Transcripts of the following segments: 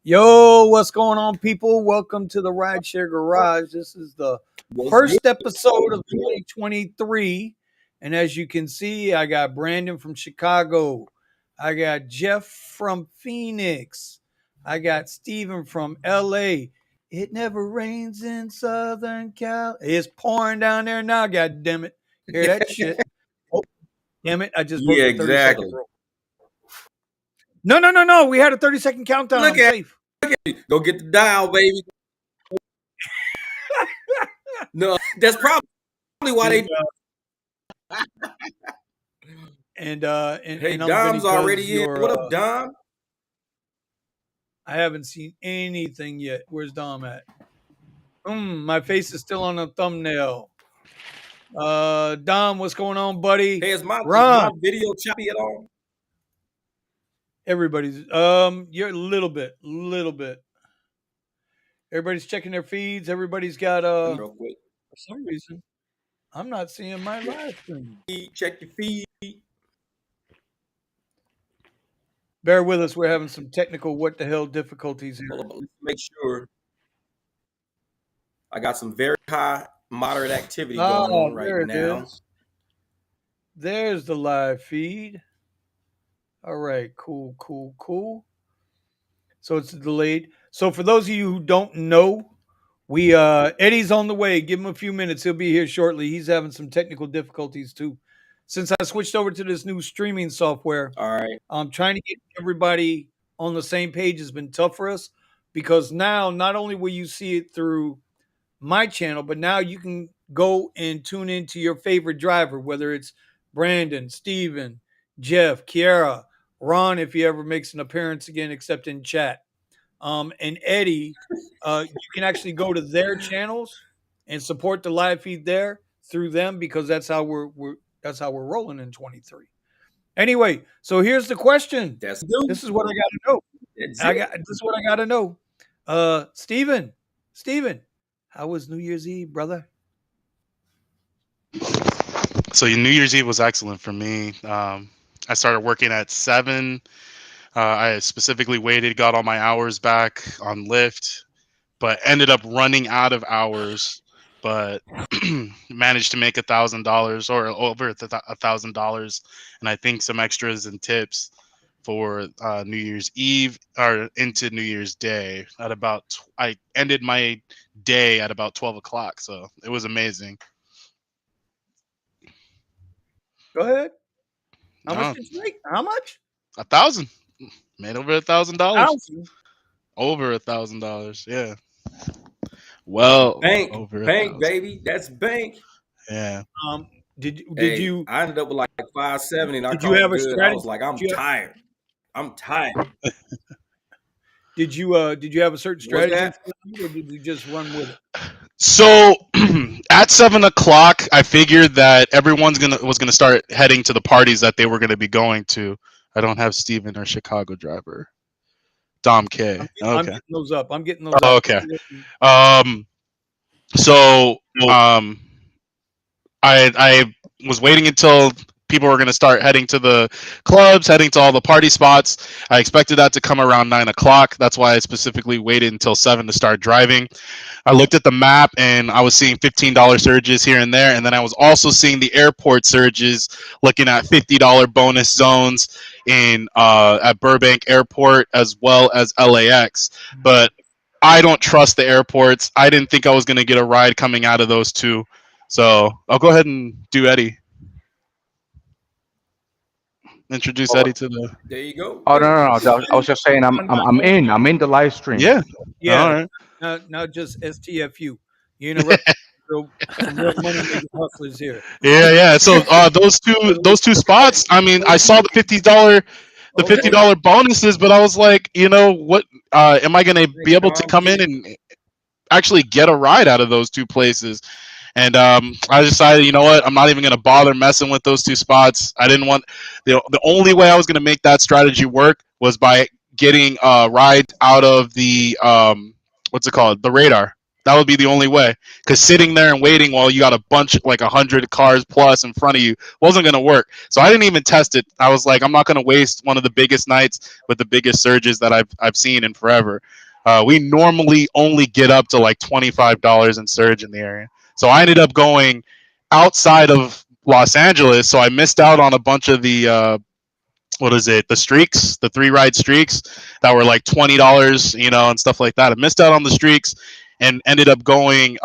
Yo, what's going on, people? Welcome to the Rideshare Garage. This is the first episode of 2023. And as you can see, I got Brandon from Chicago. I got Jeff from Phoenix. I got Steven from LA. It never rains in Southern Cal. It's pouring down there now, god damn it. Hear that shit? Oh, damn it. I just broke Yeah, the 30-second exactly. rule. No. We had a 30-second countdown. Look I'm at safe. Go get the dial, baby. No, that's probably why they. And Hey, I'm Vinny Dom's already in. your What up, Dom? I haven't seen anything yet. Where's Dom at? My face is still on the thumbnail. Dom, what's going on, buddy? Hey, is my Ron. video choppy at all? Everybody's you're a little bit. Everybody's checking their feeds. Everybody's got Real quick. for some reason I'm not seeing my live stream. Check your feed. Bear with us. We're having some technical what the hell difficulties here. Hold on, let's make sure. I got some very high, moderate activity going on right now. Is. There's the live feed. All right, cool. So it's delayed. So for those of you who don't know, we Eddie's on the way. Give him a few minutes. He'll be here shortly. He's having some technical difficulties too. Since I switched over to this new streaming software, all right, I'm trying to get everybody on the same page has been tough for us because now not only will you see it through my channel, but now you can go and tune into your favorite driver, whether it's Brandon, Steven, Jeff, Kiara, Ron, if he ever makes an appearance again, except in chat. And Eddie, you can actually go to their channels and support the live feed there through them because that's how we're rolling in 23. Anyway, so here's the question. This is what I got to know. This is what I got to know. Steven, how was New Year's Eve, brother? So New Year's Eve was excellent for me. I started working at 7. I specifically waited, got all my hours back on Lyft, but ended up running out of hours. But managed to make $1,000 or over $1,000, and I think some extras and tips for New Year's Eve or into New Year's Day. I ended my day at about 12 o'clock, so it was amazing. Go ahead. How much did you make? How much? 1,000. Made over $1,000. Over $1,000. Yeah. Well, bank, over bank, baby. That's bank. Yeah. Did you? I ended up with like 570. And did you have a strategy? I was like, I'm tired. Did you have a certain strategy, or did you just run with it? So at 7 o'clock, I figured that everyone's was gonna start heading to the parties that they were gonna be going to. I don't have Steven or Chicago driver. Dom K. I'm getting those up. Okay. So I was waiting until people were going to start heading to the clubs, heading to all the party spots. I expected that to come around 9 o'clock. That's why I specifically waited until 7 to start driving. I looked at the map and I was seeing $15 surges here and there. And then I was also seeing the airport surges, looking at $50 bonus zones in at Burbank Airport as well as LAX. But I don't trust the airports. I didn't think I was going to get a ride coming out of those two. So I'll go ahead and do Eddie. Introduce Eddie to the. There you go. Oh no! I was just saying I'm in the live stream. Yeah. All right. Not just STFU. You interrupt real money making hustlers here. Yeah. So those two spots. I mean, I saw the $50 bonuses, but I was like, what? Am I going to be able to come in and actually get a ride out of those two places? And I decided, you know what? I'm not even going to bother messing with those two spots. I didn't want the only way I was going to make that strategy work was by getting a ride out of the what's it called? The radar. That would be the only way. Because sitting there and waiting while you got a bunch, like 100 cars plus in front of you, wasn't going to work. So I didn't even test it. I was like, I'm not going to waste one of the biggest nights with the biggest surges that I've seen in forever. We normally only get up to like $25 in surge in the area. So I ended up going outside of Los Angeles. So I missed out on a bunch of the what is it, the streaks, the 3 ride streaks that were like $20, and stuff like that. I missed out on the streaks and ended up going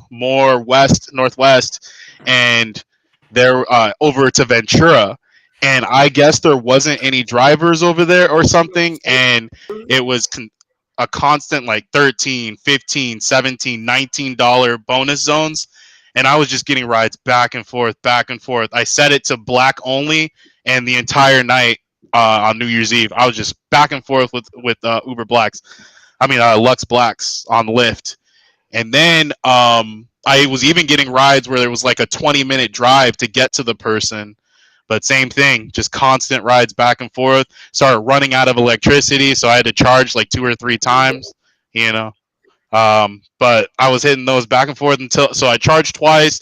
more northwest, and there over to Ventura. And I guess there wasn't any drivers over there or something, and it was a constant like 13, 15, 17, $19 bonus zones, and I was just getting rides back and forth, back and forth. I set it to black only, and the entire night on New Year's Eve, I was just back and forth with Uber Blacks. I mean, Lux Blacks on Lyft. And then I was even getting rides where there was like a 20-minute drive to get to the person. But same thing, just constant rides back and forth. Started running out of electricity, so I had to charge like 2 or 3 times, you know. But I was hitting those back and forth so I charged twice.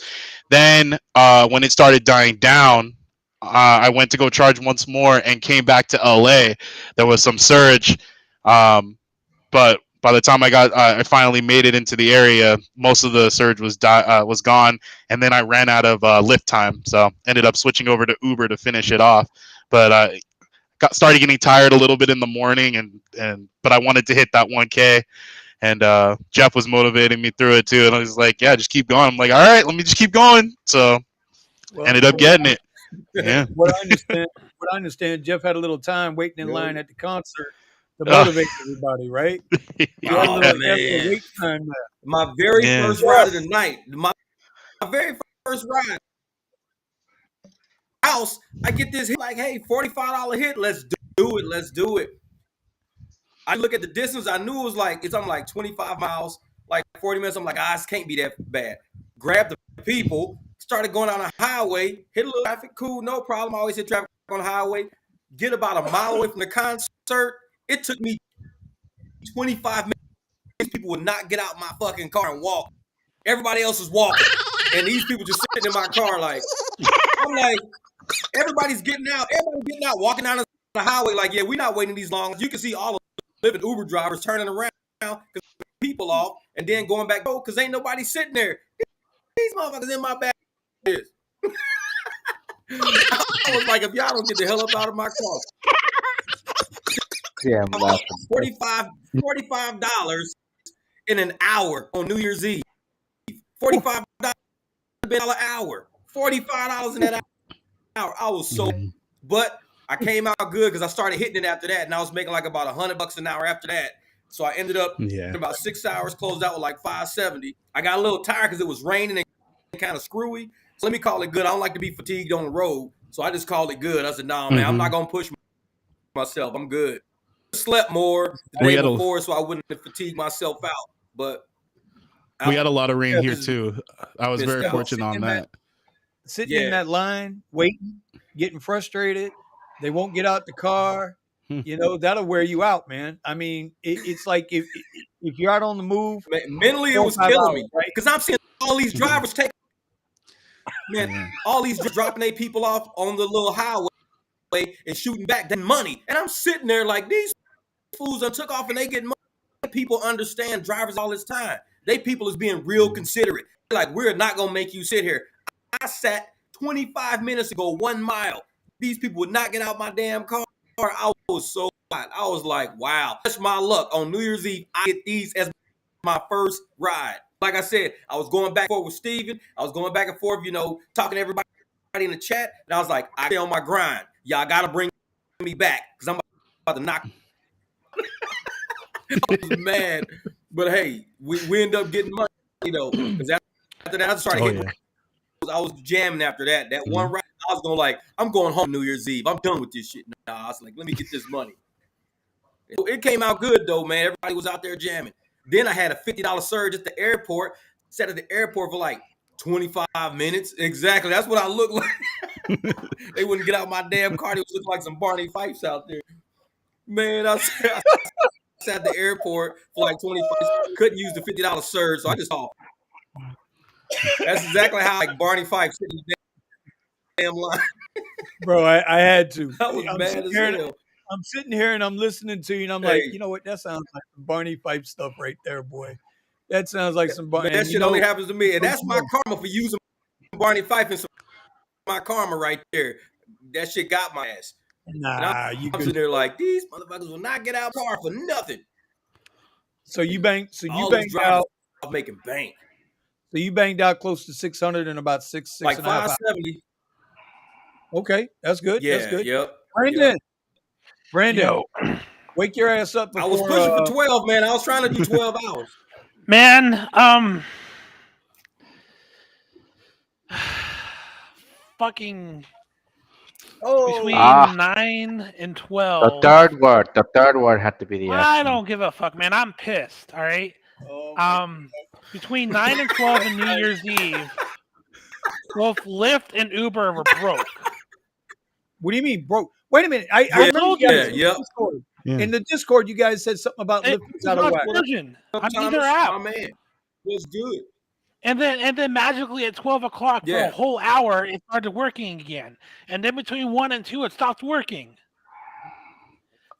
Then when it started dying down, I went to go charge once more and came back to LA. There was some surge, but by the time I finally made it into the area, most of the surge was gone, and then I ran out of Lyft time, so ended up switching over to Uber to finish it off. But started getting tired a little bit in the morning, but I wanted to hit that 1K. And Jeff was motivating me through it too, and I was like, "Yeah, just keep going." I'm like, "All right, let me just keep going." So ended up getting it. Yeah. What I understand, Jeff had a little time waiting in line at the concert to motivate everybody, right? You had a Oh little extra man, wait time there. my very Yeah. first ride of the night, my very first ride house, I get this hit like, hey, $45 hit, let's do it. I look at the distance, I knew it was like I'm like 25 miles, like 40 minutes. I'm like, this can't be that bad. Grab the people, started going on a highway, hit a little traffic, cool, no problem. I always hit traffic on the highway. Get about a mile away from the concert. It took me 25 minutes. People would not get out my fucking car and walk. Everybody else is walking, and these people just sitting in my car. Like, I'm like, everybody's getting out, walking down the highway. Like, yeah, we're not waiting these long. You can see all of living Uber drivers turning around because people off and then going back because ain't nobody sitting there. These motherfuckers in my back. I was like, if y'all don't get the hell up out of my car. Yeah, I'm laughing. $45 in an hour on New Year's Eve. $45 an hour. $45 in that hour. I was so, but I came out good because I started hitting it after that, and I was making like about $100 an hour after that. So I ended up in about 6 hours, closed out with like 570. I got a little tired because it was raining and kind of screwy. So let me call it good. I don't like to be fatigued on the road, so I just called it good. I said, "Nah, man, I'm not gonna push myself. I'm good." Slept more the day before, so I wouldn't fatigue myself out. But we had a lot of rain here too. I was very fortunate on that. Sitting in that line, waiting, getting frustrated. They won't get out the car. That'll wear you out, man. I mean, it's like if you're out on the move, mentally it was killing me, right? Because I'm seeing all these drivers take, all these dropping their people off on the little highway and shooting back their money, and I'm sitting there like these fools done took off and they get money. People understand drivers all this time. They people is being real considerate. Like, we're not gonna make you sit here. I sat 25 minutes ago, 1 mile. These people would not get out my damn car. I was so hot. I was like, wow, that's my luck. On New Year's Eve, I get these as my first ride. Like I said, I was going back and forth with Steven. I was going back and forth, talking to everybody in the chat. And I was like, I stay on my grind. Y'all got to bring me back because I'm about to knock. I was mad. But hey, we end up getting money, because after that, I started getting. I was jamming after that. That one ride, I was going I'm going home New Year's Eve. I'm done with this shit. Nah, I was like, let me get this money. It came out good though, man. Everybody was out there jamming. Then I had a $50 surge at the airport. Sat at the airport for like 25 minutes. Exactly. That's what I looked like. They wouldn't get out my damn car. They was looking like some Barney Fifes out there. Man, at the airport for like 25. Couldn't use the $50 surge, so I just thought that's exactly how like Barney Fife sitting in the damn line. Bro, I had to. I was mad as hell. I'm sitting here and I'm listening to you, and I'm like, Hey, you know what? That sounds like some Barney Fife stuff right there, boy. That sounds like some man, Barney. that And shit only happens to me, and that's my know, karma for using Barney Fife and some my karma right there. That shit got my ass. nah, you I'm good. sitting there like these motherfuckers will not get out of the car for nothing. So you banged. So you All banged these drivers out. making bank. So you banged out close to 600 in about six Like and a half hours. 570. Okay, that's good. That's Yeah, good. yep. Brandon, Brandon, Yo, wake your ass up I was before. pushing for 12, man. I was trying to do 12 hours. Man, fucking between Ah. 9 and the 12. third word had to be the I action. don't give a fuck, man. I'm pissed. All right. Oh my Between 9 and 12 and New Year's Eve, both Lyft and Uber were broke. What do you mean, bro? Wait a minute. I I remember told you you. guys in the Yep. Discord. Yeah. In the Discord, you guys said something about It Lyft was was out of on whack. Virgin on Thomas, either app. my man, was good. And then magically at 12 o'clock for Yeah. a whole hour, it started working again. And then between 1 and 2, it stopped working.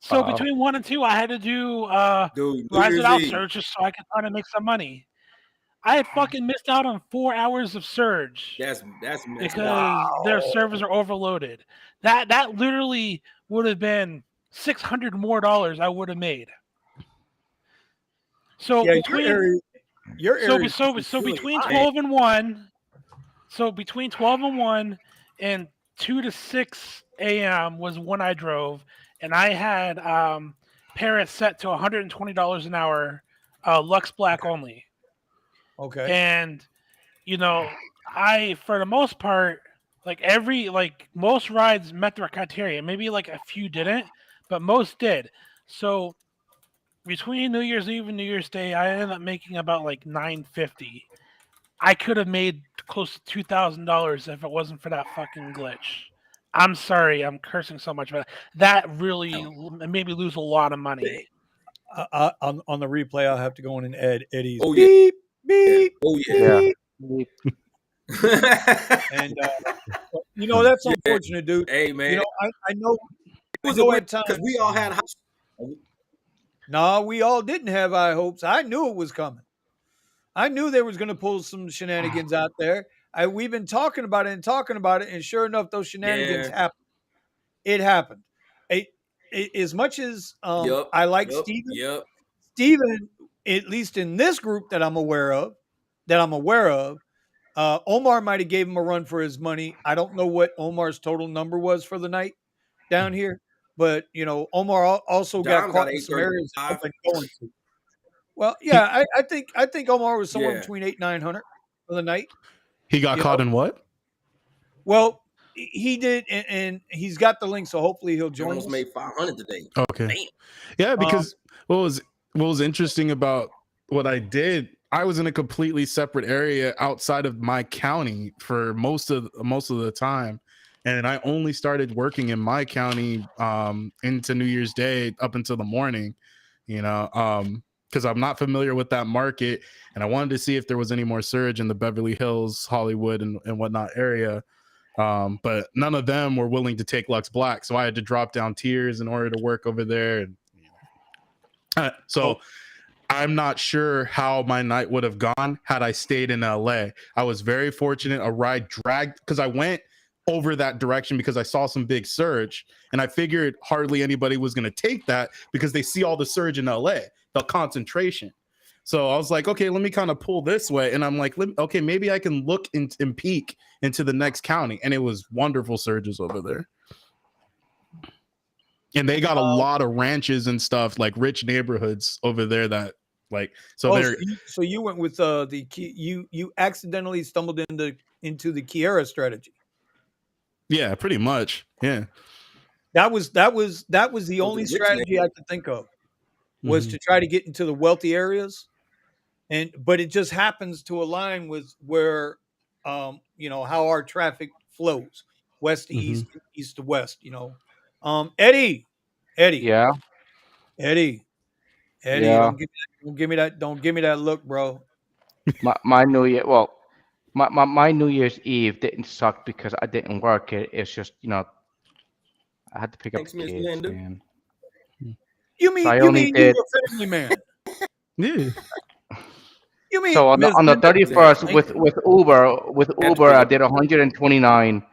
So between 1 and 2, I had to do Dude, New Rise Year's Without Eve. Surge just so I could try to make some money. I had fucking missed out on 4 hours of Surge That's messed because up. their servers are overloaded. That literally would have been $600 more I would have made. So Yeah, between your area. so between 12 and 1, so between 12 and 1 and 2 to 6 a.m. was when I drove, and I had Paris set to $120 an hour, Lux Black only. Okay. And I, for the most part, most rides met the criteria. Maybe like a few didn't, but most did. So between New Year's Eve and New Year's Day, I ended up making about like $950. I could have made close to $2,000 if it wasn't for that fucking glitch. I'm sorry, I'm cursing so much, but that really made me lose a lot of money. On the replay, I'll have to go in and add Eddie's Oh, yeah. beep, beep, Oh yeah. beep. And that's unfortunate, dude. Hey man, I know. it was I know a at times. because we all had No, we all didn't have high hopes. I knew it was coming. I knew they was going to pull some shenanigans out there. We've been talking about it, and sure enough, those shenanigans happened. It happened. As much as Yep. I like Yep. Steven, Yep. Steven, at least in this group that I'm aware of, Omar might have gave him a run for his money. I don't know what Omar's total number was for the night down here, but Omar also got Dom caught got in some areas that 835. wasn't going to. Well, yeah, I think Omar was somewhere Yeah. between 800-900 for the night. He got caught in what? Well, he did, and he's got the link, so hopefully he'll He join us. almost made 500 today. Okay. Damn. Yeah, because what was interesting about what I did, I was in a completely separate area outside of my county for most of the time, and I only started working in my county into New Year's Day up until the morning, because I'm not familiar with that market, and I wanted to see if there was any more surge in the Beverly Hills, Hollywood, and whatnot area. But none of them were willing to take Lux Black, so I had to drop down tiers in order to work over there. And I'm not sure how my night would have gone had I stayed in LA. I was very fortunate. A ride dragged because I went over that direction because I saw some big surge, and I figured hardly anybody was going to take that because they see all the surge in LA, the concentration. So I was like, okay, let me kind of pull this way. And I'm like, okay, maybe I can look and peek into the next county. And it was wonderful surges over there. And they got a lot of ranches and stuff, like rich neighborhoods over there that so you went with the key, you accidentally stumbled into the Kiera strategy. Yeah, pretty much. Yeah. That was the only strategy I could think of was to try to get into the wealthy areas. But it just happens to align with where how our traffic flows, west to east, east to west, Eddie. Yeah. Eddie, Eddie, Yeah. don't give me that look, bro. My New Year. Well, my New Year's Eve didn't suck because I didn't work it. It's just I had to pick up the Thanks, Miss kids, Linda. man. So I You only mean you did. a family man? Yeah. You mean So Miss on the Linda? 31st Exactly. with Uber I Absolutely. did 129,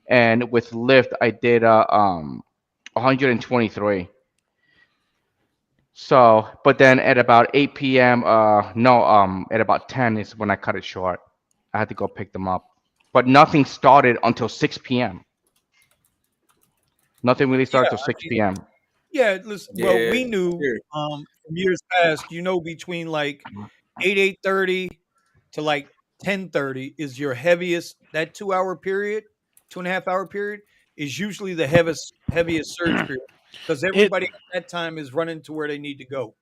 and with Lyft I did 123. So, but then at about 8 p.m. No, at about 10 is when I cut it short. I had to go pick them up, but nothing started until 6 p.m. Nothing really Yeah, started till 6 p.m. yeah. Listen, well, Yeah. we knew Here. from years past. Between like 8:30 to like 10:30 is your heaviest. That 2 hour period, 2.5 hour period is usually the heaviest surge period because It everybody at that time is running to where they need to go.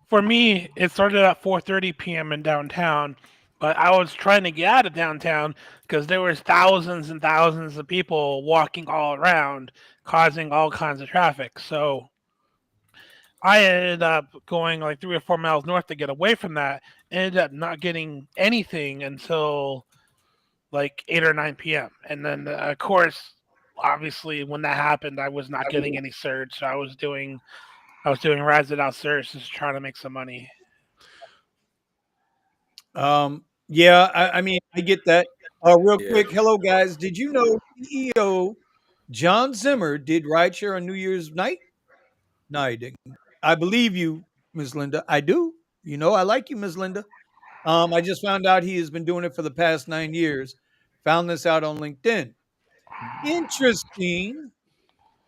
For me, it started at 4:30 p.m. in downtown, but I was trying to get out of downtown because there was thousands and thousands of people walking all around, causing all kinds of traffic. So I ended up going like 3 or 4 miles north to get away from that. Ended up not getting anything until like 8 or 9 p.m. And then, of course, obviously, when that happened, I was not getting any surge. So I was doing rides without surge, just trying to make some money. Yeah, I mean, I get that. Real Yeah. quick, hello guys. Did you know CEO John Zimmer did rideshare on New Year's night? No, he didn't. I believe you, Miss Linda. I do. I like you, Miss Linda. I just found out he has been doing it for the past 9 years. Found this out on LinkedIn. Interesting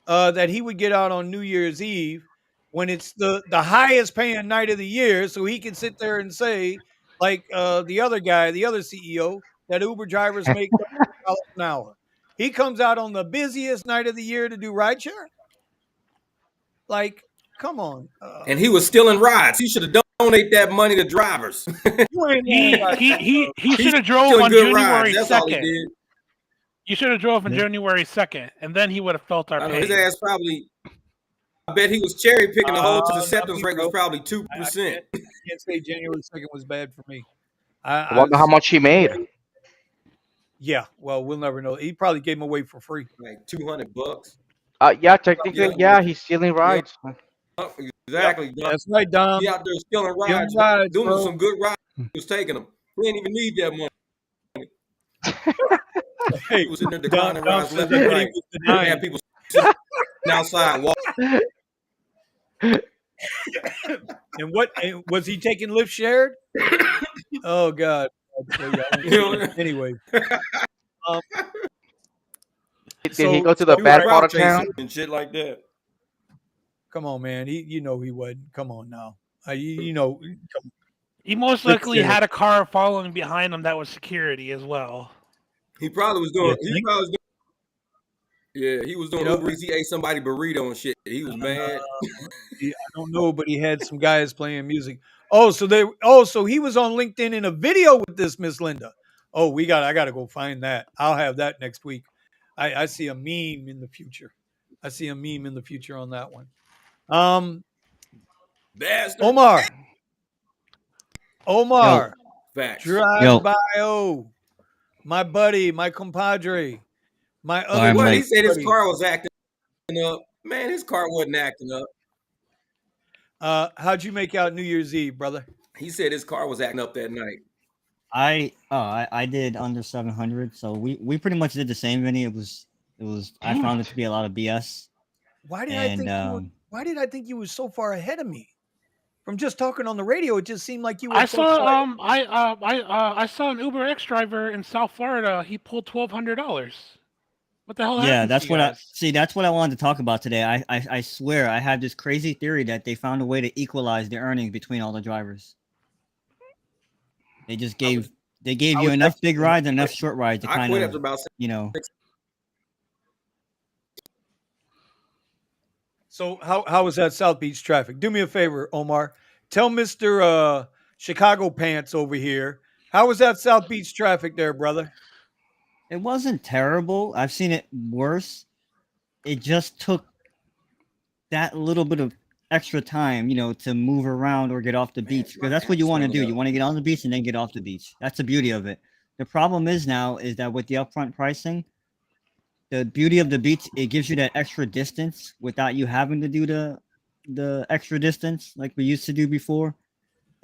that he would get out on New Year's Eve when it's the highest paying night of the year, so he can sit there and say, like the other guy, the other CEO, that Uber drivers make $30 an hour. He comes out on the busiest night of the year to do rideshare. Like, come on, And he was stealing rides. He should have donated that money to drivers. you ain't lying He about he that, he bro. he should He's have drove stealing on good rides. January That's all he 2nd. did. You should have drove on Yeah. January 2nd, and then he would have felt our I know his pain. ass probably. I bet he was cherry picking the whole. His Not acceptance me, rate was bro. probably I 2%. can't say January 2nd was bad for me. I I wonder how was much he made. Yeah. Well, we'll never know. He probably gave them away for free. Like $200. Yeah, technically, Yep. yeah, he's stealing Yep. rides. Yep. Exactly. Dom. That's right, Dom. He out there stealing Give him rides. rides, Doing bro. some good rides. He was taking them. He didn't even need that money. Hey, He was sitting there Dom, declining Dom rides says left I and bet he right. was Had denying. people sitting outside walking. And what was he taking Lyft shared? Oh God. You know, Anyway, um, Did he go to the so he was all bad right, part crowd of town? chasing and shit like that. come on, man. He wasn't. Come on now. Come, He most Lyft likely shared. had a car following behind him that was security as well. He probably was You doing. He think? probably was doing. Yeah, he was You doing know, Uber Eats. He ate somebody burrito and shit. He was mad. I don't know, but he had some guys playing music. So he was on LinkedIn in a video with this Miss Linda. I gotta go find that. I'll have that next week. I see a meme in the future. I see a meme in the future on that one. Um, Bastard. Omar, Yo, Omar, Facts. drive yo. by my buddy, my compadre, my Sorry, other I'm What? drive He late. said his buddy. car was acting up. Man, his car wasn't acting up. How'd you make out New Year's Eve, brother? He said his car was acting up that night. I did under 700, so we pretty much did the same, Vinny. It was I found it to be a lot of BS, Why did I and think you were? Why did I think you were so far ahead of me? From just talking on the radio, it just seemed like you were I so far. saw I saw an Uber X driver in South Florida. He pulled $1,200. What the hell yeah, happened to that's you what I guys? see. That's what I wanted to talk about today. I swear I have this crazy theory that they found a way to equalize the earnings between all the drivers. They just I was gave I you was enough big actually rides and enough short rides to I kind quit of after about you know. so how was that South Beach traffic? Do me a favor, Omar. Tell Mister Chicago Pants over here. How was that South Beach traffic there, brother? It wasn't terrible. I've seen it worse. It just took that little bit of extra time, to move around or get off the beach, because that's what you want to do. You want to get on the beach and then get off the beach. That's the beauty of it. The problem is that with the upfront pricing, the beauty of the beach, it gives you that extra distance without you having to do the extra distance like we used to do before,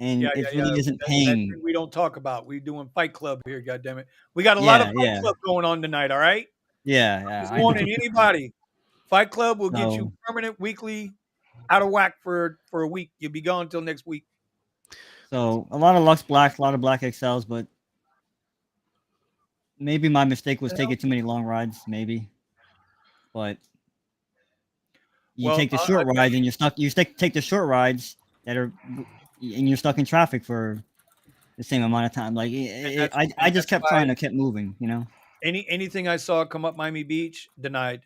and Yeah, it yeah, really yeah. isn't That paying. thing we don't talk about. We're doing Fight Club here, goddammit. We got a lot of Yeah, Fight yeah, Club going on tonight, all right? yeah. Just I know. warning anybody. Fight Club will get you So, permanent weekly out of whack for a week. You'll be gone until next week. so a lot of Lux Blacks, a lot of Black XLs, but maybe my mistake was taking too many long rides. Maybe, but you Well, take the short rides and you're stuck. Take the short rides and you're stuck in traffic for the same amount of time. Like I just that's kept why trying to keep moving. anything I saw come up Miami Beach, denied.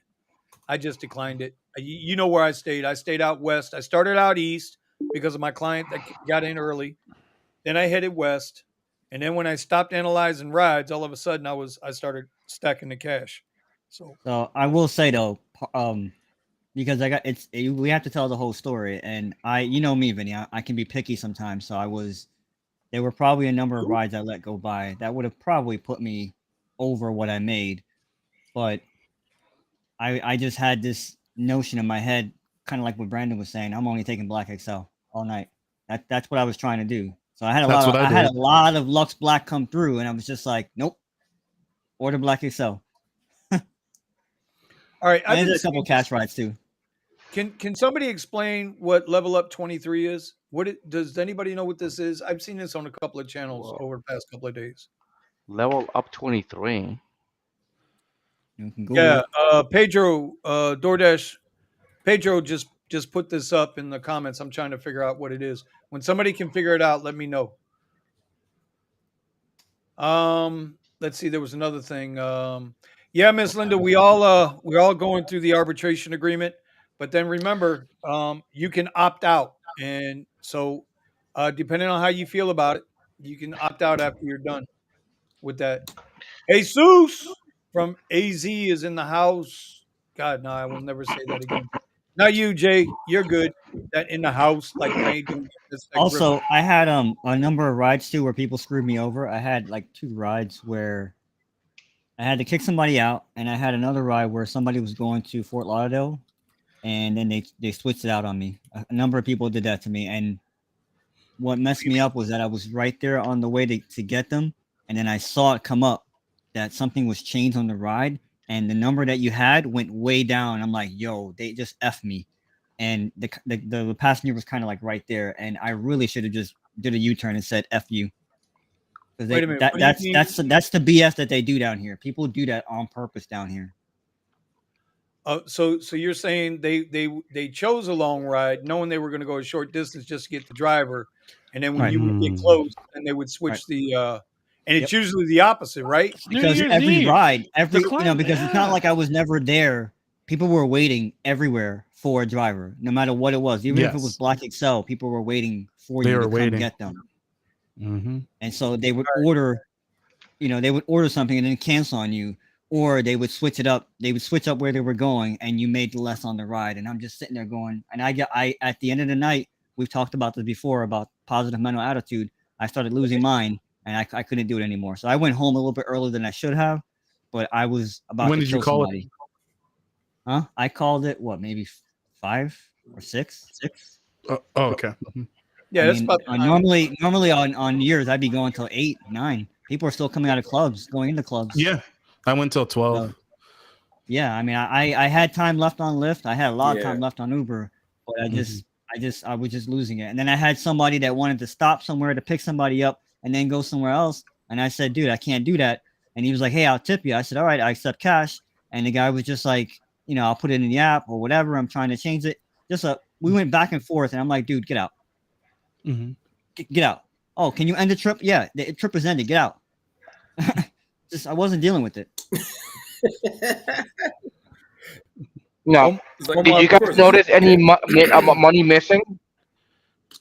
I just declined it. You know where I stayed. I stayed out west. I started out east because of my client that got in early. Then I headed west. And then when I stopped analyzing rides, all of a sudden I started stacking the cash. So So I will say though, because we have to tell the whole story, and you know me, Vinny, I can be picky sometimes. So there were probably a number of rides I let go by that would have probably put me over what I made, but I just had this notion in my head, kind of like what Brandon was saying. I'm only taking Black XL all night. That's what I was trying to do. So I had That's what I had a did. lot of Lux Black come through, and I was just like, nope, order Black XL. all right, I've And been a couple seeing cash rides too. Can somebody explain what Level Up 23 is? Does anybody know what this is? I've seen this on a couple of channels Well, over the past couple of days. level up 23. You can Google Yeah, it. Pedro, DoorDash, Pedro just put this up in the comments. I'm trying to figure out what it is. When somebody can figure it out, let me know. Let's see. There was another thing. Yeah, Miss Linda, we're all going through the arbitration agreement, but then remember, you can opt out, and so depending on how you feel about it, you can opt out after you're done with that. Jesus from AZ is in the house. God, no, I will never say that again. Not you, Jay. You're good. That in the house, like I ain't doing this. That Griffin. Also, I had a number of rides too where people screwed me over. I had like 2 rides where I had to kick somebody out, and I had another ride where somebody was going to Fort Lauderdale, and then they switched it out on me. A number of people did that to me, and what messed me up was that I was right there on the way to get them, and then I saw it come up that something was changed on the ride, and the number that you had went way down. I'm like, yo, they just F me. And the passenger was kind of like right there, and I really should have just did a U-turn and said F you. Because Wait a minute. What do you mean? that's the BS that they do down here. People do that on purpose down here. So you're saying they chose a long ride, knowing they were going to go a short distance just to get the driver, and then when Right. you would get close, then they would switch the. And it's usually the opposite, right? It's New Because Year's every Eve. ride, The client- because it's not like I was never there. People were waiting everywhere for a driver, no matter what it was. Even if it was Yes. Black Excel, people were waiting for They you were to come waiting. get them. Mm-hmm. And so they would order, they would order something and then cancel on you, or they would switch it up. They would switch up where they were going, and you made less on the ride. And I'm just sitting there going, and I at the end of the night, we've talked about this before about positive mental attitude. I started losing mine, and I couldn't do it anymore. So I went home a little bit earlier than I should have, but I was about When to did you kill call somebody. Huh? I called it maybe 5 or 6. Okay. Yeah, that's about. Normally on years I'd be going till 8, 9. People are still coming out of clubs, going into clubs. Yeah, I went till 12. So, yeah, I had time left on Lyft. I had a lot of time left on Uber, but I was just losing it. And then I had somebody that wanted to stop somewhere to pick somebody up and then go somewhere else. And I said, dude, I can't do that. And he was like, hey, I'll tip you. I said, all right, I accept cash. And the guy was just like, I'll put it in the app or whatever. I'm trying to change it. We went back and forth, and I'm like, dude, get out. Mm-hmm. Get out. Oh, can you end the trip? Yeah, the trip is ended. Get out. I wasn't dealing with it. No. Like, Did you guys notice any money missing?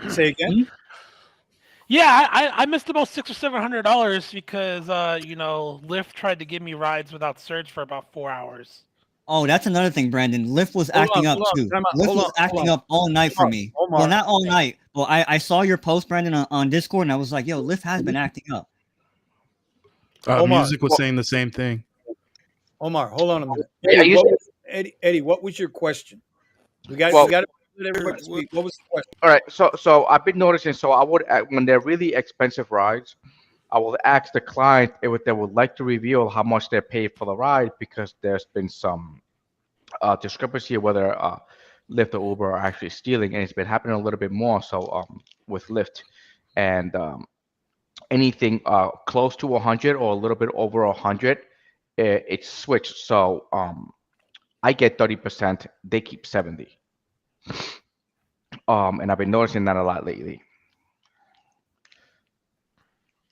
Say again. Yeah, I missed about $600 or $700 because Lyft tried to give me rides without surge for about 4 hours. Oh, that's another thing, Brandon. Lyft was acting up too. Time out. Lyft Hold was on. acting up all night for me. Omar. Well, not all night. Well, I saw your post, Brandon, on Discord, and I was like, yo, Lyft has been acting up. Omar. Music was saying the same thing. Omar, hold on a minute. Eddie, what was your question? We got to let everybody speak. What was the question? All right, so I've been noticing. So I would when they're really expensive rides, I will ask the client if they would like to reveal how much they paid for the ride because there's been some discrepancy whether Lyft or Uber are actually stealing, and it's been happening a little bit more so with Lyft, and anything close to 100 or a little bit over 100, it's switched. So I get 30%, they keep 70. And I've been noticing that a lot lately.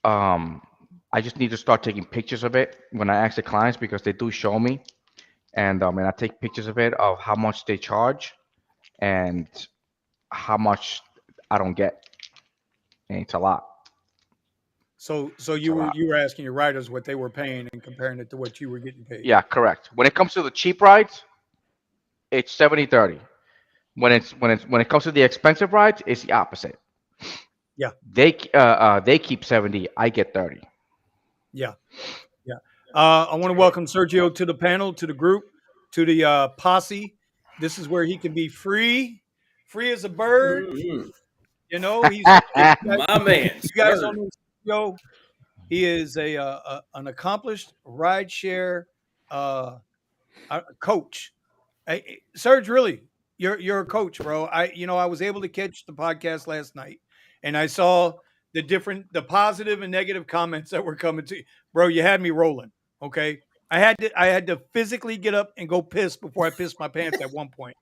I just need to start taking pictures of it when I ask the clients because they do show me, and I take pictures of it of how much they charge and how much I don't get, and it's a lot. So you were asking your riders what they were paying and comparing it to what you were getting paid. Yeah, correct. When it comes to the cheap rides, it's 70-30. When it comes to the expensive rides, it's the opposite. Yeah. They keep 70, I get 30. Yeah. I want to welcome Sergio to the panel, to the group, to the posse. This is where he can be free as a bird. Mm-hmm. You know, he's My man. You guys don't know Sergio. He is an accomplished rideshare coach. Serge, really, you're a coach, bro. I was able to catch the podcast last night, and I saw the positive and negative comments that were coming to you, bro. You had me rolling. Okay, I had to physically get up and go piss before I pissed my pants at one point.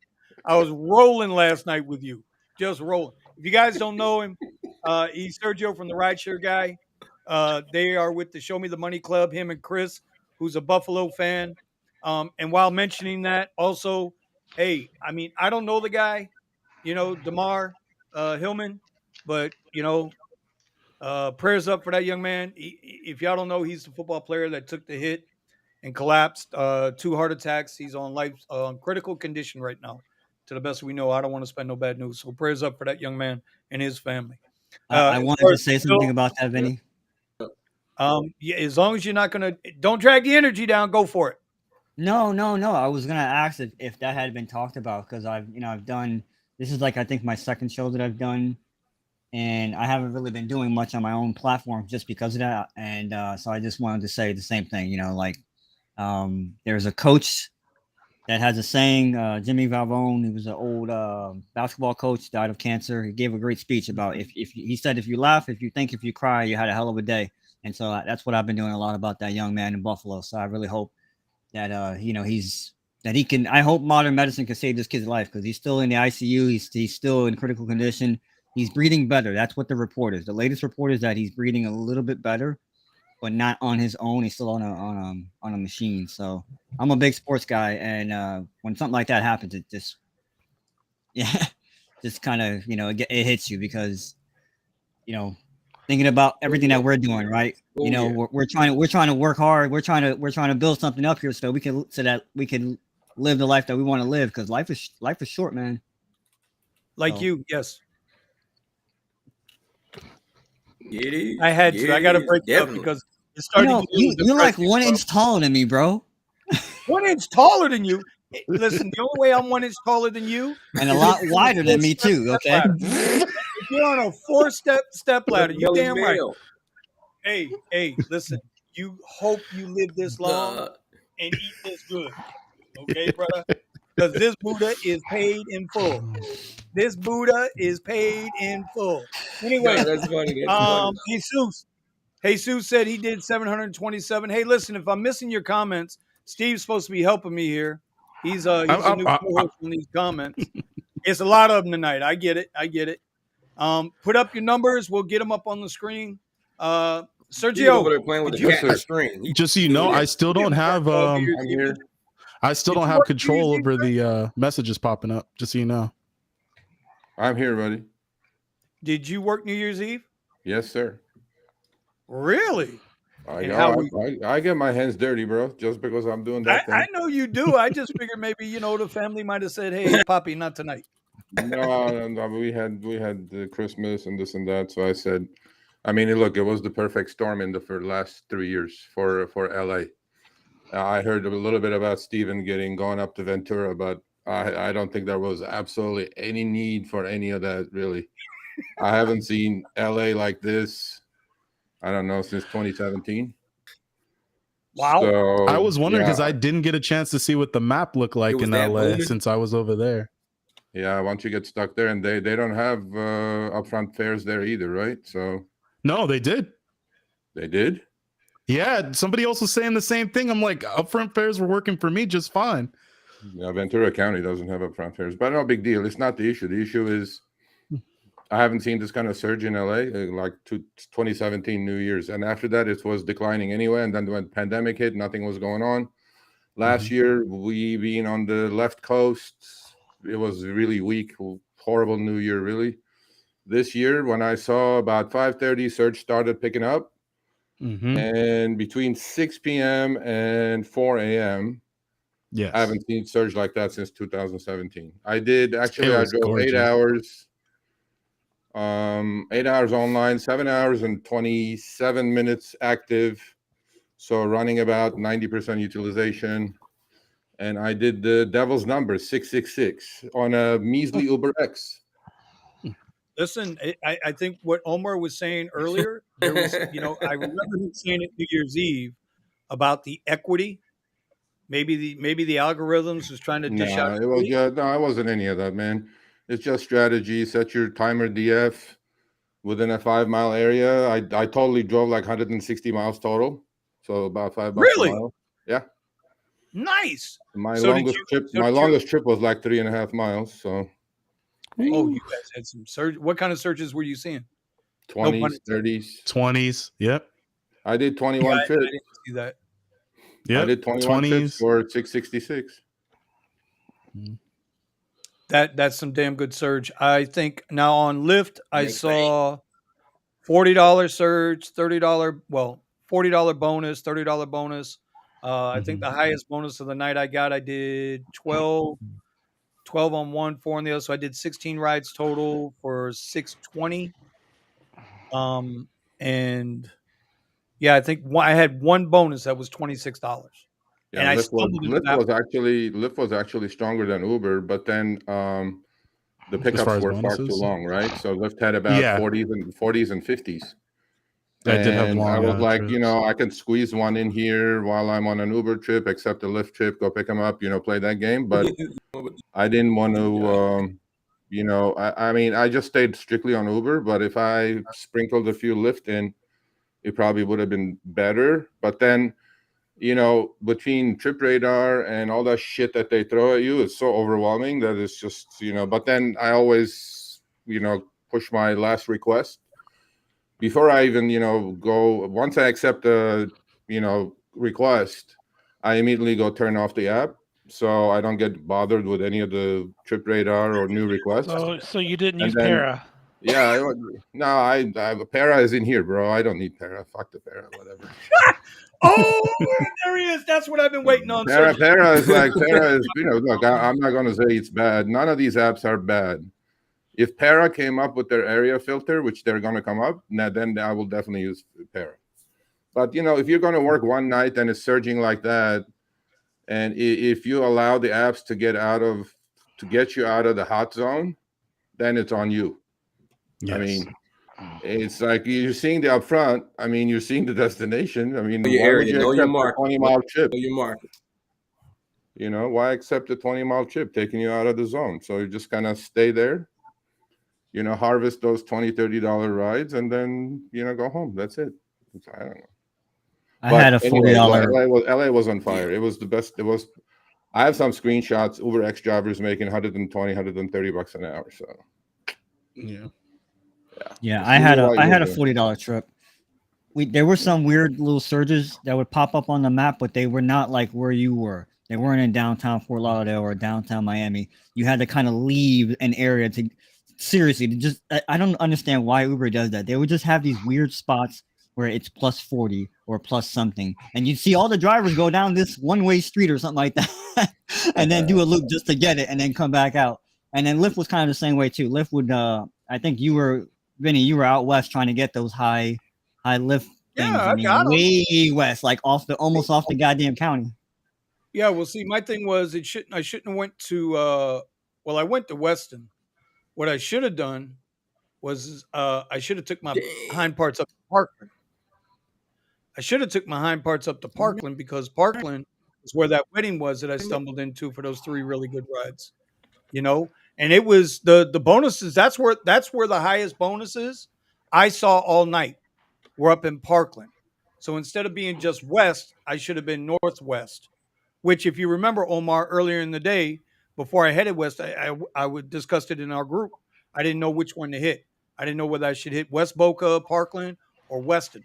I was rolling last night with you, just rolling. If you guys don't know him, he's Sergio from the Rideshare Guy. They are with the Show Me the Money Club. Him and Chris, who's a Buffalo fan. And while mentioning that, also, hey, I mean, I don't know the guy, Damar Hillman, but prayers up for that young man. If y'all don't know, he's the football player that took the hit and collapsed. 2 heart attacks. He's on critical condition right now. To the best we know, I don't want to spend no bad news. So prayers up for that young man and his family. I wanted to say something about that, Vinny. Yeah, as long as you're not gonna, don't drag the energy down. Go for it. No. I was gonna ask if that had been talked about because I've done. This is I think my second show that I've done, and I haven't really been doing much on my own platform just because of that. And so I just wanted to say the same thing. There's a coach that has a saying. Jimmy Valvone, he was an old basketball coach, died of cancer. He gave a great speech about if he said if you laugh, if you think, if you cry, you had a hell of a day. And so that's what I've been doing a lot about that young man in Buffalo. So I really hope that he can. I hope modern medicine can save this kid's life because he's still in the ICU. He's still in critical condition. He's breathing better. That's what the report is. The latest report is that he's breathing a little bit better, but not on his own. He's still on a machine. So I'm a big sports guy, and when something like that happens, it just kind of it hits you because thinking about everything that we're doing, right? We're trying to work hard. We're trying to build something up here so that we can live the life that we want to live because life is short, man. You, yes. It is. I had to. I got to break it up because it started. You're like 1 inch taller than me, bro. 1 inch taller than you. Listen, the only way I'm 1 inch taller than you, and a lot wider than me too. Okay. If you're on a 4-step ladder, you damn right. Hey, listen. You hope you live this long and eat this good, okay, brother? Because this Buddha is paid in full. This Buddha is paid in full. Anyway, no, that's funny. Jesus said he did 727. Hey, listen, if I'm missing your comments, Steve's supposed to be helping me here. He's a new co-host on these comments. It's a lot of them tonight. I get it. Put up your numbers. We'll get them up on the screen. Sergio, over there playing with the cat string. Just so you know, I still don't have I still don't have control over the messages popping up. Just so you know, I'm here, buddy. Did you work New Year's Eve? Yes, sir. Really? and how we. I get my hands dirty, bro, just because I'm doing I, that I thing. know you do. I just figured maybe the family might have said, "Hey, Poppy, not tonight." No, we had the Christmas and this and that. So I said, I mean, look, it was the perfect storm for the last 3 years for LA. I heard a little bit about Steven going up to Ventura, but I don't think there was absolutely any need for any of that, really. I haven't seen LA like this, I don't know, since 2017. Wow. So I was wondering yeah, because I didn't get a chance to see what the map looked like was in that LA booming. since I was over there. yeah. Once you get stuck there, and they don't have upfront fares there either, right? So No, they did. they did. Yeah, somebody else was saying the same thing. I'm like, upfront fares were working for me just fine. Yeah, Ventura County doesn't have upfront fares, but no big deal. It's not the issue. The issue is I haven't seen this kind of surge in LA like 2017 New Year's, and after that it was declining anyway. And then when the pandemic hit, nothing was going on. Last year, we being on the left coast, it was really weak, horrible New Year, really. This year, when I saw about 5:30, surge started picking up, and between 6 p.m. and 4 a.m. Yes. I haven't seen surge like that since 2017. I drove gorgeous. 8 hours, 8 hours online, 7 hours and 27 minutes active. So running about 90% utilization. And I did the devil's number, 666, on a measly Uber X. Listen, I think what Omar was saying earlier, there was, I remember him saying at New Year's Eve about the equity. Maybe the algorithms was trying to dish out. No, it wasn't any of that, man. It's just strategy. Set your timer DF within a 5 mile area. I totally drove like 160 miles total, so about $5 a Really? mile. Yeah, Nice. my So did longest you- trip. so My did you- longest trip was like 3.5 miles. So Oh, you guys had some surge. What kind of surges were you seeing? 20s, 30s. 20s. Yep. I did 21 I trips. didn't see that. Yep. I did 21 trips 20s. for 666. That's some damn good surge. I think now on Lyft, I Next saw $40 surge, $40 bonus, $30 bonus. I think the highest bonus of the night I did 12 on one, 4 on the other. So I did 16 rides total for 620. And yeah, I think I had one bonus that was $26. Yeah, And I Lyft stumbled into that. Lyft was actually stronger than Uber, but then the As pickups far as were far too bonuses? long, right? So Lyft had about Yeah. 40s and 50s. I did have And I long was like, trips. I can squeeze one in here while I'm on an Uber trip, except a Lyft trip, go pick them up, play that game. But I didn't want to, I mean, I just stayed strictly on Uber. But if I sprinkled a few Lyft in, it probably would have been better. But then, between Trip Radar and all that shit that they throw at you, it's so overwhelming that it's just, but then I always, push my last request before I even, go. Once I accept the, request, I immediately go turn off the app so I don't get bothered with any of the Trip Radar or new requests. So you didn't And use then- Para. Yeah, no, I Para is in here, bro. I don't need Para. Fuck the Para, whatever. Oh, there he is. That's what I've been waiting on. Para is, look, I'm not going to say it's bad. None of these apps are bad. If Para came up with their area filter, which they're going to come up, then I will definitely use Para. But, if you're going to work one night and it's surging like that, and if you allow the apps to get you out of the hot zone, then it's on you. Yes. I mean, it's like you're seeing the upfront. I mean, you're seeing the destination. I mean, Know your why would area, you know your accept a market. 20-mile trip? Know your market. Why accept a 20-mile trip taking you out of the zone? So you just kind of stay there, harvest those $20, $30 rides, and then, go home. That's it. I don't know. I had a $40. LA was on fire. It was the best. I have some screenshots. Uber X drivers making $120, $130 an hour. So Yeah, I had a $40 trip. There were some weird little surges that would pop up on the map, but they were not like where you were. They weren't in downtown Fort Lauderdale or downtown Miami. You had to kind of leave an area to seriously. I don't understand why Uber does that. They would just have these weird spots where it's plus 40 or plus something, and you'd see all the drivers go down this one-way street or something like that, and then do a loop just to get it, and then come back out. And then Lyft was kind of the same way too. Lyft would, I think Vinny, you were out west trying to get those high Lyft Yeah, things. I I mean, got 'em. way west, like almost off the goddamn county. Yeah, well, see, my thing was I shouldn't have went to I went to Weston. What I should have done was I should have took my hind parts up to Parkland. I should have took my hind parts up to Parkland because Parkland is where that wedding was that I stumbled into for those 3 really good rides. You know, and it was the bonuses. That's where the highest bonuses I saw all night were up in Parkland. So instead of being just west, I should have been northwest. Which, if you remember, Omar, earlier in the day, before I headed west, I would discussed it in our group. I didn't know which one to hit. I didn't know whether I should hit West Boca, Parkland, or Weston.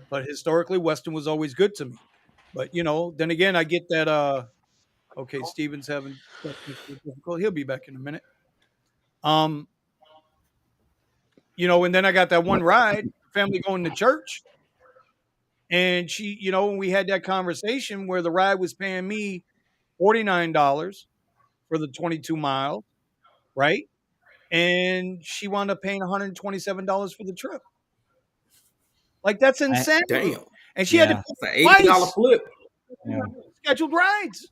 But historically, Weston was always good to me. But then again, I get that. Okay, Steven's having technical difficulty. He'll be back in a minute. And then I got that one ride, family going to church. And she, we had that conversation where the ride was paying me $49 for the 22 miles, right? And she wound up paying $127 for the trip. Like, that's insanity. Damn. And she had to pay pay $80 twice flip. scheduled rides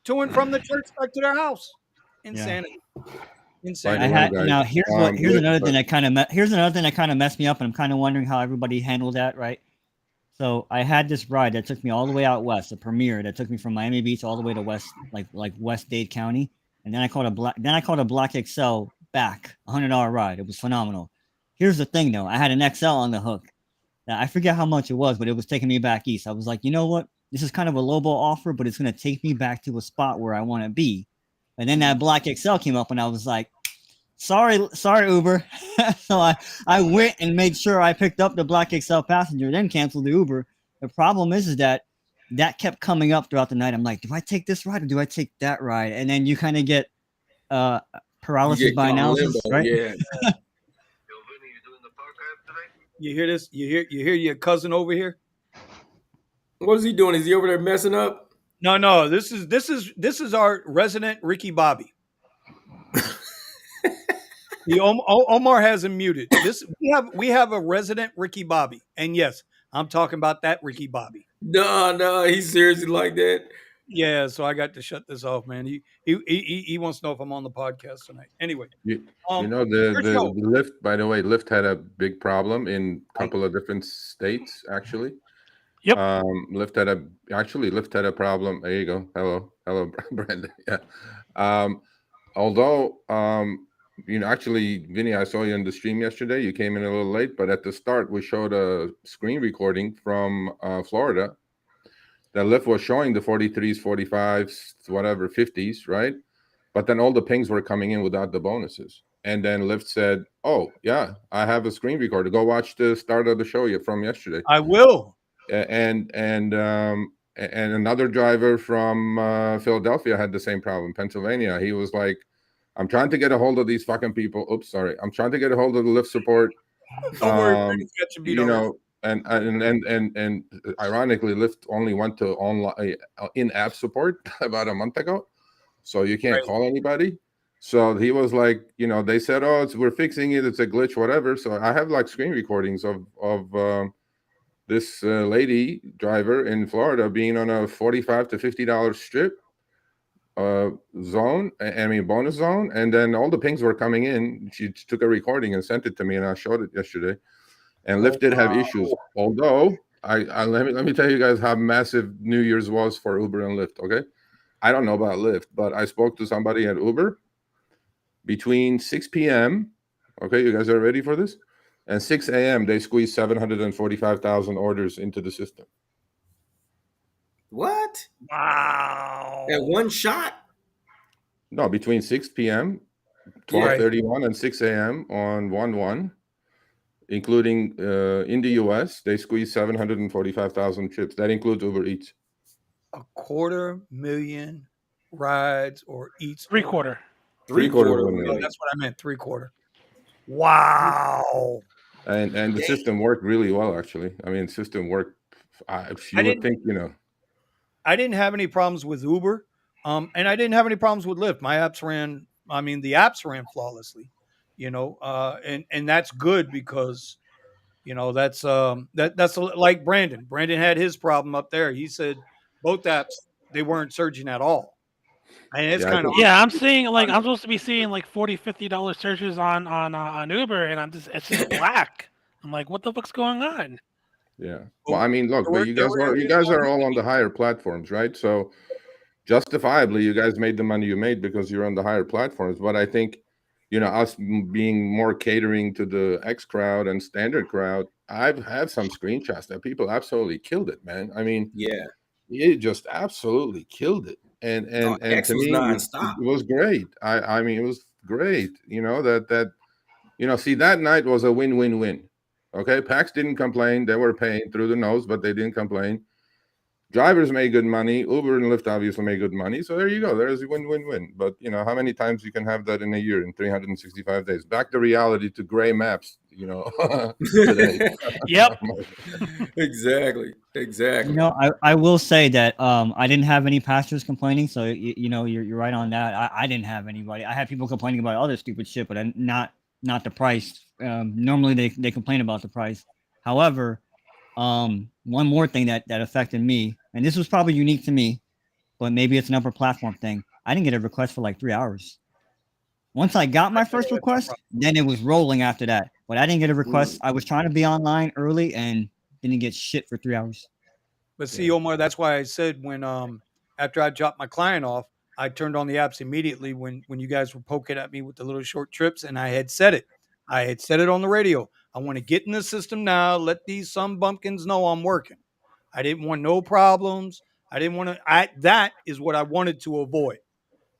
to and from the church back to their house. Insanity. Insanity. Now here's another thing that kind of messed me up, and I'm kind of wondering how everybody handled that, right? So I had this ride that took me all the way out west, a Premier that took me from Miami Beach all the way to west, like West Dade County, and then I called a Black XL back, $100 ride. It was phenomenal. Here's the thing, though, I had an XL on the hook. Now, I forget how much it was, but it was taking me back east. I was like, you know what? This is kind of a lowball offer, but it's going to take me back to a spot where I want to be. And then that Black XL came up, and I was like, sorry, Uber. So I went and made sure I picked up the Black XL passenger, then canceled the Uber. The problem is that kept coming up throughout the night. I'm like, do I take this ride or do I take that ride? And then you kind of get paralysis by analysis, right? Yeah. You hear this? You hear your cousin over here? What is he doing? Is he over there messing up? No. This is our resident Ricky Bobby. Omar has him muted. We have a resident Ricky Bobby, and yes, I'm talking about that Ricky Bobby. No, he's seriously like that. Yeah, so I got to shut this off, man. He wants to know if I'm on the podcast tonight. Anyway, the Lyft. By the way, Lyft had a big problem in a couple of different states. Actually, Yep. Lyft had a problem. There you go. Hello, Brandon. Yeah. Although, actually, Vinny, I saw you in the stream yesterday. You came in a little late, but at the start, we showed a screen recording from Florida. That Lyft was showing the 43s, 45s, whatever, 50s, right? But then all the pings were coming in without the bonuses. And then Lyft said, oh, yeah, I have a screen recorder. Go watch the start of the show from yesterday. I will. And another driver from Philadelphia had the same problem, Pennsylvania. He was like, I'm trying to get a hold of these fucking people. Oops, sorry. I'm trying to get a hold of the Lyft support. And ironically, Lyft only went to online in-app support about a month ago, so you can't call anybody. So he was like, they said, "Oh, we're fixing it. It's a glitch, whatever." So I have like screen recordings of this lady driver in Florida being on a $45 to $50 strip zone. Bonus zone, and then all the pings were coming in. She took a recording and sent it to me, and I showed it yesterday. And Lyft did have issues. Although let me tell you guys how massive New Year's was for Uber and Lyft. Okay, I don't know about Lyft, but I spoke to somebody at Uber between 6 p.m. Okay, you guys are ready for this? And 6 a.m. they squeezed 745,000 orders into the system. What? Wow! At one shot? No, between 6 p.m., 12:31, and 6 a.m. on 1/1. Including in the U.S., they squeezed 745,000 trips. That includes Uber Eats. 250,000 rides or eats. Three-quarter. Three-quarter. That's what I meant. 3/4. Wow. And the system worked really well, actually. I mean, the system worked. I You would didn't think, I didn't have any problems with Uber, and I didn't have any problems with Lyft. My apps ran. I mean, the apps ran flawlessly. And that's good because that's like Brandon. Brandon had his problem up there. He said both apps they weren't surging at all, and it's yeah, I kind of think, Yeah, I'm seeing like I'm supposed to be seeing like $40, $50 searches on Uber, and it's just black. I'm like, what the fuck's going on? yeah. Well, oh, I mean, look, there but were there were you areas guys on are all on the higher platforms, right? So justifiably, you guys made the money you made because you're on the higher platforms. But I think, us being more catering to the X crowd and standard crowd, I've had some screenshots that people absolutely killed it, man. I mean, Yeah. it just absolutely killed it. And No, and and X to was me, it nonstop. was great. I mean, it was great. See, that night was a win-win-win. Okay, PAX didn't complain. They were paying through the nose, but they didn't complain. Drivers made good money. Uber and Lyft obviously made good money. So there you go. There's a win-win-win. But how many times you can have that in a year in 365 days? Back to reality, to gray maps, today. Yep. Exactly. I will say that I didn't have any passengers complaining, so you're right on that. I didn't have anybody. I had people complaining about other stupid shit, but not the price. Normally they complain about the price. However, one more thing that affected me, and this was probably unique to me, but maybe it's an upper platform thing. I didn't get a request for like 3 hours. Once I got my first request, then it was rolling after that. But I didn't get a request. I was trying to be online early and didn't get shit for 3 hours. But see, Omar, that's why I said when after I dropped my client off, I turned on the apps immediately when you guys were poking at me with the little short trips, and I had said it. I had said it on the radio. I want to get in the system now. Let these some bumpkins know I'm working. I didn't want no problems. I didn't want to. That is what I wanted to avoid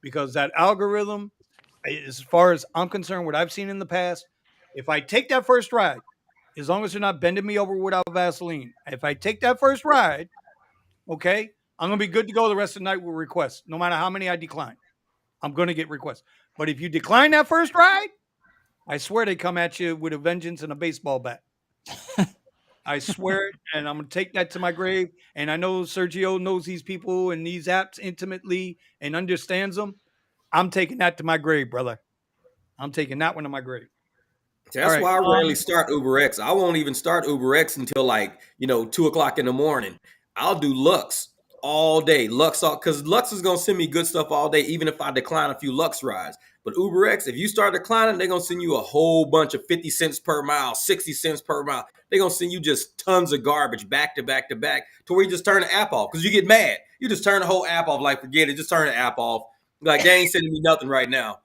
because that algorithm, as far as I'm concerned, what I've seen in the past, if I take that first ride, as long as they're not bending me over without Vaseline, if I take that first ride, okay, I'm gonna be good to go the rest of the night with requests. No matter how many I decline, I'm gonna get requests. But if you decline that first ride, I swear they come at you with a vengeance and a baseball bat. I swear it, and I'm gonna take that to my grave. And I know Sergio knows these people and these apps intimately and understands them. I'm taking that to my grave, brother. I'm taking that one to my grave. All That's right. why I rarely start UberX. I won't even start UberX until 2 o'clock in the morning. I'll do Lux all day. Because Lux is gonna send me good stuff all day, even if I decline a few Lux rides. But UberX, if you start declining, they're gonna send you a whole bunch of 50 cents per mile, 60 cents per mile. They're gonna send you just tons of garbage back to back to back to where you just turn the app off because you get mad. You just turn the whole app off, like forget it, just turn the app off. Like they ain't sending me nothing right now.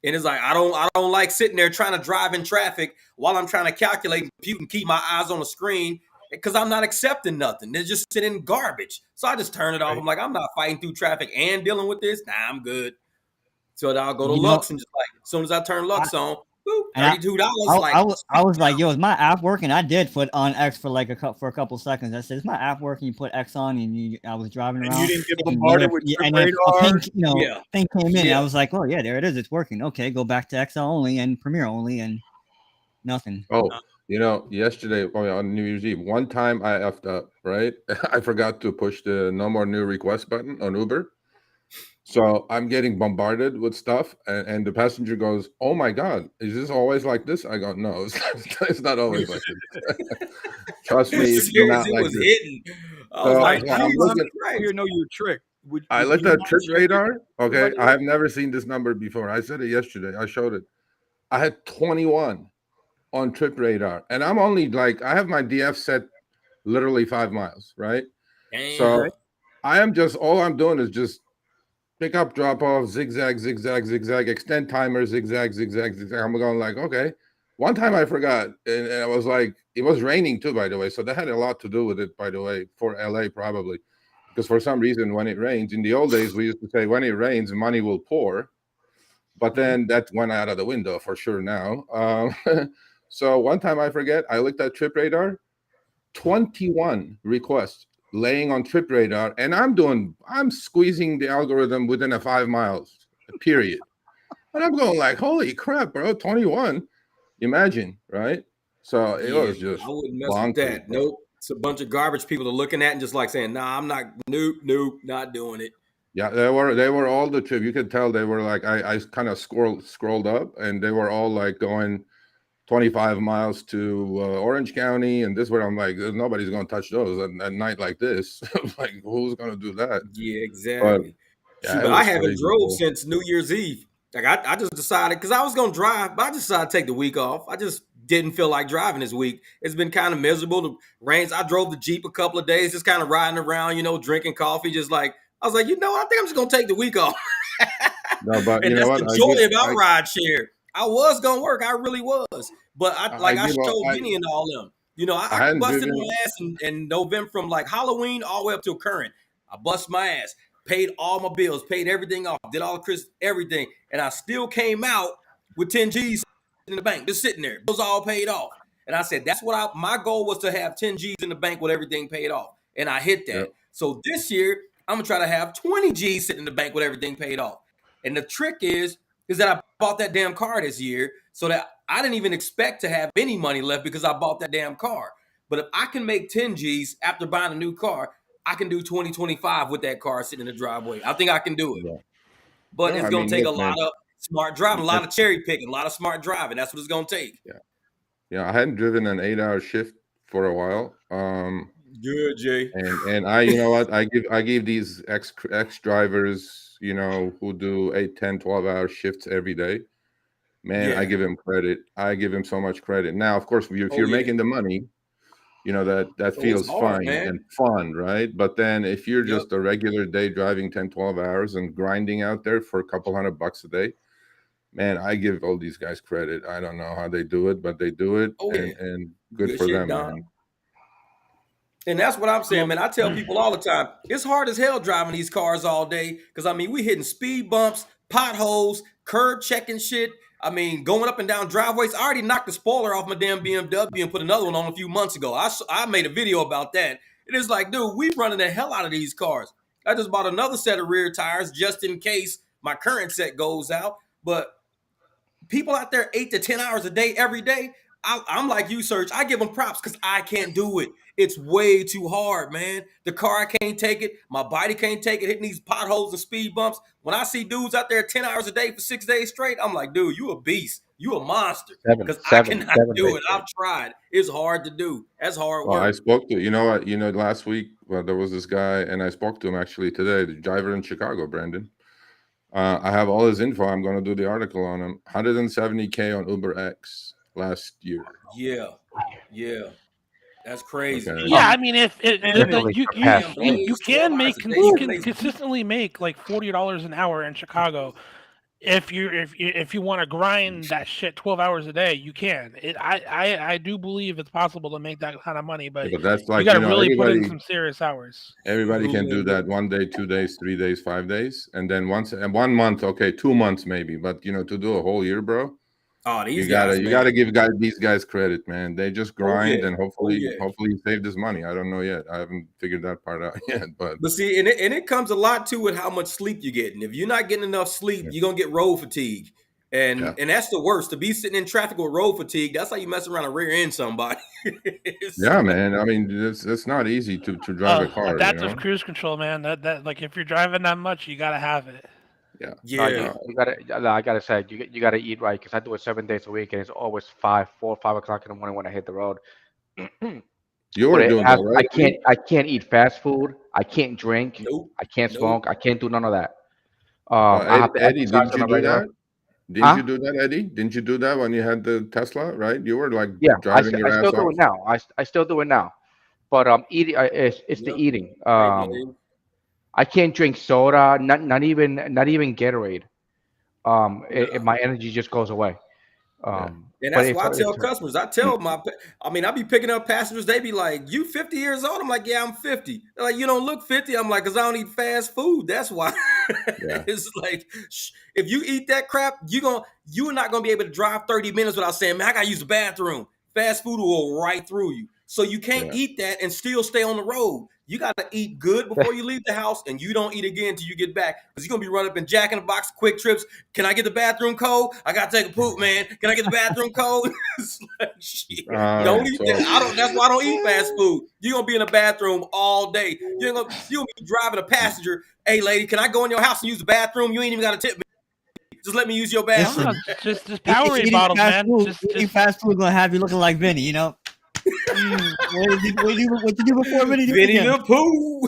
And it's like I don't like sitting there trying to drive in traffic while I'm trying to calculate and compute and keep my eyes on the screen because I'm not accepting nothing. They're just sitting garbage. So I just turn it off. Right. I'm like, I'm not fighting through traffic and dealing with this. Nah, I'm good. So I'll go to You know, Lux and just like as soon as I turn Lux on, boop, and $32. Like I was like, yo, is my app working? I did put on X for like for a couple seconds. I said, is my app working? You put X on, and I was driving And around, you didn't get and bombarded with trip if a radar. pink, Yeah. thing came in, Yeah. I was like, oh yeah, there it is, it's working. Okay, go back to XL only and Premiere only, and nothing. Oh, yesterday on New Year's Eve, one time I effed up, right? I forgot to push the no more new request button on Uber. So I'm getting bombarded with stuff, and the passenger goes, "Oh my God, is this always like this?" I go, "No, it's not always like this. Trust me, it's not It like was this." hitting. I was So like, I don't know how Jesus many Christ. people here know you're tricked. I Would looked you at mind Trip sharing Radar. Okay, everybody I have never seen this number before. I said it yesterday. I showed it. I had 21 on Trip Radar, and I'm only like I have my DF set literally 5 miles, right? Damn. So I am just all I'm doing is just pick up, drop off, zigzag, zigzag, zigzag, extend timer, zigzag, zigzag, zigzag. I'm going like, okay. One time I forgot, and I was like, it was raining too, by the way. So that had a lot to do with it, by the way, for LA probably. Because for some reason, when it rains, in the old days, we used to say, when it rains, money will pour. But then that went out of the window for sure now. So one time I forget, I looked at Trip Radar, 21 requests laying on Trip Radar, and I'm squeezing the algorithm within a 5 miles period. And I'm going like, holy crap, bro, 21. Imagine, right? So it Yeah, was just I wouldn't mess with bonkers, that. bro. Nope. It's a bunch of garbage people are looking at and just like saying, "Nah, I'm not. Nope, not doing it." Yeah, they were all the trip. You could tell they were like I kind of scrolled up, and they were all like going 25 miles to Orange County and this way. I'm like, nobody's gonna touch those at night like this. Like, who's gonna do that? Yeah, But exactly. yeah, Shoot, it but I was haven't crazy, drove bro. since New Year's Eve. Like I just decided because I was gonna drive, but I just decided to take the week off. I just didn't feel like driving this week. It's been kind of miserable. The rains. I drove the Jeep a couple of days, just kind of riding around, drinking coffee. Just like I was like, I think I'm just gonna take the week off. No, but you And know that's what? the joy about rideshare. I was gonna work, I really was, but I I give up. told Vinny and all them. I I hadn't busted driven. my ass in November from like Halloween all the way up till current. I bust my ass, paid all my bills, paid everything off, did all the Chris everything, and I still came out with 10 G's in the bank, just sitting there. Bills all paid off. And I said that's what my goal was, to have 10 G's in the bank with everything paid off. And I hit Yeah, that. So this year, I'm gonna try to have 20 G's sitting in the bank with everything paid off. And the trick is that I bought that damn car this year, so that I didn't even expect to have any money left because I bought that damn car. But if I can make 10 G's after buying a new car, I can do 2025 with that car sitting in the driveway. I think I can do it. yeah. But No, it's I going to mean, take a look, lot man. of smart driving, a I, lot of cherry picking, a lot of smart driving. That's what it's going to take. I hadn't driven an 8-hour shift for a while. Good, Jay. And I, you know what? I give these ex drivers, who do 8, 10, 12-hour shifts every day. Man, I Yeah. give him credit. I give him so much credit. Now, of course, if Oh, you're yeah. making the money, that Oh, it's feels hard, fine man. and fun, right? But then if you're Yep. just a regular day driving 10, 12 hours and grinding out there for a couple $100 a day, man, I give all these guys credit. I don't know how they do it, but they do it, Oh, yeah. and good Good for shit, them, Don. man. And that's what I'm saying, man. I tell people all the time, it's hard as hell driving these cars all day. Cause we hitting speed bumps, potholes, curb checking shit. Going up and down driveways. I already knocked the spoiler off my damn BMW and put another one on a few months ago. I made a video about that. It is like, dude, we running the hell out of these cars. I just bought another set of rear tires just in case my current set goes out. But people out there 8 to 10 hours a day, every day, I'm like you, Serge. I give them props because I can't do it. It's way too hard, man. The car, I can't take it. My body can't take it, hitting these potholes and speed bumps. When I see dudes out there 10 hours a day for 6 days straight, I'm like, dude, you a beast. You a monster. Seven, Because I seven, cannot 7 do days it. straight. I've tried. It's hard to do. That's hard Well, I work. spoke to, last week, there was this guy, and I spoke to him actually today, the driver in Chicago, Brandon. I have all his info. I'm going to do the article on him. 170K on UberX last year. Yeah. Yeah. That's crazy. Okay. Yeah, if Definitely you surpassed Damn, me. you Blaze, 12 can hours make a day, you 7 can days a week. consistently make like $40 an hour in Chicago. If you want to grind that shit 12 hours a day, you can. I do believe it's possible to make that kind of money, but But that's you like, got to really put in everybody some serious hours. can do that 1 day, 2 days, 3 days, 5 days. And then and 1 month, okay, 2 months maybe. But to do a whole year, bro, Oh, you these gotta guys, man. give these guys credit, man. They just Oh, grind, yeah. and Oh, hopefully yeah. he saved his money. I don't know yet. I haven't figured that part out yet. But But see, and it comes a lot too with how much sleep you're getting. If you're not getting enough sleep, Yeah. you're gonna get road fatigue. Yeah. And that's the worst. To be sitting in traffic with road fatigue, that's how you mess around and rear end somebody. It's Yeah, like, man. I mean, it's not easy to drive a car, Adaptive cruise control, man. That like if you're driving that much, you gotta have it. Yeah. yeah. I gotta say you gotta eat right because I do it 7 days a week and it's always 5 o'clock in the morning when I hit the road. You But were it doing has, that, right? I can't eat fast food. I can't drink. Nope. I can't Nope. smoke. I can't do none of that. I have to Eddie, exercise didn't on you a do regular. that? Didn't Huh? you do that, Eddie? Didn't you do that when you had the Tesla, right? You were like Yeah, driving your I ass still do off. it now. I still do it now. But eating it's the Yep. eating. Right, Blaze. I can't drink soda. Not even Gatorade. Nah. My energy just goes away. Yeah. And But that's why I tell it's customers. I tell I be picking up passengers. They be like, "You 50 years old?" I'm like, "Yeah, I'm 50." They're like, "You don't look 50." I'm like, "Cause I don't eat fast food. That's why." Yeah. It's like, if you eat that crap, you're not gonna be able to drive 30 minutes without saying, "Man, I gotta use the bathroom." Fast food will go right through you. So you can't eat that and still stay on the road. You got to eat good before you leave the house, and you don't eat again until you get back. Because you're going to be running up and Jack in the Box, Quick Trips. Can I get the bathroom code? I got to take a poop, man. Can I get the bathroom code? It's like, shit. Don't eat that. That's why I don't eat fast food. You're going to be in the bathroom all day. You're going to be driving a passenger. Hey, lady, can I go in your house and use the bathroom? You ain't even got to tip me. Just let me use your bathroom. Listen, just Powerade bottles, man. Eating fast food gonna have you looking like Vinny, you know. What you do before Vinny? Vinny the Pooh.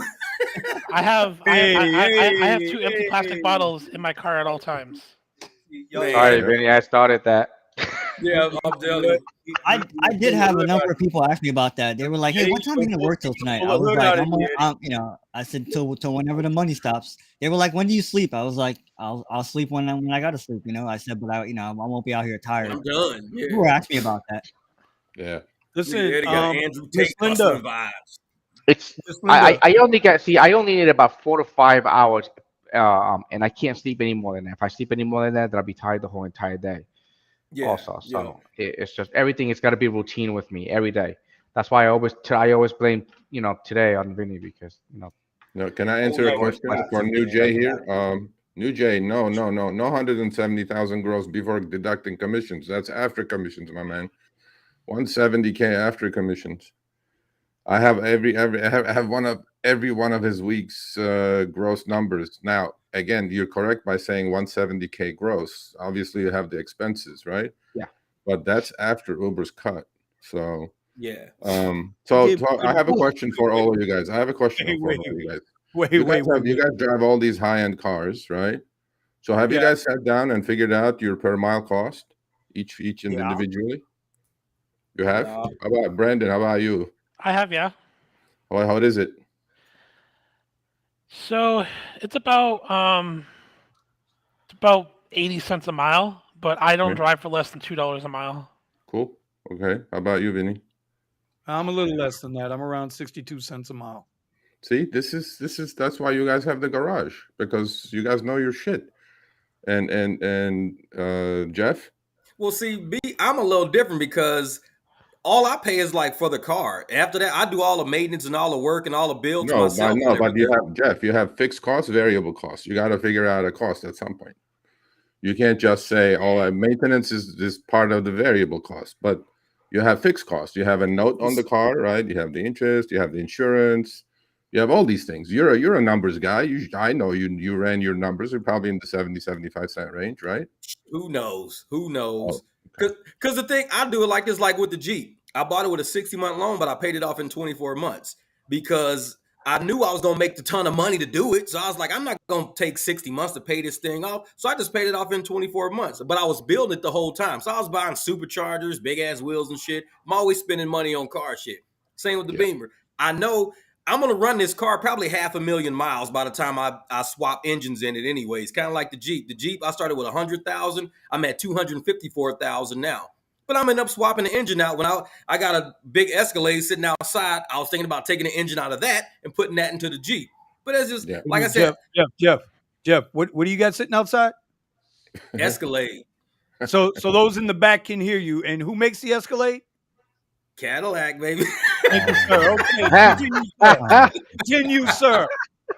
I have 2 empty plastic bottles in my car at all times. Sorry, Vinny, I started that. Yeah, I'm telling you. I did have a number of people ask me about that. They were like, "Hey, what time are you gonna work till tonight?" I was like, I said till whenever the money stops. They were like, "When do you sleep?" I was like, "I'll sleep when I gotta sleep." You know, I said, but I won't be out here tired. I'm done. Yeah. People were asking me about that. Yeah. Listen, Andrew Tate Linda. vibes. It's I only need about 4 to 5 hours, and I can't sleep any more than that. If I sleep any more than that, then I'll be tired the whole entire day. Yeah, also, so it's just everything. It's got to be routine with me every day. That's why I always blame today on Vinny because No, can I answer a question for New Jay here? New Jay, no, 170,000 gross before deducting commissions. That's after commissions, my man. 170K after commissions. I have I have every one of his week's gross numbers. Now, again, you're correct by saying 170K gross. Obviously, you have the expenses, right? Yeah. But that's after Uber's cut. So yeah. So I have a question for all of you guys. I have a question for all of you guys. You guys drive all these high-end cars, right? So have you guys sat down and figured out your per mile cost each individually? You have? How about Brandon? How about you? I have, yeah. How is it? So it's about 80 cents a mile, but I don't drive for less than $2 a mile. Cool. Okay. How about you, Vinny? I'm a little less than that. I'm around 62 cents a mile. See, that's why you guys have the garage, because you guys know your shit. And Jeff? Well, see, I'm a little different because all I pay is like for the car. After that, I do all the maintenance and all the work and all the bills myself. But you have Jeff. You have fixed costs, variable costs. You got to figure out a cost at some point. You can't just say, "Oh, maintenance is part of the variable cost," but you have fixed costs. You have a note on the car, right? You have the interest. You have the insurance. You have all these things. You're a numbers guy. I know you ran your numbers. You're probably in the 75 cent range, right? Who knows? Who knows? Oh, okay. Because the thing, I do it like this, like with the Jeep. I bought it with a 60-month loan, but I paid it off in 24 months because I knew I was going to make the ton of money to do it. So I was like, I'm not going to take 60 months to pay this thing off. So I just paid it off in 24 months. But I was building it the whole time. So I was buying superchargers, big ass wheels and shit. I'm always spending money on car shit. Same with the Beamer. I know I'm going to run this car probably 500,000 miles by the time I swap engines in it anyways. Kind of like the Jeep. The Jeep, I started with 100,000. I'm at 254,000 now. But I'm end up swapping the engine out. When I got a big Escalade sitting outside, I was thinking about taking the engine out of that and putting that into the Jeep. But it's just, like I said. Jeff, what do you got sitting outside? Escalade. So those in the back can hear you. And who makes the Escalade? Cadillac, baby. Thank you, sir. Okay. Continue, sir.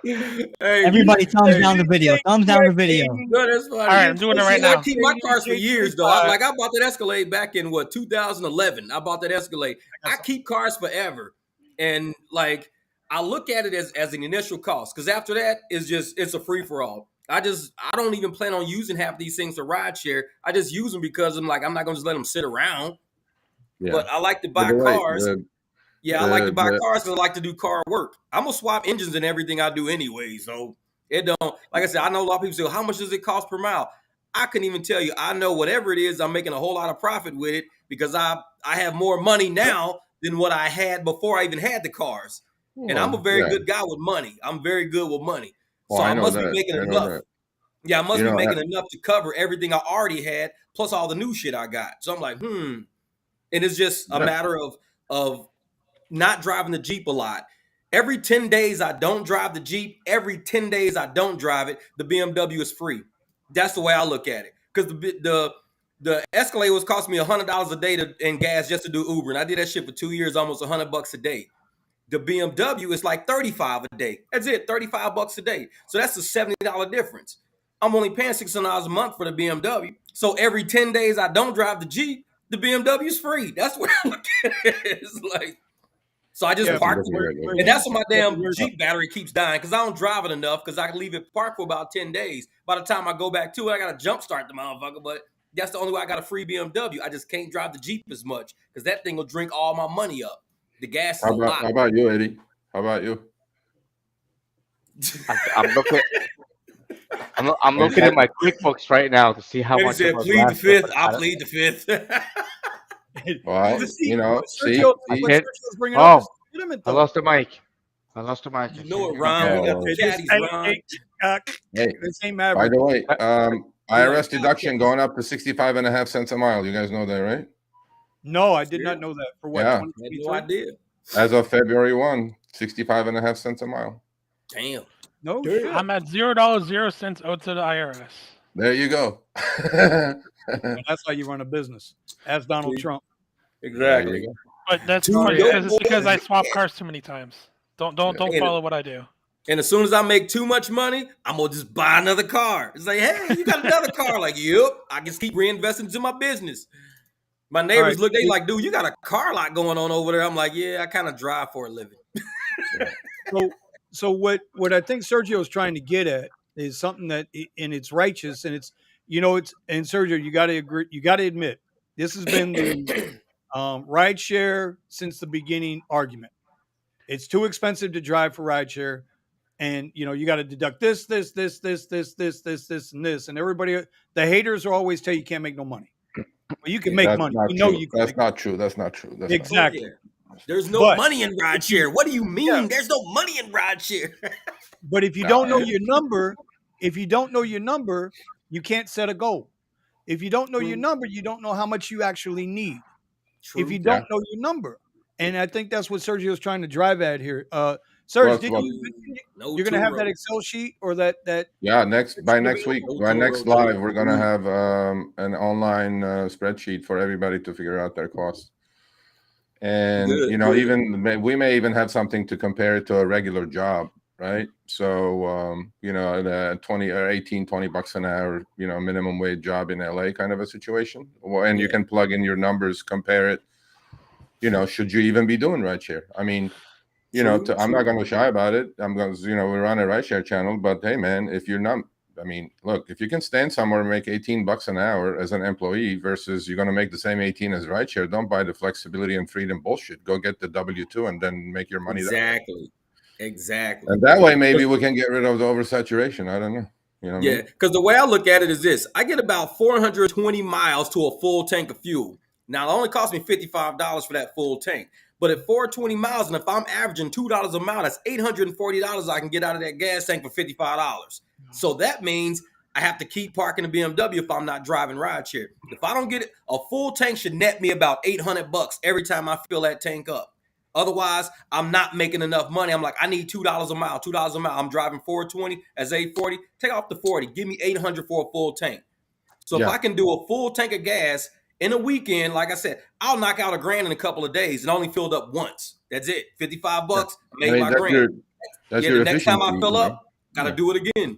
Hey, everybody, thumbs down the video. Thumbs down the video. No, that's funny. All right, I'm doing it right now. I keep my cars for years, though. I bought that Escalade back in 2011. I bought that Escalade. I keep cars forever, and like I look at it as an initial cost, because after that it's a free for all. I don't even plan on using half these things to ride share. I just use them because I'm not gonna just let them sit around. Yeah. But I like to buy cars. I like to buy cars because I like to do car work. I'm going to swap engines and everything I do anyway. So it don't, like I said, I know a lot of people say, how much does it cost per mile? I couldn't even tell you. I know whatever it is, I'm making a whole lot of profit with it because I have more money now than what I had before I even had the cars. And I'm a very good guy with money. I'm very good with money. So I must be making enough. Yeah, I must be making enough to cover everything I already had, plus all the new shit I got. So I'm like, And it's just a matter of not driving the Jeep a lot. Every 10 days I don't drive the Jeep. Every 10 days I don't drive it. The BMW is free. That's the way I look at it. Because The Escalade was costing me $100 a day in gas just to do Uber, and I did that shit for 2 years, almost $100 a day. The BMW is like $35 a day. That's it, $35 a day. So that's a $70 difference. I'm only paying $600 a month for the BMW. So every 10 days I don't drive the Jeep, the BMW is free. That's what I look at it. It's like, so I just Yeah, park That's it. exactly right. And that's why my damn where's- Jeep battery keeps dying because I don't drive it enough because I can leave it parked for about 10 days. By the time I go back to it, I got to jump start the motherfucker. But that's the only way I got a free BMW. I just can't drive the Jeep as much because that thing will drink all my money up. The gas is How a lot. about you, Eddie? How about you? I'm looking. I'm looking at my QuickBooks right now to see how Eddie much said, it was plead the last year, fifth. but I'll plead the fifth. Well, you know, see, Sergio, I what said- Sergio's bringing up is legitimate, I though. lost the mic. I lost the mic. You I know can't it, Ron. We got the Okay, caddies, Ron. hey, this ain't by Maverick. the way, IRS Yeah. deduction going up to 65.5 cents a mile. You guys know that, right? No, I did Yeah. not know that. For what, Yeah. I had no 2023? idea. As of February 1, 65.5 cents a mile. Damn. No Dude, shit. I'm at $0.0 owed to the IRS. There you go. Well, that's how you run a business. Ask Donald See? Trump. There Exactly. you go. But that's Two probably dope because it's because I boys. swap cars too many times. Don't Yeah. follow what I do. And as soon as I make too much money, I'm gonna just buy another car. It's like, hey, you got another car? Like, yep. I just keep reinvesting into my business. My neighbors right. look, they like, dude, you got a car lot going on over there. I'm like, yeah, I kind of drive for a living. So what I think Sergio is trying to get at is something that and it's righteous and it's it's and Sergio, you got to agree, you got to admit this has been the rideshare since the beginning argument. It's too expensive to drive for rideshare, and you got to deduct this, and this, and everybody. The haters are always tell you can't make no money. Well, you can make That's money. not We know true. you can. That's Make not true. That's not true. That's exactly. Oh, yeah. There's no But money in rideshare. What do you mean? Yeah. There's no money in rideshare. But if you don't know your number, you can't set a goal. If you don't know your True. number, you don't know how much you actually need. True. If you don't know your number, and I think that's what Sergio is trying to drive at here. Serge, did well, you No you're gonna have that Turo. Excel sheet or that Yeah, by next week, No by Turo, next dude. live, we're gonna have an online spreadsheet for everybody to figure out their costs. And Good, even we may even have something to compare it to a regular job, right? So the 20 or 18, $20 an hour, minimum wage job in LA kind of a situation. Well, and you can plug in your numbers, compare it. Should you even be doing rideshare? I mean, I'm not going to shy about it. I'm going to, we're on a rideshare channel, but hey, man, if you're not, I mean, look, if you can stand somewhere and make $18 an hour as an employee versus you're going to make the same 18 as rideshare, don't buy the flexibility and freedom bullshit. Go get the W-2 and then make your money. Exactly. And that way, maybe we can get rid of the oversaturation. I don't know. You know what I Yeah, mean? because the way I look at it is this: I get about 420 miles to a full tank of fuel. Now, it only cost me $55 for that full tank. But at 420 miles, and if I'm averaging $2 a mile, that's $840 I can get out of that gas tank for $55. So that means I have to keep parking the BMW if I'm not driving rideshare. If I don't get it, a full tank should net me about $800 every time I fill that tank up. Otherwise, I'm not making enough money. I'm like, I need $2 a mile, $2 a mile. I'm driving 420 as 840. Take off the 40. Give me 800 for a full tank. So if I can do a full tank of gas in a weekend, like I said, I'll knock out $1,000 in a couple of days and only filled up once. That's it. $55. I made my grand. That's the your next time I efficiency, fill up, gotta do it again.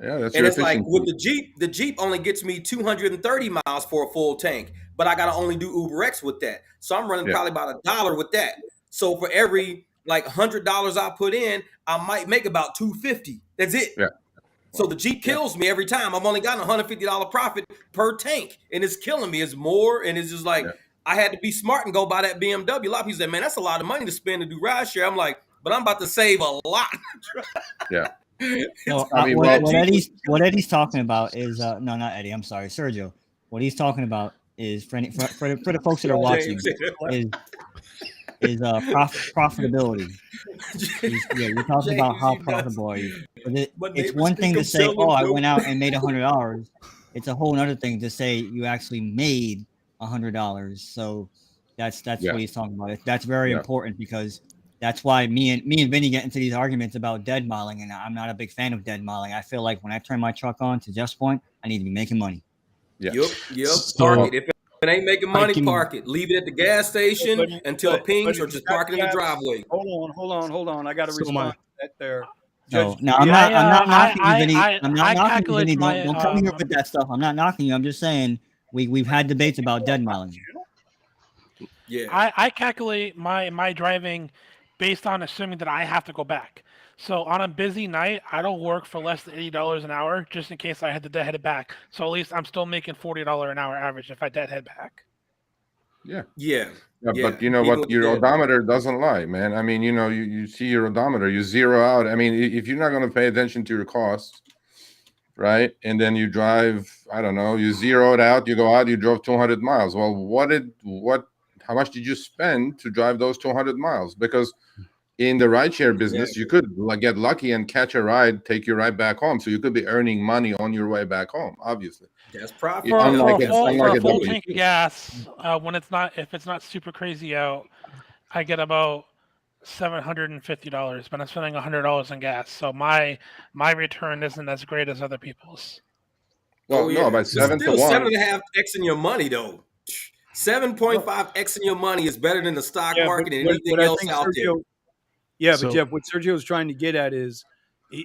Yeah, that's and your it's like efficiency. with the Jeep only gets me 230 miles for a full tank, but I gotta only do UberX with that. So I'm running probably about $1 with that. So for every like $100 I put in, I might make about $250. That's it. Yeah. So the Jeep kills me every time. I've only gotten $150 profit per tank, and it's killing me. It's more, and it's just like I had to be smart and go buy that BMW. A lot of people say, "Man, that's a lot of money to spend to do rideshare." I'm like, but I'm about to save a lot. Yeah. No, I mean, what Eddie's talking about is no, not Eddie. I'm sorry, Sergio. What he's talking about is for the folks that are watching is profitability. You're talking about how profitable are you. But it's one thing to say, "Oh, I went out and made $100." It's a whole other thing to say you actually made $100. So that's what he's talking about. That's very important because that's why me and Vinny get into these arguments about dead miling, and I'm not a big fan of dead miling. I feel like when I turn my truck on, to Jeff's point, I need to be making money. Yeah. Yep. So Park it. If it ain't making money, can- park it. Leave it at the gas station until it pings, or if you just got park it in the gas, driveway. hold on. I got to So my respond to that there, No, Judge no, Juliet. I'm not knocking you, Vinny. I'm not I knocking you, calculate Vinny. my Don't come here with that stuff. I'm not knocking you. I'm just saying we've had debates about dead miling. Yeah. I calculate my driving based on assuming that I have to go back. So on a busy night, I don't work for less than $80 an hour, just in case I had to deadhead back. So at least I'm still making $40 an hour average if I deadhead back. Yeah. Yeah, but you know Even what? with the Your dead. odometer doesn't lie, man. I mean, you know, you see your odometer, you zero out. I mean, if you're not going to pay attention to your costs, right? And then you drive, I don't know, you zero it out, you go out, you drove 200 miles. Well, how much did you spend to drive those 200 miles? Because in the rideshare business, you could get lucky and catch a ride, take your ride back home. So you could be earning money on your way back home, obviously. That's profit. For Unlike a full unlike a tank of W2. gas, if it's not super crazy out, I get about $750, but I'm spending $100 on gas. So my return isn't as great as other people's. Well, no, by But 7 to still 1. 7.5x in your money though. 7.5x in your money is better than the stock Yeah, but market and what anything I else think out there. Sergio, yeah, but So- Jeff, what Sergio's trying to get at is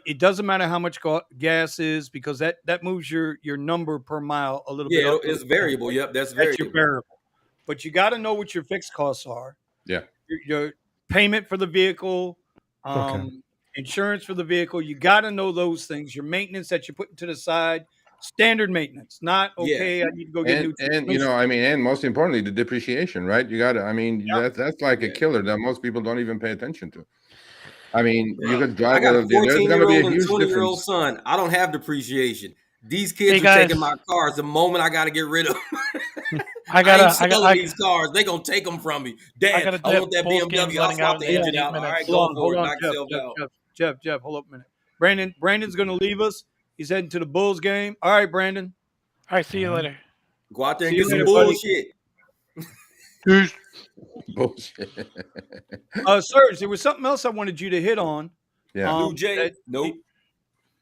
it doesn't matter how much gas is because that moves your number per mile a little bit Yeah, up. it's variable. Yep, that's That's your variable. variable. But you got to know what your fixed costs are. Yeah. Your payment for the vehicle, insurance for the vehicle. You got to know those things. Your maintenance that you're putting to the side, standard maintenance, not okay. I need to go get new. And you know, I mean, and most importantly, the depreciation, right? You got to, I mean, that's like a killer that most people don't even pay attention to. I mean, you could drive I got a there's going to be a 14-year-old and a huge 20-year-old difference. son. I don't have depreciation. These kids Hey, are guys. taking my cars the moment I got to get rid of them. I ain't selling got these cars. They gonna take them from me. Dad, gotta I dip. want that Bulls BMW. game's I'll letting swap out the in engine 8 out. All right, minutes. go for it. Hold on, Knock yourself out. Jeff, hold up a minute. Brandon's going to leave us. He's heading to the Bulls game. All right, Brandon. All right, see you later. Go out there See and you get some later, buddy. bullshit. Bullshit. Serge, there was something else I wanted you to hit on. Yeah. Blue Jay. that- Nope.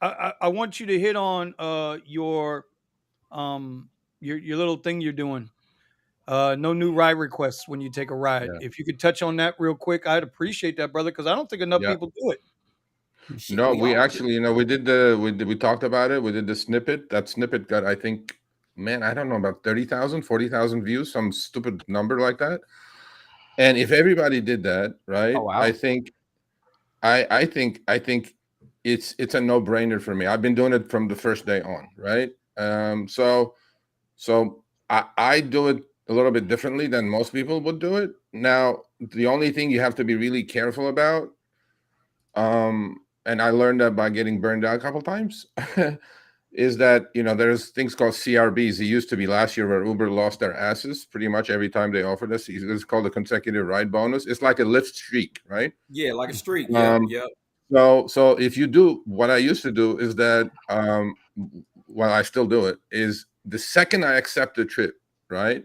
I want you to hit on your little thing you're doing. No new ride requests when you take a ride. Yeah. If you could touch on that real quick, I'd appreciate that, brother, because I don't think enough Yeah. people do it. No, we actually, you know, we talked about it. We did the snippet. That snippet got, I think, man, I don't know, about 30,000, 40,000 views, some stupid number like that. And if everybody did that, right? Oh, wow. I think it's a no-brainer for me. I've been doing it from the first day on, right? So I do it a little bit differently than most people would do it. Now, the only thing you have to be really careful about, and I learned that by getting burned out a couple times, is that, you know, there's things called CRBs. It used to be last year where Uber lost their asses pretty much every time they offered us. It's called a consecutive ride bonus. It's like a Lyft streak, right? Yeah, like a streak. Yeah, yeah. So if you do what I used to do is that, well, I still do it, is the second I accept a trip, right,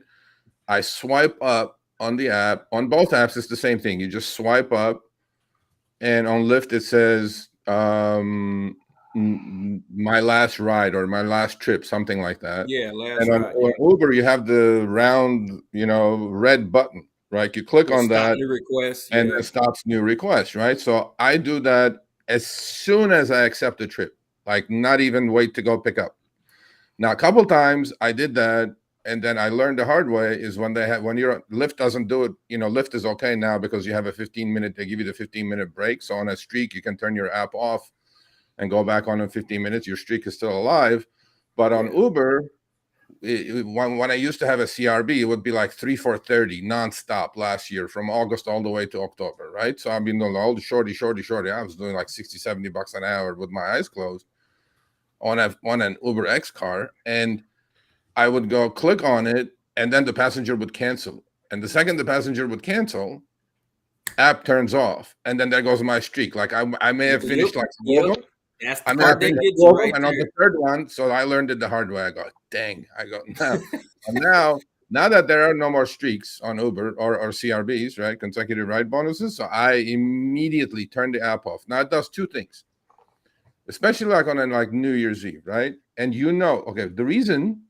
I swipe up on the app. On both apps, it's the same thing. You just swipe up, and on Lyft it says my last ride or my last trip, something like that. Yeah, last And ride. on Uber, you have the round, you know, red button, right? You click on that, New request. and Yeah. it stops new requests, right? So I do that as soon as I accept a trip, like not even wait to go pick up. Now, a couple times I did that, and then I learned the hard way is when Lyft doesn't do it. You know, Lyft is okay now because you have a 15-minute, they give you the 15-minute break. So on a streak, you can turn your app off and go back on in 15 minutes. Your streak is still alive. But on Uber, when I used to have a CRB, it would be like 3 for 30 nonstop last year from August all the way to October, right? So I've been doing all the shorty. I was doing like $60-$70 an hour with my eyes closed on an Uber X car, and I would go click on it, and then the passenger would cancel. And the second the passenger would cancel, app turns off, and then there goes my streak. Like I may have finished like 4 of them. That's I the may part have they finished get 4 you of them, right and on there. the third one, so I learned it the hard way. I go, dang, now that there are no more streaks on Uber or CRBs, right, consecutive ride bonuses, so I immediately turn the app off. Now it does 2 things, especially like on like New Year's Eve, right? And you know, okay, the reason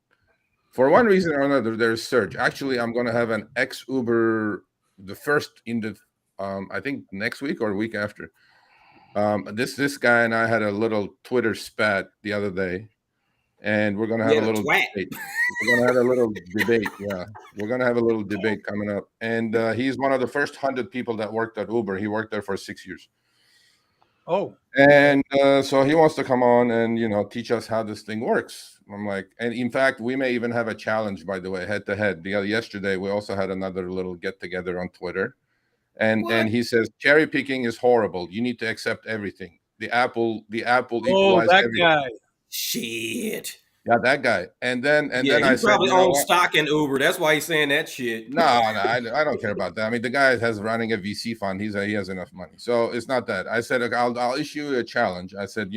For one reason or another, there's surge. Actually, I'm going to have an ex-Uber, the first in the, I think next week or week after. This guy and I had a little Twitter spat the other day, and we're going to have a little debate. We're going to have a little debate. Yeah, we're going to have a little debate coming up. And he's one of the first 100 people that worked at Uber. He worked there for 6 years. Oh, And so he wants to come on and, teach us how this thing works. I'm like, and in fact, we may even have a challenge, by the way, head to head. Yesterday, we also had another little get together on Twitter. And he says, cherry picking is horrible. You need to accept everything. The apple equalized that everything. guy. Shit. Yeah, that guy. And then He I said, probably owns stock in Uber. That's why he's saying that shit. No, I don't care about that. I mean, the guy has running a VC fund. He has enough money, so it's not that. I said, I'll issue you a challenge. I said,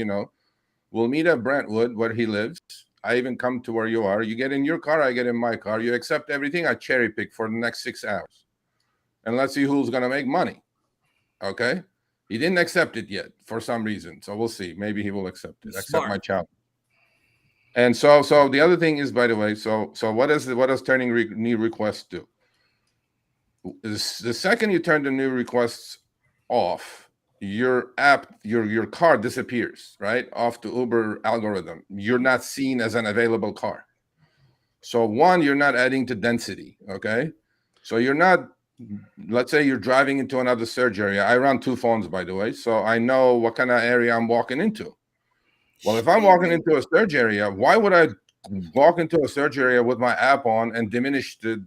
we'll meet at Brentwood where he lives. I even come to where you are. You get in your car, I get in my car. You accept everything. I cherry pick for the next 6 hours, and let's see who's gonna make money. Okay. He didn't accept it yet for some reason, so we'll see. Maybe he will accept it. Accept my challenge. And so the other thing is, by the way, so what does turning new requests do? The second you turn the new requests off, your app, your car disappears, right? Off the Uber algorithm. You're not seen as an available car. So one, you're not adding to density, okay? So you're not, let's say you're driving into another surge area. I run 2 phones, by the way, so I know what kind of area I'm walking into. Well, if I'm walking into a surge area, why would I walk into a surge area with my app on and diminish the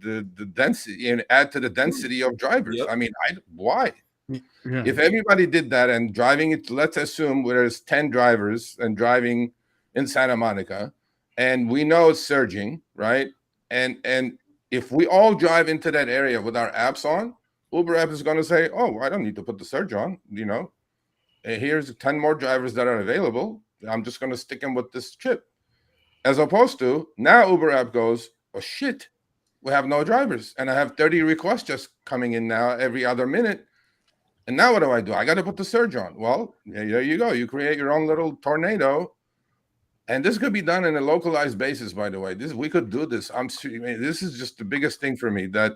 density and add to the density of drivers? Yep. I mean, why? Yeah. If everybody did that and driving it, let's assume there's 10 drivers and driving in Santa Monica, and we know it's surging, right? And if we all drive into that area with our apps on, Uber app is going to say, oh, I don't need to put the surge on, here's 10 more drivers that are available. I'm just going to stick them with this trip. As opposed to now Uber app goes, oh shit, we have no drivers. And I have 30 requests just coming in now every other minute. And now what do? I got to put the surge on. Well, there you go. You create your own little tornado. And this could be done in a localized basis, by the way. We could do this. This is just the biggest thing for me, that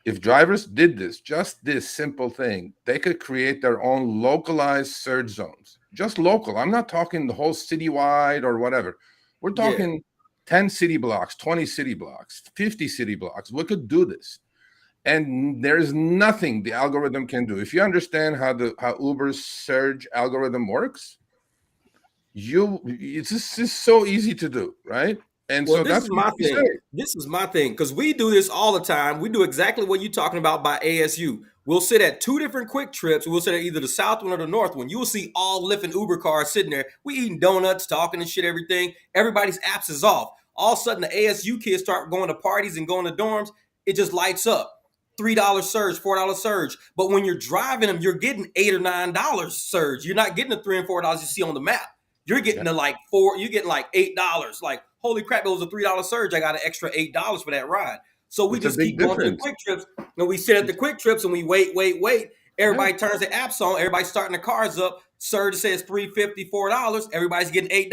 if drivers did this, just this simple thing, they could create their own localized surge zones. Just local. I'm not talking the whole citywide or whatever. We're talking 10 city blocks, 20 city blocks, 50 city blocks. We could do this. And there's nothing the algorithm can do. If you understand how Uber's surge algorithm works, it's just so easy to do, right? And well, so this that's is my thing. This is my thing, because we do this all the time. We do exactly what you're talking about by ASU. We'll sit at 2 different quick trips. We'll sit at either the south one or the north one. You will see all Lyft and Uber cars sitting there. We eating donuts, talking and shit, everything. Everybody's apps is off. All of a sudden, the ASU kids start going to parties and going to dorms. It just lights up. $3 surge, $4 surge. But when you're driving them, you're getting $8 or $9 surge. You're not getting the $3 and $4 you see on the map. You're getting you're getting like $8. Like, holy crap, it was a $3 surge. I got an extra $8 for that ride. So we just keep going to the quick trips. And we sit at the quick trips and we wait. Everybody turns the apps on. Everybody's starting the cars up. Surge says $3.50, $4. Everybody's getting $8.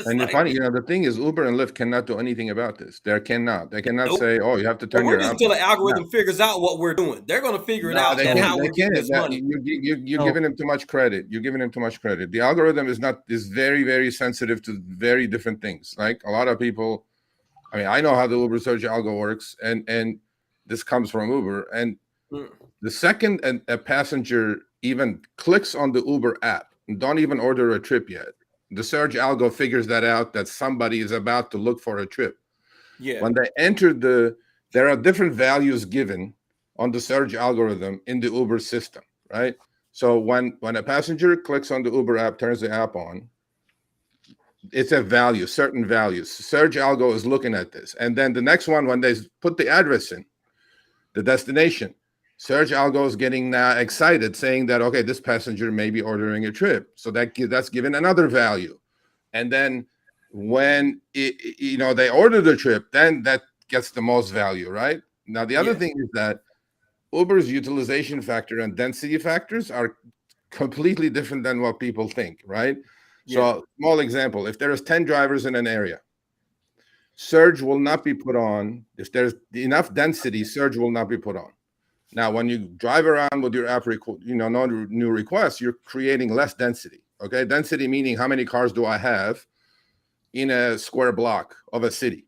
And the funny, the thing is, Uber and Lyft cannot do anything about this. They cannot say, "Oh, you have to turn your." We're just until the algorithm figures out what we're doing. They're going to figure it out. How we're getting this money. You're giving him too much credit. You're giving him too much credit. The algorithm is very, very sensitive to very different things. Like a lot of people, I mean, I know how the Uber search algo works, and this comes from Uber. And the second a passenger even clicks on the Uber app and don't even order a trip yet, the search algo figures that out, that somebody is about to look for a trip. Yeah. When they enter there are different values given on the search algorithm in the Uber system, right? So when a passenger clicks on the Uber app, turns the app on, it's a value, certain values. Search algo is looking at this. And then the next one, when they put the address in, the destination, search algo is getting now excited, saying that, okay, this passenger may be ordering a trip. So that's given another value. And then when they order the trip, then that gets the most value, right? Now, the other thing is that Uber's utilization factor and density factors are completely different than what people think, right? So, small example, if there is 10 drivers in an area, surge will not be put on. If there's enough density, surge will not be put on. Now, when you drive around with your app, no new requests, you're creating less density. Okay, density meaning how many cars do I have in a square block of a city?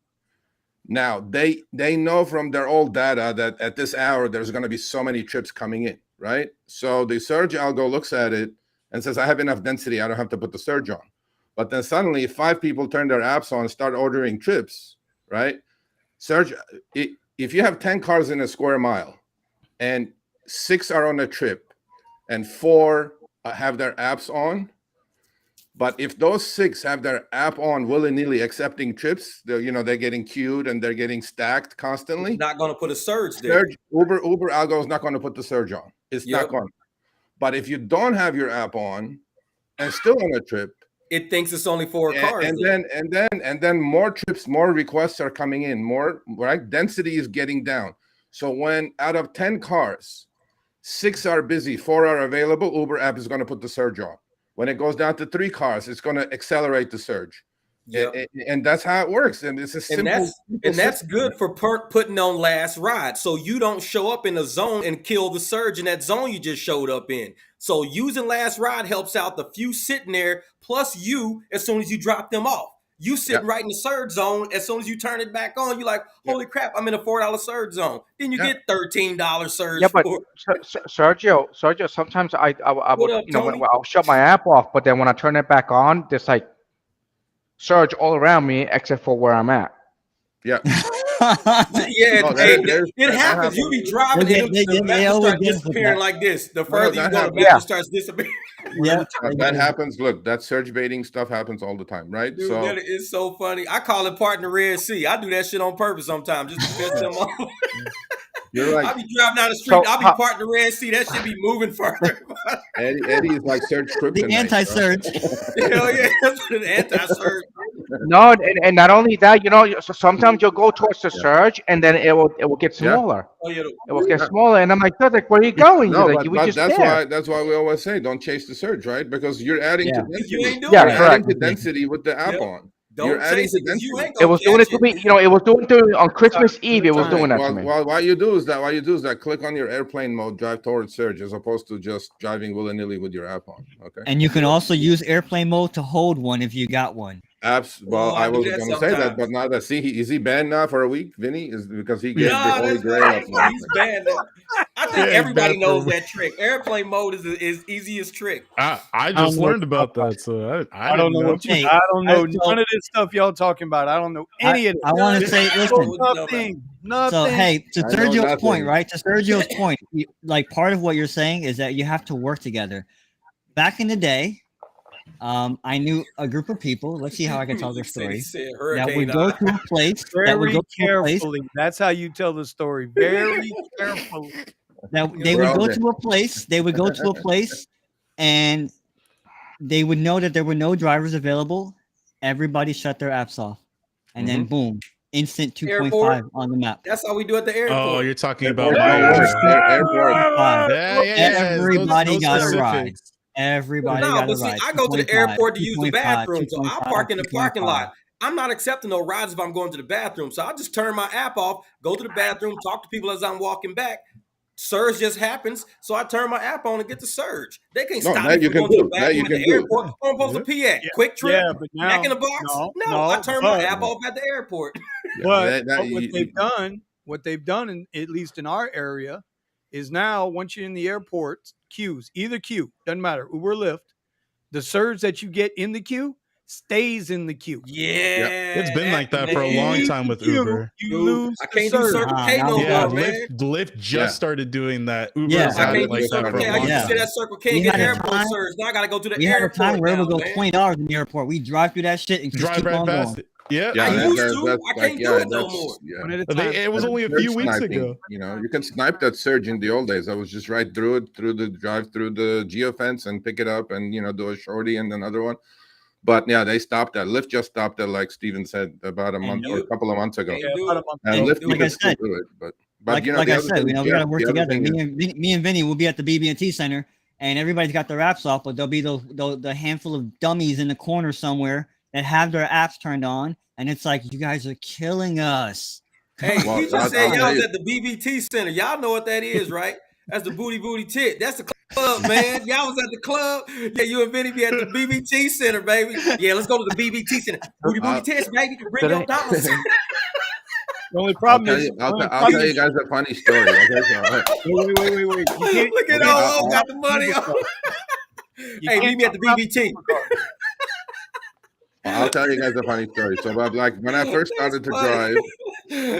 Now they know from their old data that at this hour there's going to be so many trips coming in, right? So the surge algo looks at it and says, I have enough density, I don't have to put the surge on. But then suddenly, if 5 people turn their apps on and start ordering trips, right? Surge, if you have 10 cars in a square mile and 6 are on a trip and 4 have their apps on, but if those 6 have their app on willy-nilly accepting trips, they're getting queued and they're getting stacked constantly. It's not going to put a surge there. Uber algo is not going to put the surge on. It's not going. But if you don't have your app on and still on a trip, it thinks it's only 4 cars. And then more trips, more requests are coming in. More, right? Density is getting down. So when out of 10 cars, 6 are busy, 4 are available, Uber app is going to put the surge on. When it goes down to 3 cars, it's going to accelerate the surge. Yep. And that's how it works. And it's a simple. And that's good for putting on last ride. So you don't show up in a zone and kill the surge in that zone you just showed up in. So using last ride helps out the few sitting there, plus you, as soon as you drop them off. You sitting right in the surge zone. As soon as you turn it back on, you're like, holy crap, I'm in a $4 surge zone. Then you get $13 surge. Yeah, but Sergio, sometimes I will I'll shut my app off, but then when I turn it back on, there's like surge all around me except for where I'm at. Yeah. It happens. You be driving and the map starts disappearing like this. The further you go, the map starts disappearing. Yeah, that happens. Look, that surge baiting stuff happens all the time, right? Dude, that is so funny. I call it part in the Red Sea. I do that shit on purpose sometimes just to piss them off. You're like, I'll be driving down the street. I'll be parked in the Red Sea. That should be moving further. Eddie is like surge kryptonite. The anti-surge. Hell yeah, the anti-surge. No, and not only that, so sometimes you'll go towards the surge, and then it will get smaller. It will get smaller, and I'm like, where are you going? No, that's why we always say don't chase the surge, right? Because you're adding to density. You ain't doing adding to density with the app on. You're adding to density. It was doing it to me. It was doing it on Christmas Eve. It was doing that to me. Well, what you do is that click on your airplane mode, drive towards surge, as opposed to just driving willy-nilly with your app on. Okay. And you can also use airplane mode to hold one if you got one. Well, I was going to say that, but now that is he banned now for a week, Vinny? Is because he gave the Holy Grail. He's banned now. I think everybody knows that trick. Airplane mode is easiest trick. I just learned about that, so I don't know. I don't know none of this stuff y'all talking about. I don't know any of it. I want to say, listen, nothing. So hey, to Sergio's point, right? To Sergio's point, like part of what you're saying is that you have to work together. Back in the day, I knew a group of people. Let's see how I can tell their story. That would go to a place. Very carefully. That's how you tell the story. Very carefully. Now they would go to a place. They would go to a place, and they would know that there were no drivers available. Everybody shut their apps off, and then boom, instant 2.5 on the map. That's how we do at the airport. Oh, you're talking about airport. Everybody got a ride. Everybody got a ride. I go to the airport to use the bathroom, so I'll park in the parking lot. I'm not accepting no rides if I'm going to the bathroom, so I'll just turn my app off, go to the bathroom, talk to people as I'm walking back. Surge just happens, so I turn my app on and get the surge. They can't stop me from going to the bathroom at the airport. I'm supposed to PA. Quick trip, back in the box. No, I turn my app off at the airport. But what they've done, at least in our area, is now once you're in the airport, queues, either queue, doesn't matter, Uber or Lyft, the surge that you get in the queue stays in the queue. Yeah. It's been like that for a long time with Uber. You lose. I can't do Circle K no more, man. Lyft just started doing that. Uber I can't do Circle K. I used to say that Circle K and get airport surge. Now I got to go to the airport. We had a time where we go $20 in the airport. We drive through that shit and just keep on going. Yeah, I used to. I can't do it no more. It was only a few weeks ago. You can snipe that surge in the old days. I was just right through it, drive through the geofence and pick it up and do a shorty and another one. But yeah, they stopped that. Lyft just stopped that, like Steven said, about a month or a couple of months ago. And Lyft, like I said, do it, but like I said, we gotta work together. Me and Vinny will be at the BB&T Center, and everybody's got their apps off, but there'll be the handful of dummies in the corner somewhere that have their apps turned on, and it's like, you guys are killing us. Hey, Well, he just said I'll y'all tell was you. at the BBT Center. Y'all know what that is, right? That's the booty tit. That's the club, man. Y'all was at the club. Yeah, you and Vinny be at the BBT Center, baby. Yeah, let's go to the BBT Center. Booty tits, baby. Bring your dollars. The only I'll problem tell is, you. I'll tell you guys a funny story. Okay, so, wait. You can't, Look at Okay, OO got the money on. you Hey, can't meet me at the talk about BBT. supercars. I'll tell you guys a funny story. So, but like when I first started to drive,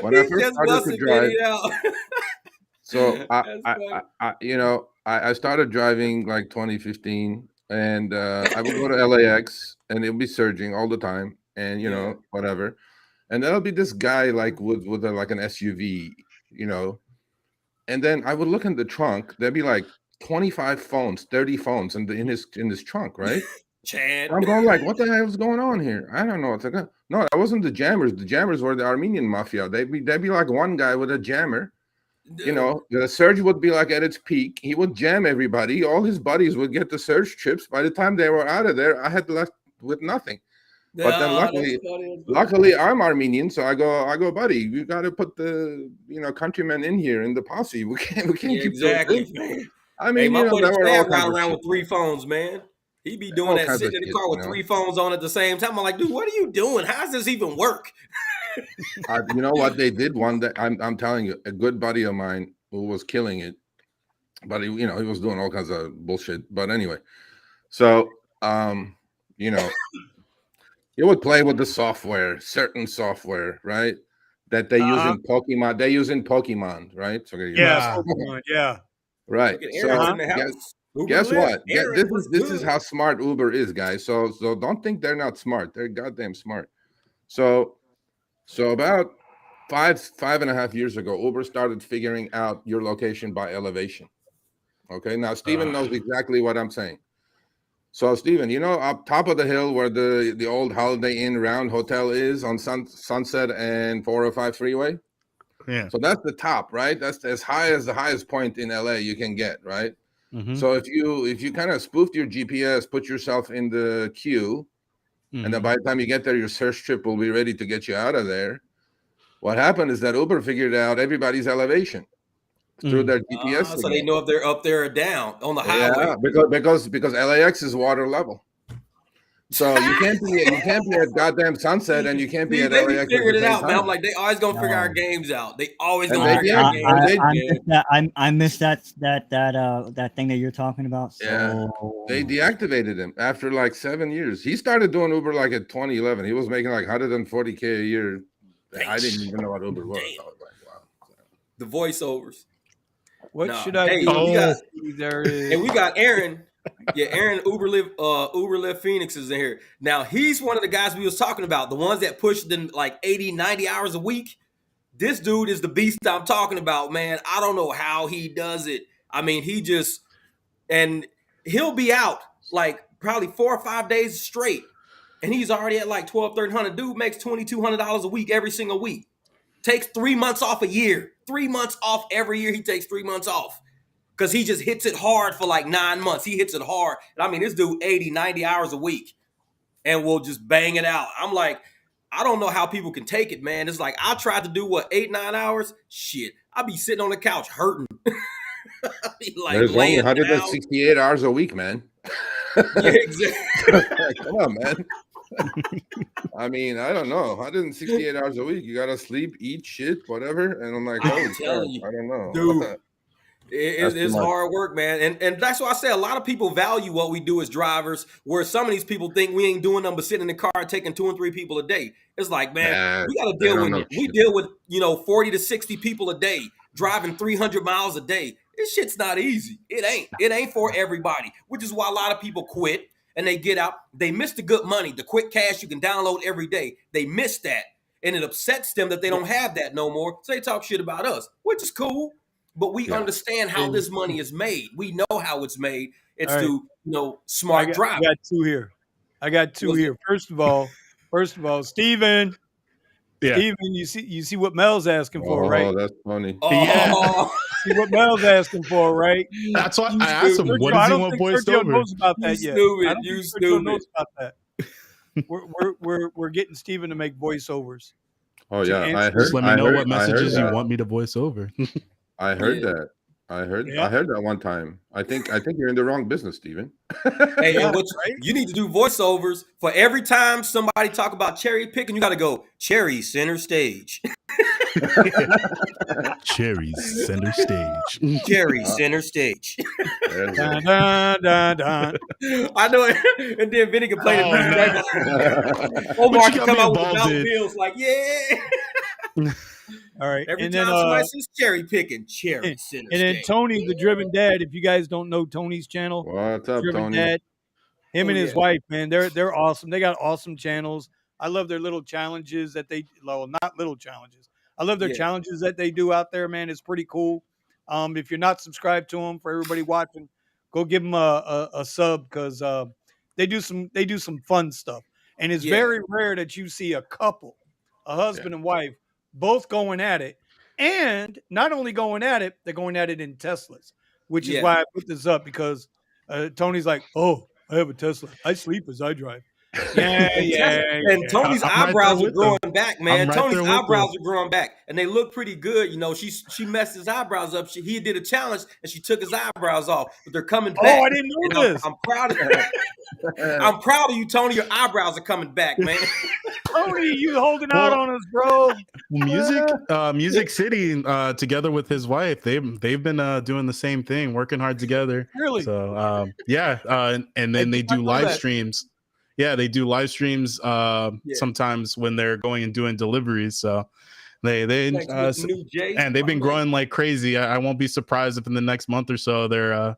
when I He first just started to busted drive, Vinny out. so That's funny. I started driving like 2015, and I would go to LAX, and it would be surging all the time, and Yeah. whatever, and there'll be this guy like with like an SUV, and then I would look in the trunk. There'd be like 25 phones, 30 phones in his trunk, right? Chad. I'm going like, what the hell is going on here? I don't know what's going. No, that wasn't the jammers. The jammers were the Armenian mafia. They'd be like one guy with a jammer. The surge would be like at its peak. He would jam everybody. All his buddies would get the surge trips. By the time they were out of there, I had left with nothing. But then luckily I'm Armenian, so I go, buddy, we got to put the countrymen in here in the posse. We can't keep exactly, those man. I Hey, mean, my buddy there were all Chad kinds ride of around shit. with 3 phones, man. He be doing All that, kinds of sitting in the shit, car with 3 phones on at the same time. I'm like, dude, what are you doing? How does this even work? You know what they did one day? I'm telling you, a good buddy of mine who was killing it, but he was doing all kinds of bullshit. But anyway, so he would play with the software, certain software, right? That they use in Pokemon. They use in Pokemon, right? So Yeah, yeah. Right. Look at Aaron's in the house. Guess what? Aaron, This is how smart Uber is, guys. So don't think they're not smart. They're goddamn smart. So about 5.5 years ago, Uber started figuring out your location by elevation. Okay. Now Steven knows exactly what I'm saying. So Steven, up top of the hill where the old Holiday Inn Round Hotel is on Sunset and 405 freeway. Yeah. So that's the top, right? That's as high as the highest point in LA you can get, right? Mm-hmm. So if you kind of spoofed your GPS, put yourself in the queue, and then by the time you get there, your search trip will be ready to get you out of there. What happened is that Uber figured out everybody's elevation through their GPS. So they know if they're up there or down on the highway. Yeah, because LAX is water level. So you can't be at goddamn Sunset, and you can't be at they LAX. be figuring it out, man. Time. I'm like, they always gonna figure our games out. They always And gonna figure our games out. I missed that thing that you're talking about. So... Yeah, they deactivated him after like 7 years. He started doing Uber like at 2011. He was making like 140K a year. I didn't even know what Uber was. I was like, wow. The voiceovers. What should I do? We got Aaron. Yeah, Aaron Uber Lyft Phoenix is in here. Now, he's one of the guys we was talking about, the ones that push them like 80, 90 hours a week. This dude is the beast I'm talking about, man. I don't know how he does it. I mean, and he'll be out like probably 4 or 5 days straight. And he's already at like $1,200. Dude makes $2,200 a week every single week. Takes 3 months off a year. 3 months off every year. He takes 3 months off. Because he just hits it hard for like 9 months. He hits it hard. And I mean, this dude 80, 90 hours a week. And will just bang it out. I'm like, I don't know how people can take it, man. It's like, I tried to do 8, 9 hours? Shit. I'll be sitting on the couch hurting. Like, there's only 168 hours a week, man. Yeah, exactly. Come on, man. I mean, I don't know. 168 hours a week. You got to sleep, eat, shit, whatever. And I'm like, holy crap, I don't know. Dude. It's hard work, man. And that's why I say a lot of people value what we do as drivers, where some of these people think we ain't doing nothing but sitting in the car taking 2 and 3 people a day. It's like, man, we got to deal with 40 to 60 people a day, driving 300 miles a day. This shit's not easy. It ain't for everybody, which is why a lot of people quit and they get out. They miss the good money, the quick cash you can download every day. They miss that. And it upsets them that they don't have that no more. So they talk shit about us, which is cool. But we understand how this money is made. We know how it's made. It's through, smart driving. I got two here. First of all, Steven. Yeah. Steven, you see what Mel's asking for, right? Oh, that's funny. Yeah. See what Mel's asking for, right? That's why I asked him, what does he want voiced over? Knows about that yet. You stupid. Knows about that. we're getting Steven to make voiceovers. Oh To yeah, answer- Just let me know what I heard messages you that. want me to voice over. I heard Yeah. that. I Yeah. heard that one time. I think you're in the wrong business, Steven. Hey, Yeah, and what right? you need to do voiceovers for every time somebody talk about cherry picking. You got to go cherry center stage, Cherries center stage. cherry center stage. There you Dun, go. dun, dun, dun. I know it. And then Vinny can play the Oh, music man. right. Omar What you can got come me out with the involved dollar in? bills like, yeah. All right. Every And time then somebody says cherry picking, cherry center and then stage. Tony, the Driven Dad. If you guys don't know Tony's channel, What's up, Driven Tony? Dad, him Oh, and his yeah. wife, man, they're awesome. They got awesome channels. I love their little challenges that they not little challenges. I love their Yeah. challenges that they do out there, man. It's pretty cool. If you're not subscribed to them, for everybody watching, go give them a sub because they do some fun stuff. And it's Yeah. very rare that you see a couple, a husband and wife, both going at it. And not only going at it, they're going at it in Teslas, which is Yeah. why I put this up because Tony's like, "Oh, I have a Tesla. I sleep as I drive." Yeah, And Tony's I'm right there eyebrows are with growing them. back, man. I'm right Tony's there with eyebrows them. are growing back, and they look pretty good. You know, she messed his eyebrows up. He did a challenge, and she took his eyebrows off, but they're coming back. Oh, I didn't know And this. I'm proud of I'm proud of you, Tony. Your eyebrows are coming back, man. Tony, you holding out Well- on us, bro. Music City, together with his wife, they've been doing the same thing, working hard together. Really? So yeah, and then I they did not do know live that. streams. Yeah, they do live streams sometimes when they're going and doing deliveries. So they Thanks, Mr. New Jay. and they've been My man. growing like crazy. I won't be surprised if in the next month or so they're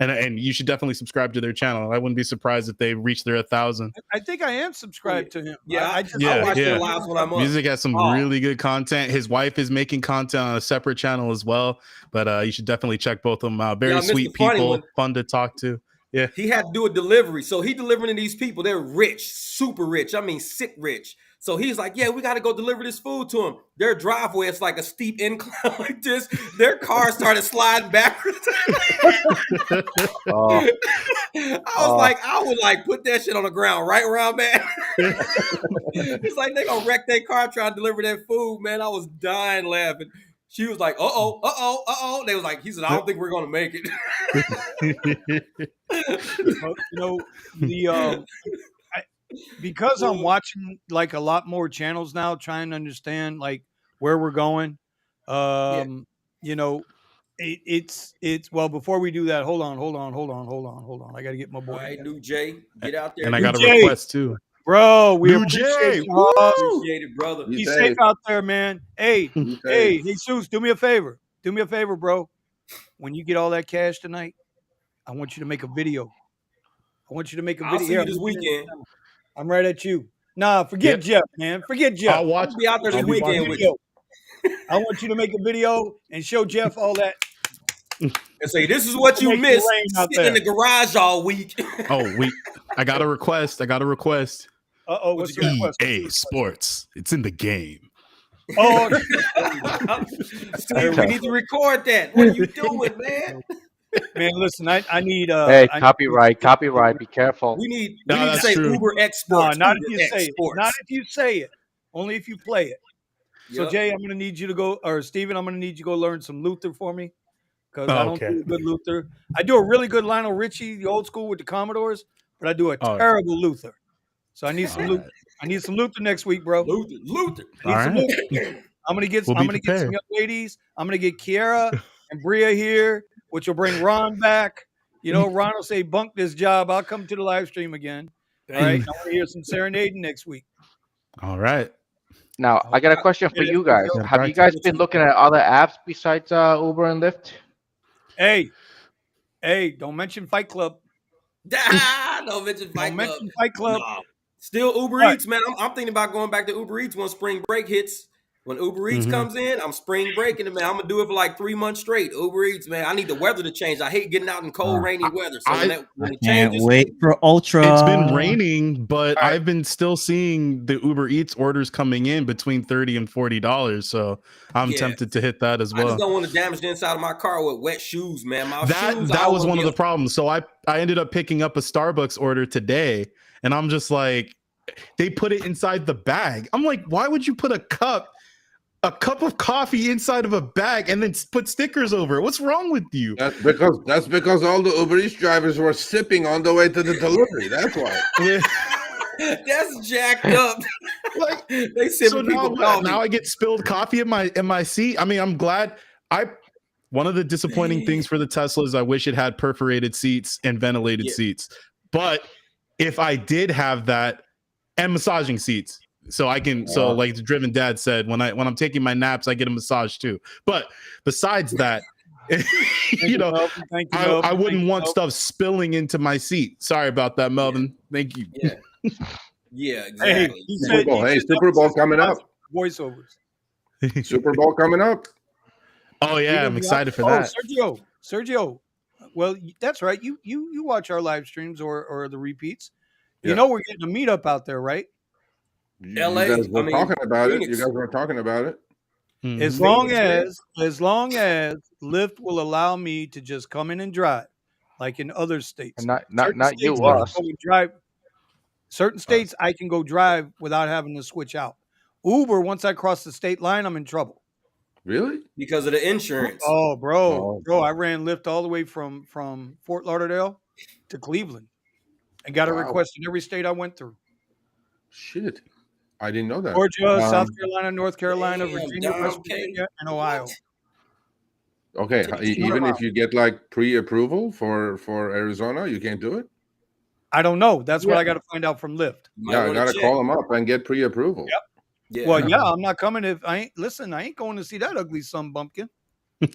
and you should definitely subscribe to their channel. I wouldn't be surprised if they reach their 1,000. I think I am subscribed to him. Yeah, I just Yeah, I watch yeah. their lives when I'm up. Music has some Oh. really good content. His wife is making content on a separate channel as well, but you should definitely check both of them out. Very Yeah, I missed sweet the funny people, one. fun to talk to. Yeah. He had to do a delivery. So he delivering to these people. They're rich, super rich. I mean, sick rich. So he's like, yeah, we got to go deliver this food to them. Their driveway is like a steep incline like this. Their car started sliding backwards. Oh, I would like put that shit on the ground right around, man. It's like they gonna wreck their car trying to deliver that food, man. I was dying laughing. She was like, uh-oh. They was like, he said, I don't think we're gonna make it. Because I'm watching like a lot more channels now, trying to understand like where we're going. It's well. Before we do that, hold on. I got to get my boy. All right, New Jay, get out there. And I New got a Jay. request too. Bro, we New appreciate Jay. you, Hoss. Appreciate it, brother. Be Be safe. safe out there, man. Hey, Be hey, safe. Jesus, do me a favor. Do me a favor, bro. When you get all that cash tonight, I want you to make a video. I'll see Here, you I'm this looking at weekend. the camera. I'm right at you. Nah, forget Jeff, man. Forget Jeff. I'll watch. I'll be out there this I'll be weekend watching. with you. I want you to make a video and show Jeff all that. And say, this is what you Make it missed rain out sitting in the there. garage all week. Oh wait, I got a request. Uh-oh, what's you the got? request? EA Sports. It's in the game. Oh, Steve, we need to record that. What are you doing, man? man, listen, I need hey, I need- copyright. Be careful. We need No, to that's say true. Uber X No, Sports. not Uber if you X say it. Sports. Not if you say it. Only if you play it. So Yep. Jay, I'm gonna need you to go, or Steven, I'm gonna need you to go learn some Luther for me. Because Oh, I don't okay. do a good Luther. I do a really good Lionel Richie, the old school with the Commodores, but I do a Oh. terrible Luther. So I need some All Luther. right. I need some Luther next week, bro. Luther. I need All some right. Luther. I'm gonna get We'll I'm be gonna get some prepared. young ladies. I'm gonna get Kiara and Bria here, which will bring Ron back. You know, Ron will say, bunk this job. I'll come to the live stream again. All right. I want to hear some serenading next week. All right. Now, I got a question for you guys. Yeah, Have you guys been looking at other apps besides Uber and Lyft? Hey, don't mention Fight Club. Don't mention Fight Don't Club. mention Fight Club. No. Still Uber What? Eats, man. I'm thinking about going back to Uber Eats when spring break hits. When Uber Eats Mhm. comes in, I'm spring breaking it, man. I'm gonna do it for like 3 months straight. Uber Eats, man. I need the weather to change. I hate getting out in cold, rainy weather. So when I it can't changes, wait for Ultra. It's been raining, but All right. I've been still seeing the Uber Eats orders coming in between $30 and $40. So I'm Yeah. tempted to hit that as I just well. don't want to damage the inside of my car with wet shoes, man. My shoes, That was one of the problems. So I ended up picking up a Starbucks order today, and I'm just like, they put it inside the bag. I'm like, why would you put a cup of coffee inside of a bag and then put stickers over it? What's wrong with you? That's because all the Uber Eats drivers were sipping on the way to the delivery. That's why. That's jacked up. Like, They sipping people coffee. Now I get spilled coffee in my seat. I mean, I'm glad. One of the disappointing things for the Tesla is I wish it had perforated seats and ventilated seats. But if I did have that, and massaging seats, so I can, so like the Driven Dad said, when I'm taking my naps, I get a massage too. But besides that, you know, I wouldn't want stuff spilling into my seat. Sorry about that, Melvin. Thank you. Yeah, exactly. Hey, Super Bowl coming up. Voiceovers. Super Bowl coming up. Oh yeah, I'm excited for that. Sergio. Well, that's right. You watch our live streams or the repeats. You know we're getting a meetup out there, right? LA. You guys were talking about it. You guys were talking about it. As long as Lyft will allow me to just come in and drive, like in other states. And not you, states us. drive. Certain states I can go drive without having to switch out. Uber, once I cross the state line, I'm in trouble. Really? Because of the insurance. Oh, bro, I ran Lyft all the way from Fort Lauderdale to Cleveland, and got a request in every state I went through. Shit, I didn't know that. Georgia, South Carolina, North Carolina, Virginia, West Virginia, and Ohio. Okay, even if you get like pre-approval for Arizona, you can't do it? I don't know. That's what I got to find out from Lyft. Yeah, I got to call them up and get pre-approval. Yep. Yeah. Well, yeah, I'm not coming if I ain't going to see that ugly son bumpkin.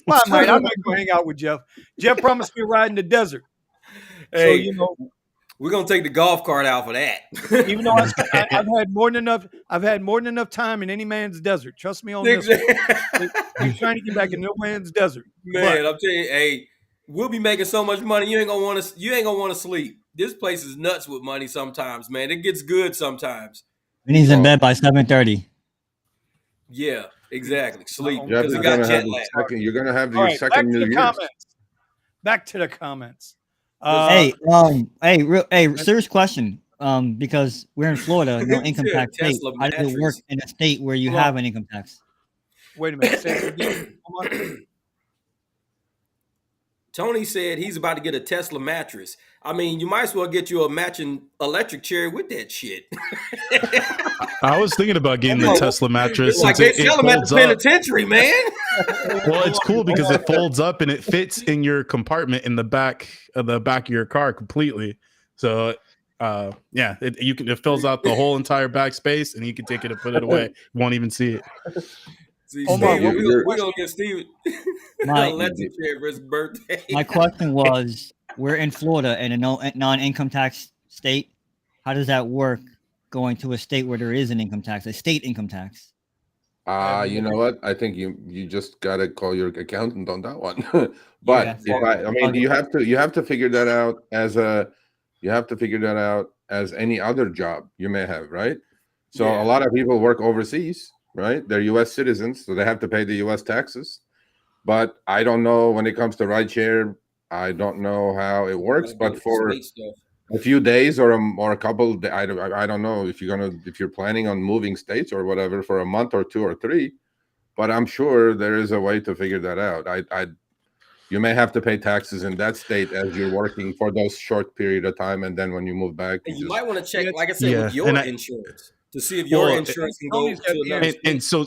Well, I might go hang out with Jeff. Jeff promised me a ride in the desert. Hey, so, we're gonna take the golf cart out for that. Even though I've had more than enough time in any man's desert. Trust me on this. I'm trying to get back in no man's desert. Man, I'm telling you, hey, we'll be making so much money. You ain't gonna want to sleep. This place is nuts with money sometimes, man. It gets good sometimes. And he's in bed by 7:30. Yeah, exactly. Sleep. You're gonna have your second New Year's. Back to the comments. Serious question. Because we're in Florida, no income tax state. How does it work in a state where you have an income tax? Wait a minute. Say it again. Tony said he's about to get a Tesla mattress. I mean, you might as well get you a matching electric chair with that shit. I was thinking about getting the Tesla mattress. It's like they sell them at the penitentiary, man. Well, it's cool because it folds up and it fits in your compartment in the back of your car completely. So, it fills out the whole entire back space, and you can take it and put it away. You won't even see it. See, we're gonna get Steve electric chair for his birthday. My question was, we're in Florida in a non-income tax state. How does that work going to a state where there is an income tax, a state income tax? You know what? I think you just gotta call your accountant on that one. But you have to figure that out as any other job you may have, right? So a lot of people work overseas, right? They're U.S. citizens, so they have to pay the U.S. taxes. But I don't know when it comes to rideshare. I don't know how it works. But for a few days or a couple, I don't know if you're planning on moving states or whatever for a month or 2 or 3. But I'm sure there is a way to figure that out. You may have to pay taxes in that state as you're working for those short period of time, and then when you move back, you might want to check, like I said, with your insurance to see if your insurance can go to another state. And so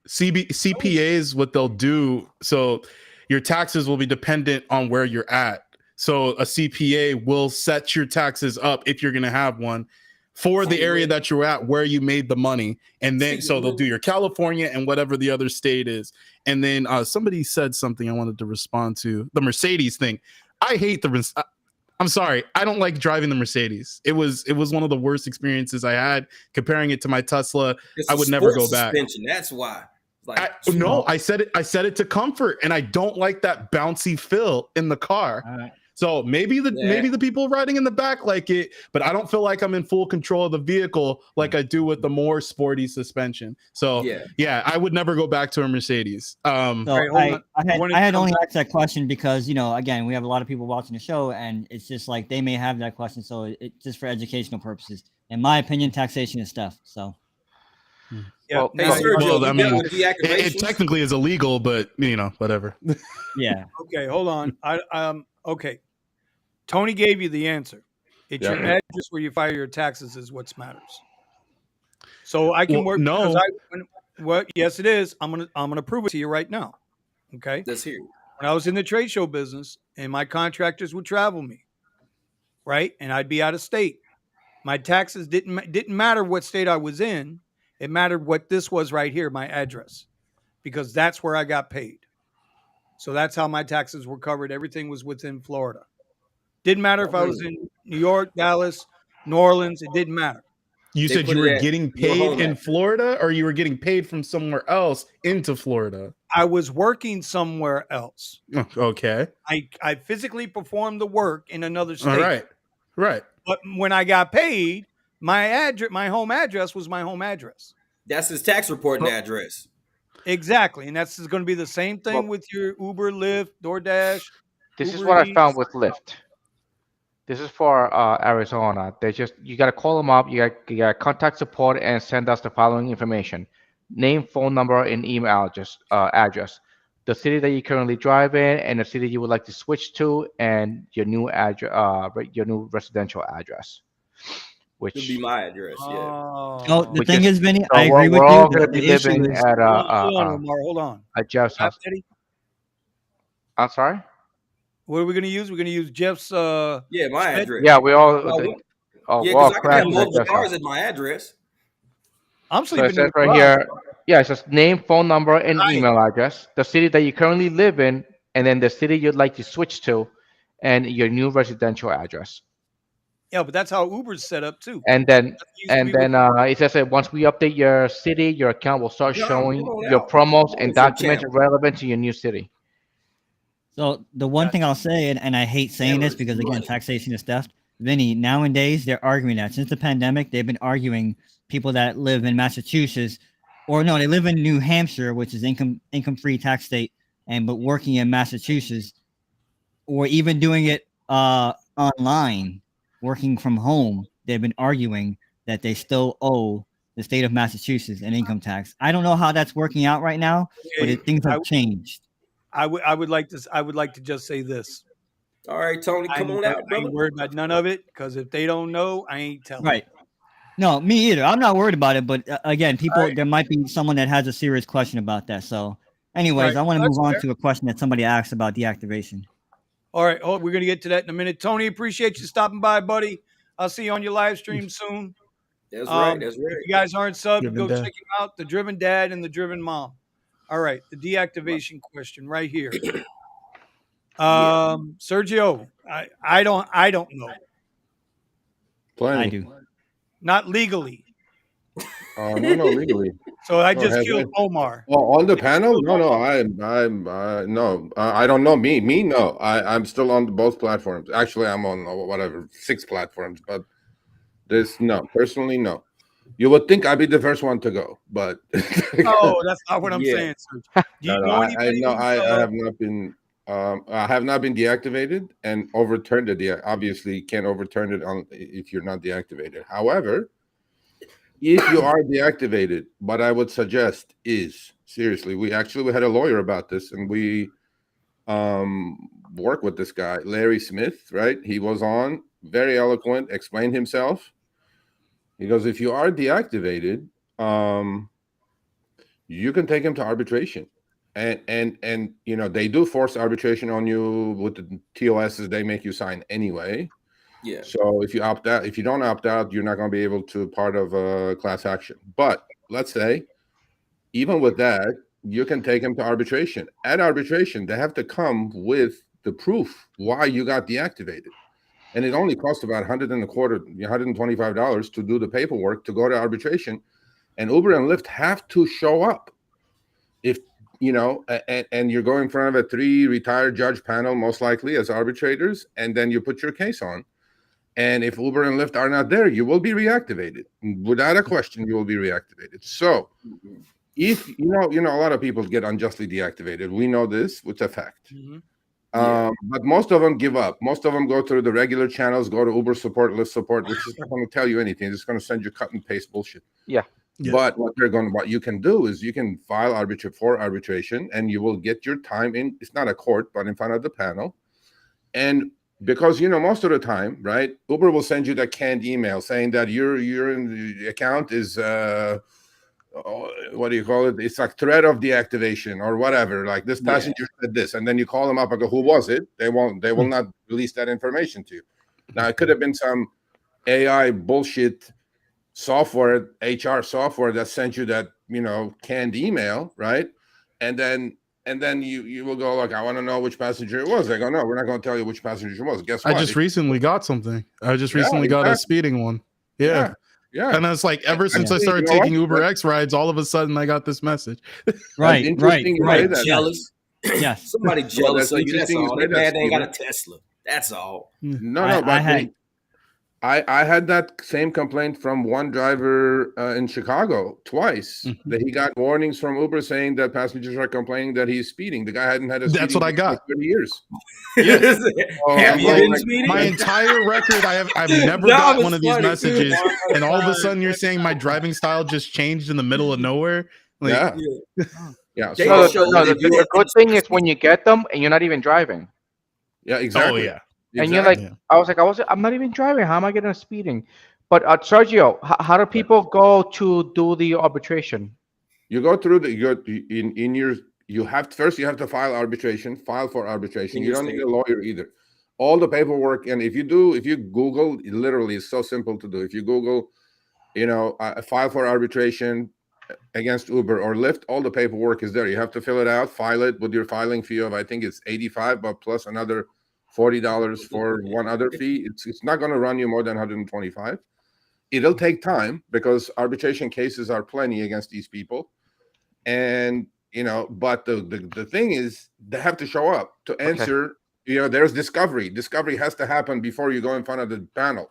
CPAs, what they'll do, so your taxes will be dependent on where you're at. So a CPA will set your taxes up if you're going to have one for the area that you're at, where you made the money. And then, so they'll do your California and whatever the other state is. And then somebody said something I wanted to respond to, the Mercedes thing. I hate I'm sorry. I don't like driving the Mercedes. It was one of the worst experiences I had. Comparing it to my Tesla, I would never go back. That's why. I said it to comfort, and I don't like that bouncy feel in the car. All right. So maybe the people riding in the back like it, but I don't feel like I'm in full control of the vehicle like I do with the more sporty suspension. So I would never go back to a Mercedes. I had only asked that question because, again, we have a lot of people watching the show, and it's just like they may have that question, so it's just for educational purposes. In my opinion, taxation is theft. So Yeah. Well, Hey, well, Sergio, I you mean, got with it deactivations? technically is illegal, but whatever. yeah, Okay, hold on. Okay. Tony gave you the answer. It's your Yeah. address where you file your taxes is what matters. So I can Well, work because no, yes, it is. I'm gonna prove it to you right now. Okay. Let's hear it. When I was in the trade show business and my contractors would travel me, right? And I'd be out of state. My taxes didn't matter what state I was in. It mattered what this was right here, my address, because that's where I got paid. So that's how my taxes were covered. Everything was within Florida. Didn't matter if I was in New York, Dallas, New Orleans. It didn't matter. you They said put you it were at getting your paid home in address. Florida, or you were getting paid from somewhere else into Florida. I was working somewhere else. Oh, okay, I physically performed the work in another state. all right. But when I got paid, my home address was my home address. That's his tax reporting Well- address. Exactly. And that's going to be the same thing Well- with your Uber, Lyft, DoorDash. this is Uber what I Eats. found with Lyft. This is for Arizona. They just you gotta call them up. You got contact support and send us the following information: name, phone number, and email address. The city that you currently drive in, and the city you would like to switch to, and your new address, your new residential address. It'll be Which my address. Yeah. no, the We thing just- is, Vinny, so I agree with we're you. all gonna be The issue living is, at Hold on, Omar. Hold on. Jeff's house. Eddie, I'm sorry. what are we going to use? We're going to use Jeff's. Yeah, my Schmidt? address. Yeah, we all. Well, Oh, yeah, we're all because I can have crashing at multiple Jeff's cars house. at my address. I'm So it sleeping in says the right garage. here, yeah, it says name, phone number, and Right. email address, the city that you currently live in, and then the city you'd like to switch to, and your new residential address. Yeah, but that's how Uber's set up too. And then That used to be it says that once we update your city, your account will start No, showing hold on your now. promos and It's your documents channel. relevant to your new city. so the one thing I'll say, and I hate saying this because again, money. taxation is theft. Vinny, nowadays they're arguing that since the pandemic, they've been arguing people that live in Massachusetts, or no, they live in New Hampshire, which is income free tax state, and but working in Massachusetts, or even doing it online, working from home, they've been arguing that they still owe the state of Massachusetts an income tax. I don't know how that's working out right now, but Okay, things have changed. I would like to just say this. All right, Tony, come on out, I brother. ain't worried about none of it because if they don't know, I ain't telling. Right. No, me either. I'm not worried about it, but again, people, Right. there might be someone that has a serious question about that. So, anyways, Right. I want to That's move on fair. to a question that somebody asked about deactivation. All right. Oh, we're gonna get to that in a minute. Tony, appreciate you stopping by, buddy. I'll see you on your live stream soon. That's right. That's If right. you guys aren't subbed, Driven go Dad. check him out. The Driven Dad and the Driven Mom. All right. The deactivation question right here. Sergio, I don't know. Plenty. I do. Not legally. No, legally. So I No, just has killed it? Omar. Oh, on the panel? No, no. I don't know. Me, no. I'm still on both platforms. Actually, I'm on whatever 6 platforms, but this no. Personally, no. You would think I'd be the first one to go, but No, that's not what I'm Yeah. saying, Sergio. Do you know anybody? I have not been. I have not been deactivated and overturned it. Obviously, can't overturn it if you're not deactivated. However, if you are deactivated, what I would suggest is seriously, we had a lawyer about this, and we work with this guy, Larry Smith, right? He was on, very eloquent, explained himself. He goes, if you are deactivated, you can take him to arbitration. And they do force arbitration on you with the TOSs they make you sign anyway. Yeah. So if you opt out, if you don't opt out, you're not going to be able to part of a class action. But let's say, even with that, you can take them to arbitration. At arbitration, they have to come with the proof why you got deactivated. And it only costs about $125 to do the paperwork to go to arbitration. And Uber and Lyft have to show up. If and you're going in front of a 3 retired judge panel, most likely as arbitrators, and then you put your case on. And if Uber and Lyft are not there, you will be reactivated. Without a question, you will be reactivated. So if a lot of people get unjustly deactivated. We know this, it's a fact. Mhm. But most of them give up. Most of them go through the regular channels, go to Uber support, Lyft support, which is not going to tell you anything. It's going to send you cut and paste bullshit. Yeah. But what you can do is you can file arbitration, and you will get your time in. It's not a court, but in front of the panel. And because most of the time, right, Uber will send you that canned email saying that your account is what do you call it? It's like threat of deactivation or whatever. Like this passenger said this, and then you call them up and go, "Who was it?" They will not release that information to you. Now it could have been some AI bullshit software, HR software that sent you that canned email, right? And then you will go like, "I want to know which passenger it was." They go, "No, we're not going to tell you which passenger it was." Guess what? I just recently got something. I just recently got a speeding one. Yeah. And it's like ever since I started taking Uber X rides, all of a sudden I got this message. Right. Jealous. Yes. Somebody jealous of you. That's all. They mad they ain't got a Tesla. That's all. No, but I had that same complaint from one driver in Chicago twice, that he got warnings from Uber saying that passengers are complaining that he's speeding. The guy hadn't had a speeding. That's what I got. For 30 years. Yes. Have you been speeding? My entire record, I've never got one of these messages, and all of a sudden you're saying my driving style just changed in the middle of nowhere. Like, yeah. So the good thing is when you get them and you're not even driving. Yeah, exactly. Oh yeah. And you're like, I'm not even driving. How am I getting a speeding? But Sergio, how do people go to do the arbitration? You go through you have to file for arbitration. You don't need a lawyer either. All the paperwork, and if you Google, literally, it's so simple to do. If you Google, file for arbitration against Uber or Lyft, all the paperwork is there. You have to fill it out, file it with your filing fee of, I think it's $85, but plus another $40 for one other fee. It's not going to run you more than $125. It'll take time because arbitration cases are plenty against these people, and but the thing is they have to show up to answer. There's discovery. Discovery has to happen before you go in front of the panel.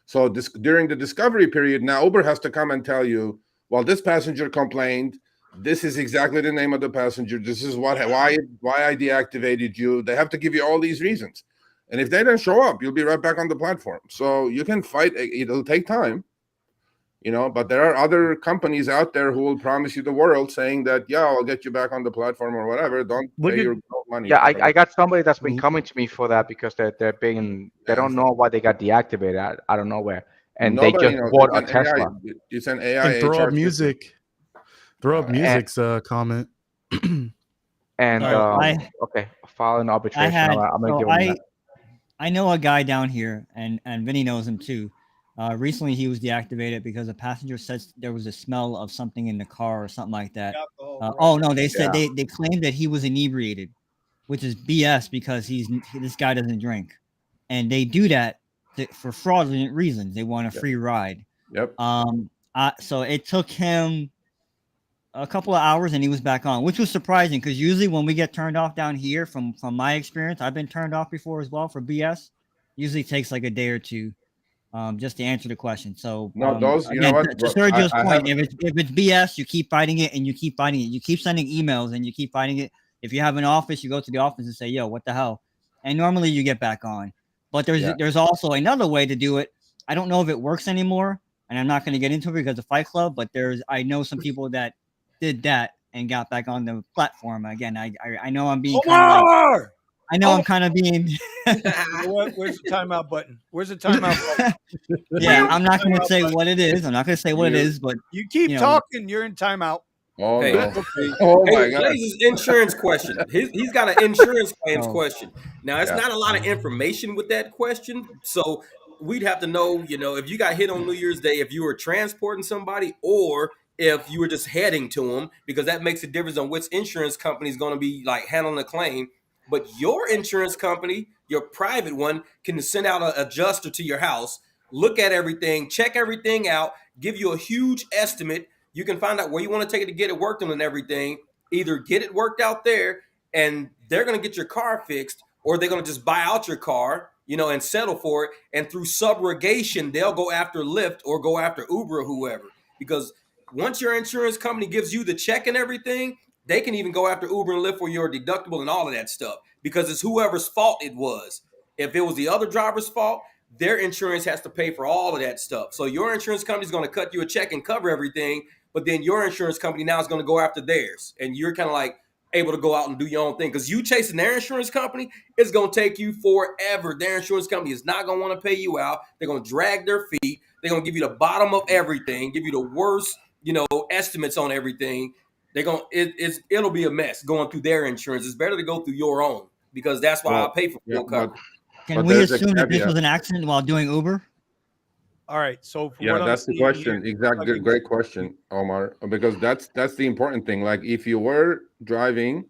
So during the discovery period, now Uber has to come and tell you, well, this passenger complained. This is exactly the name of the passenger. This is why I deactivated you. They have to give you all these reasons. And if they don't show up, you'll be right back on the platform. So you can fight. It'll take time, but there are other companies out there who will promise you the world saying that, I'll get you back on the platform or whatever. Don't pay your money. Yeah, I got somebody that's been coming to me for that because they don't know why they got deactivated out of nowhere. And they just bought a Tesla. It's an AI. And throw up music. Throw up music's comment. And file an arbitration. I know a guy down here, and Vinny knows him too. Recently, he was deactivated because a passenger said there was a smell of something in the car or something like that. Oh no, they said they claimed that he was inebriated, which is BS because this guy doesn't drink, and they do that for fraudulent reasons. They want a free ride. Yep. So it took him a couple of hours and he was back on, which was surprising because usually when we get turned off down here, from my experience, I've been turned off before as well for BS. Usually takes like a day or two, just to answer the question. So to Sergio's point, if it's BS, you keep fighting it and you keep fighting it. You keep sending emails and you keep fighting it. If you have an office, you go to the office and say, "Yo, what the hell?" And normally you get back on. But there's also another way to do it. I don't know if it works anymore, and I'm not going to get into it because of Fight Club. But I know some people that did that and got back on the platform again. I know I'm being I'm kind of being. Where's the timeout button? Where's the timeout button? Yeah, I'm not going to say what it is. I'm not going to say what it is, but you keep talking. You're in timeout. Oh, hey, no. My God! Blaze's insurance question. He's got an insurance claims question. Now it's not a lot of information with that question, so we'd have to know. If you got hit on New Year's Day, if you were transporting somebody, or if you were just heading to them, because that makes a difference on which insurance company is going to be like handling the claim. But your insurance company, your private one, can send out an adjuster to your house, look at everything, check everything out, give you a huge estimate. You can find out where you want to take it to get it worked on and everything. Either get it worked out there and they're going to get your car fixed, or they're going to just buy out your car, and settle for it. And through subrogation, they'll go after Lyft or go after Uber or whoever. Because once your insurance company gives you the check and everything, they can even go after Uber and Lyft for your deductible and all of that stuff because it's whoever's fault it was. If it was the other driver's fault, their insurance has to pay for all of that stuff. So your insurance company is going to cut you a check and cover everything, but then your insurance company now is going to go after theirs, and you're kind of like able to go out and do your own thing because you chasing their insurance company, it's going to take you forever. Their insurance company is not going to want to pay you out. They're going to drag their feet. They're going to give you the bottom of everything, give you the worst, estimates on everything. They're going it'll be a mess going through their insurance. It's better to go through your own because that's why I pay for full coverage. Can we assume that this was an accident while doing Uber? All right. So for Yeah, what that's I'm the question. Exactly. Great question, Omar. Because that's the important thing. Like, if you were driving,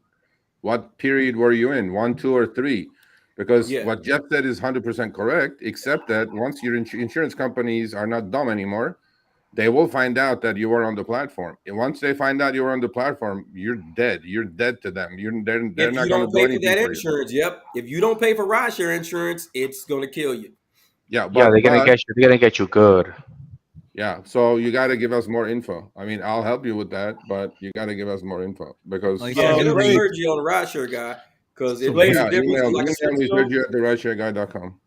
what period were you in? 1, 2, or 3? Because what Jeff said is 100% correct, except that once your insurance companies are not dumb anymore, they will find out that you were on the platform. And once they find out you were on the platform, you're dead. You're dead to them. They're not going to do anything that for insurance. Yep. If you don't pay for rideshare insurance, it's going to kill you. Yeah, they're gonna get you. They're gonna get you good. Yeah, so you got to give us more info. I mean, I'll help you with that, but you got to give us more info because hit up Sergio, the rideshare guy, because it makes a difference. Email Like me, Sergio at therideshareguy.com.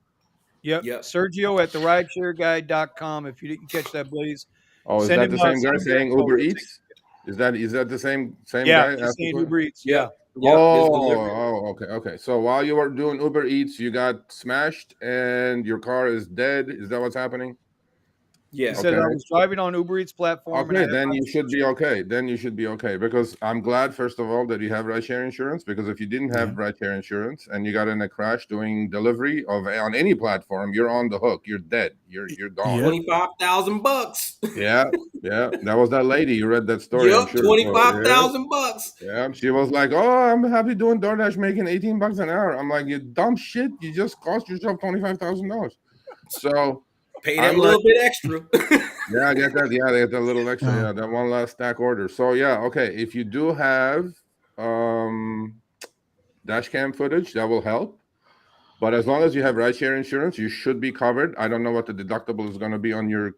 Yep. Sergio at therideshareguy.com. If you didn't catch that, Blaze. Oh, is that the same guy saying Uber Eats? Is that the same guy? Yeah, he's saying Uber Eats. Yeah. Okay. So while you were doing Uber Eats, you got smashed and your car is dead. Is that what's happening? Yeah. He said I was driving on Uber Eats platform. Okay, then you should be okay. Because I'm glad, first of all, that you have rideshare insurance. Because if you didn't have rideshare insurance and you got in a crash doing delivery on any platform, you're on the hook. You're dead. You're gone. $25,000. Yeah. That was that lady. You read that story. Yep, I'm sure. $25,000. Yeah. She was like, "Oh, I'm happy doing DoorDash, making $18 an hour." I'm like, "You dumb shit! You just cost yourself $25,000." So pay that little bit extra. Yeah, I get that. Yeah, they get that little extra. Yeah, that one last stack order. So yeah, okay. If you do have dash cam footage, that will help. But as long as you have rideshare insurance, you should be covered. I don't know what the deductible is going to be on your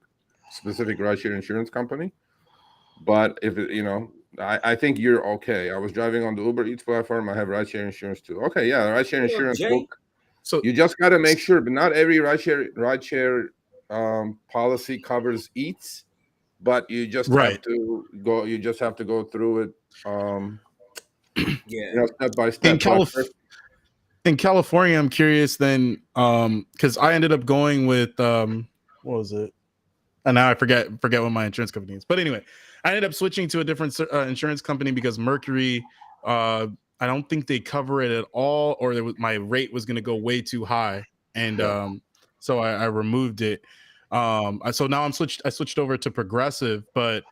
specific rideshare insurance company, but if I think you're okay. I was driving on the Uber Eats platform. I have rideshare insurance too. Okay, yeah, rideshare insurance book. So you just got to make sure, but not every rideshare policy covers Eats, but you just have to go. You just have to go through it. Step by step. In California, I'm curious then, because I ended up going with what was it? And now I forget what my insurance company is. But anyway, I ended up switching to a different insurance company because Mercury, I don't think they cover it at all, or my rate was going to go way too high, and so I removed it. So now I switched over to Progressive, but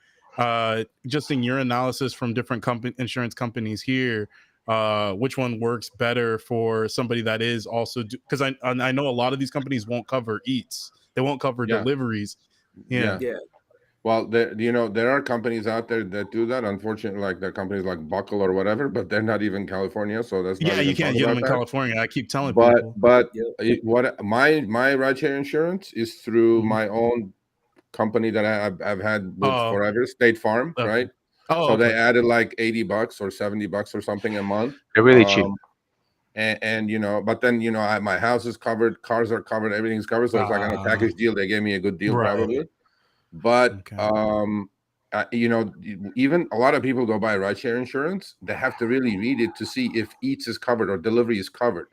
just in your analysis from different insurance companies here, which one works better for somebody that is also because I know a lot of these companies won't cover Eats, they won't cover deliveries. Yeah. Well, there are companies out there that do that. Unfortunately, like the companies like Buckle or whatever, but they're not even California, so that's not you can't get them in California. I keep telling people. But what my rideshare insurance is through my own company that I've had with forever, State Farm, right? So they added like $80 or $70 or something a month. They're really cheap. And but then my house is covered, cars are covered, everything's covered, so it's like on a package deal. They gave me a good deal, probably. But even a lot of people go buy rideshare insurance. They have to really read it to see if Eats is covered or delivery is covered.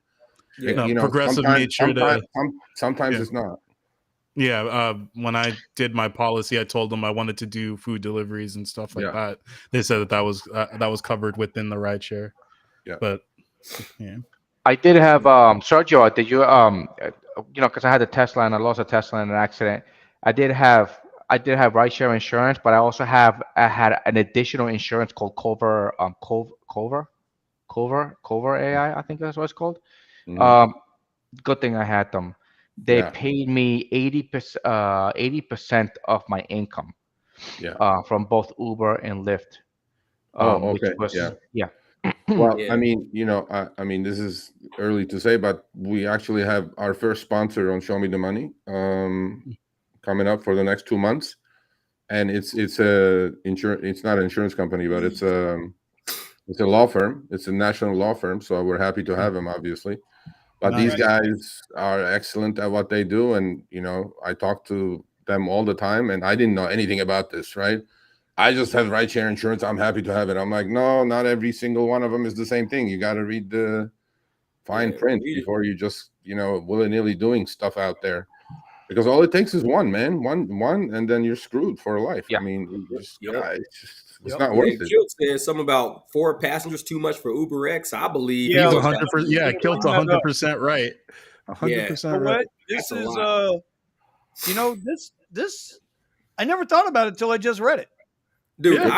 Progressive made sure sometimes it's not. Yeah, when I did my policy, I told them I wanted to do food deliveries and stuff like that. They said that was covered within the rideshare. Yeah, but yeah, I did have Sergio. Did you because I had a Tesla and I lost a Tesla in an accident. I did have rideshare insurance, but I had an additional insurance called Cover AI. I think that's what it's called. Good thing I had them. They paid me 80% of my income. From both Uber and Lyft. Okay. Well, Yeah. I mean, this is early to say, but we actually have our first sponsor on Show Me the Money coming up for the next 2 months, and it's a insurance. It's not an insurance company, but it's It's a law firm. It's a national law firm, so we're happy to have him, obviously. But Nice. these guys are excellent at what they do, and I talk to them all the time, and I didn't know anything about this, right? I just have rideshare insurance. I'm happy to have it. I'm like, no, not every single one of them is the same thing. You got to read the fine print before you just willy-nilly doing stuff out there, because all it takes is one, man, one, and then you're screwed for life. Yeah. I mean, it's Yep. not worth it. Kilt said something about 4 passengers too much for UberX. I believe Yeah, He's I was 100%. Yeah, Kilt's 100% right. 100% You know right. what? This That's a is lot. this I never thought about it until I just read it. Dude, Yeah.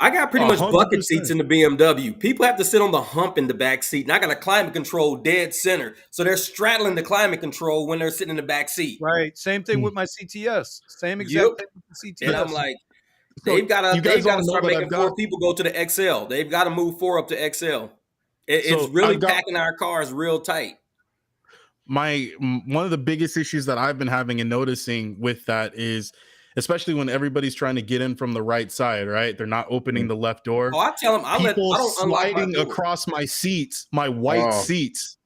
I got pretty much bucket 100%. seats in the BMW. People have to sit on the hump in the back seat, and I got a climate control dead center, so they're straddling the climate control when they're sitting in the back seat. Right. Same thing with my CTS. Same exact thing with the CTS. And I'm like, So they've got you guys to all know start that making I've got 4 people go to the XL. They've got to move 4 up to XL. It's So really I've got- packing our cars real tight. one of the biggest issues that I've been having and noticing with that is, especially when everybody's trying to get in from the right side, right? They're not opening the left door. Oh, I tell them I People don't unlock my sliding door. across my seats, my white seats.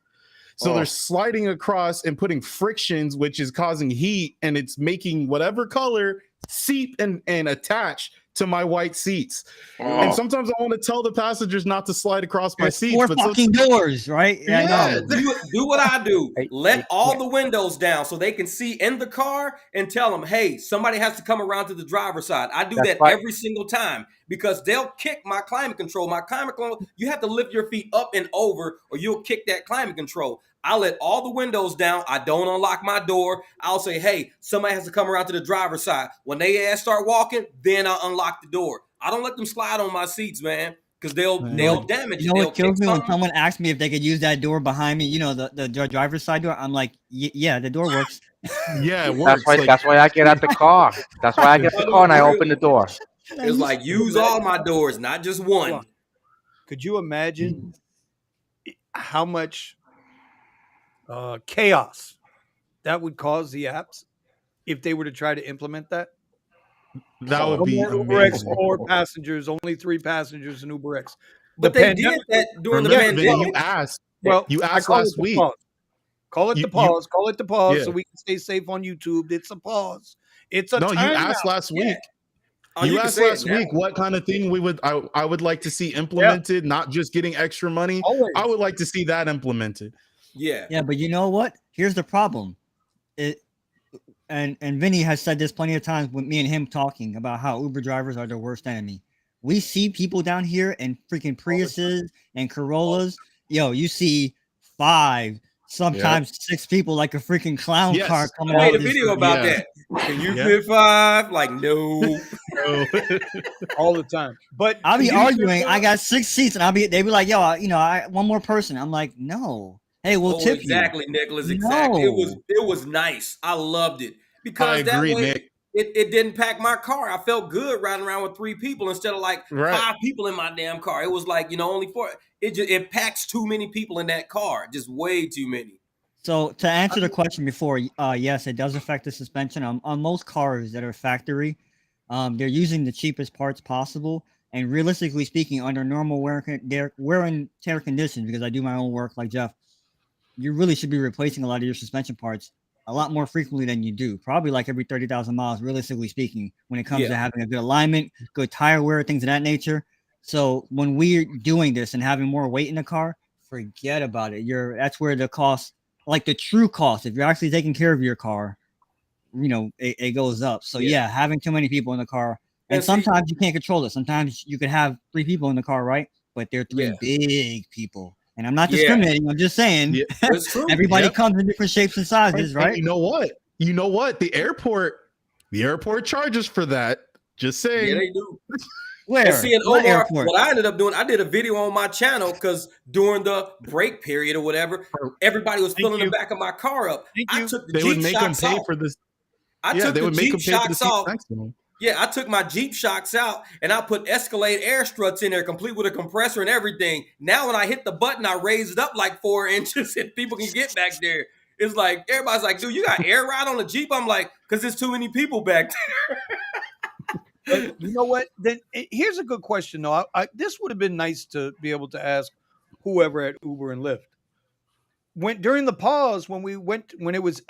So they're sliding across and putting frictions, which is causing heat, and it's making whatever color seep and attach to my white seats. And sometimes I want to tell the passengers not to slide across my There's seats. 4 but fucking doors, right? Yeah. Do what I do. Hey, Let all the windows down so they can see in the car and tell them, hey, somebody has to come around to the driver's side. I do that every single time because they'll kick my climate control. My climate control, you have to lift your feet up and over or you'll kick that climate control. I let all the windows down. I don't unlock my door. I'll say, hey, somebody has to come around to the driver's side. When they ass start walking, then I'll unlock the door. I don't let them slide on my seats, man, because they'll damage it. You know They'll what kills me when something. someone asks me if they could use that door behind me, the driver's side door. I'm like, yeah, the door works. Yeah, it works. That's why I get out the car. That's why I get the car and I open the door. It's like, use all my doors, not just one. Could you imagine how much chaos that would cause the apps if they were to try to implement that? That would be UberX, amazing. 4 passengers, only 3 passengers in UberX. But they did that during the Remember, Vinny, pandemic. you asked I call last it the week. pause. Call it the pause. Call it the pause Yeah. so we can stay safe on YouTube. It's a pause. It's a No, you timeout. asked last week. Oh, You can asked say it last now. week what kind of thing I would like to see implemented, not just getting extra money. Always. I would like to see that implemented. Yeah. But you know what? Here's the problem. And Vinny has said this plenty of times with me and him talking about how Uber drivers are the worst enemy. We see people down here in freaking Priuses and Corollas. Yo, you see 5, sometimes 6 people like a freaking clown car coming I out. made a video about that. Can you fit 5? Like, no. All the time. But I'll be can you arguing. fit I got 6 seats, and they be like, "Yo, I one more person." I'm like, "No, hey, we'll tip exactly, you." Nicholas. Exactly. No. It was nice. I loved it because I agree, that way Nick. it didn't pack my car. I felt good riding around with 3 people instead of like 5 people in my damn car. It was like only 4. It packs too many people in that car. Just way too many. So to answer the question before, yes, it does affect the suspension on most cars that are factory. They're using the cheapest parts possible, and realistically speaking, under normal wear and tear conditions, because I do my own work like Jeff, you really should be replacing a lot of your suspension parts a lot more frequently than you do. Probably like every 30,000 miles, realistically speaking, when it comes to having a good alignment, good tire wear, things of that nature. So when we're doing this and having more weight in the car, forget about it. That's where the cost, like the true cost, if you're actually taking care of your car, it goes up. So having too many people in the car, and sometimes you can't control it. Sometimes you could have 3 people in the car, right? But they're 3 big people. And I'm not discriminating. I'm just saying it's true. Everybody comes in different shapes and sizes, right? And you know what? The airport charges for that. Just saying. Yeah, they do. Where? And seeing What Omar, airport? what I ended up doing, I did a video on my channel because during the break period or whatever, everybody was filling the back of my car up. I took the They would Jeep make them shocks pay off. for this. I took they the would make Jeep them pay for the shocks seats off. next to them. Yeah, I took my Jeep shocks out and I put Escalade air struts in there, complete with a compressor and everything. Now when I hit the button, I raise it up like 4 inches and people can get back there. It's like, everybody's like, dude, you got air ride on the Jeep? I'm like, because there's too many people back there. But you know what? Then here's a good question, though. This would have been nice to be able to ask whoever at Uber and Lyft. When during the pause, when it was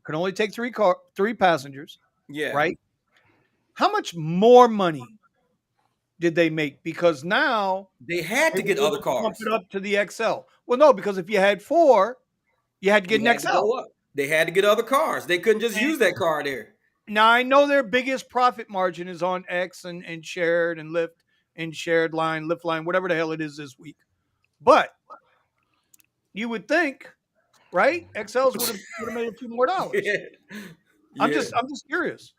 could only take three passengers, Yeah. right? How much more money did they make? Because now They had to they get were other able to bump cars. it up to the XL. Well, no, because if you had 4, you had to get You an had to XL. go up. They had to get other cars. They couldn't just use that car there. Now I know their biggest profit margin is on X and shared and Lyft and shared line, Lyft line, whatever the hell it is this week. But you would think, right? XLs would have made a few more dollars. Yeah. I'm just curious.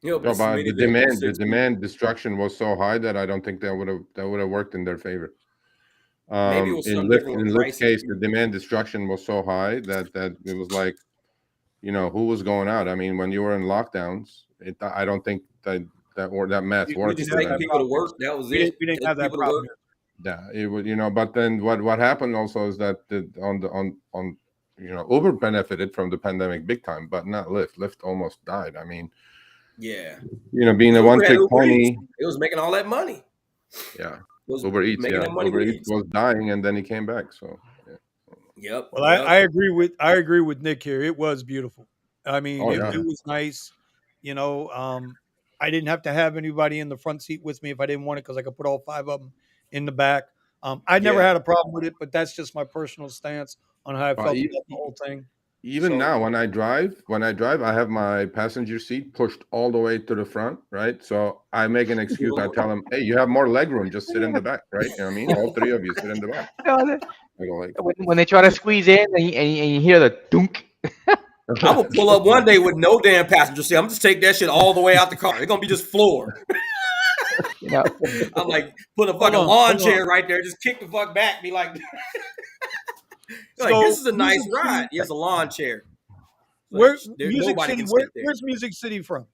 No, but the demand destruction was so high that I don't think that would have worked in their favor. Maybe it was in Lyft case, the demand destruction was so high that it was like, who was going out? I mean, when you were in lockdowns, I don't think that math We worked. just taking people to work. That was it. We didn't have that problem. Yeah, it would, but then what happened also is that Uber benefited from the pandemic big time, but not Lyft. Lyft almost died. I mean, yeah, being a one-trick pony, it was making all that money. Yeah, Uber Eats, Uber Eats was dying, and then he came back. So, Yep. Well, I agree with Nick here. It was beautiful. I mean, it was nice. I didn't have to have anybody in the front seat with me if I didn't want it because I could put all 5 of them in the back. I never had a problem with it, but that's just my personal stance on how I felt about the whole thing. Even now, when I drive, I have my passenger seat pushed all the way to the front, right? So I make an excuse. I tell them, "Hey, you have more leg room. Just sit in the back, right? You know what I mean? All 3 of you sit in the back." When they try to squeeze in and you hear the dunk. I will pull up one day with no damn passenger seat. I'm just take that shit all the way out the car. It's gonna be just floor. I'm like, put a fucking lawn chair right there. Just kick the fuck back. Be like, this is a nice ride. He has a lawn chair. Where's Music City from?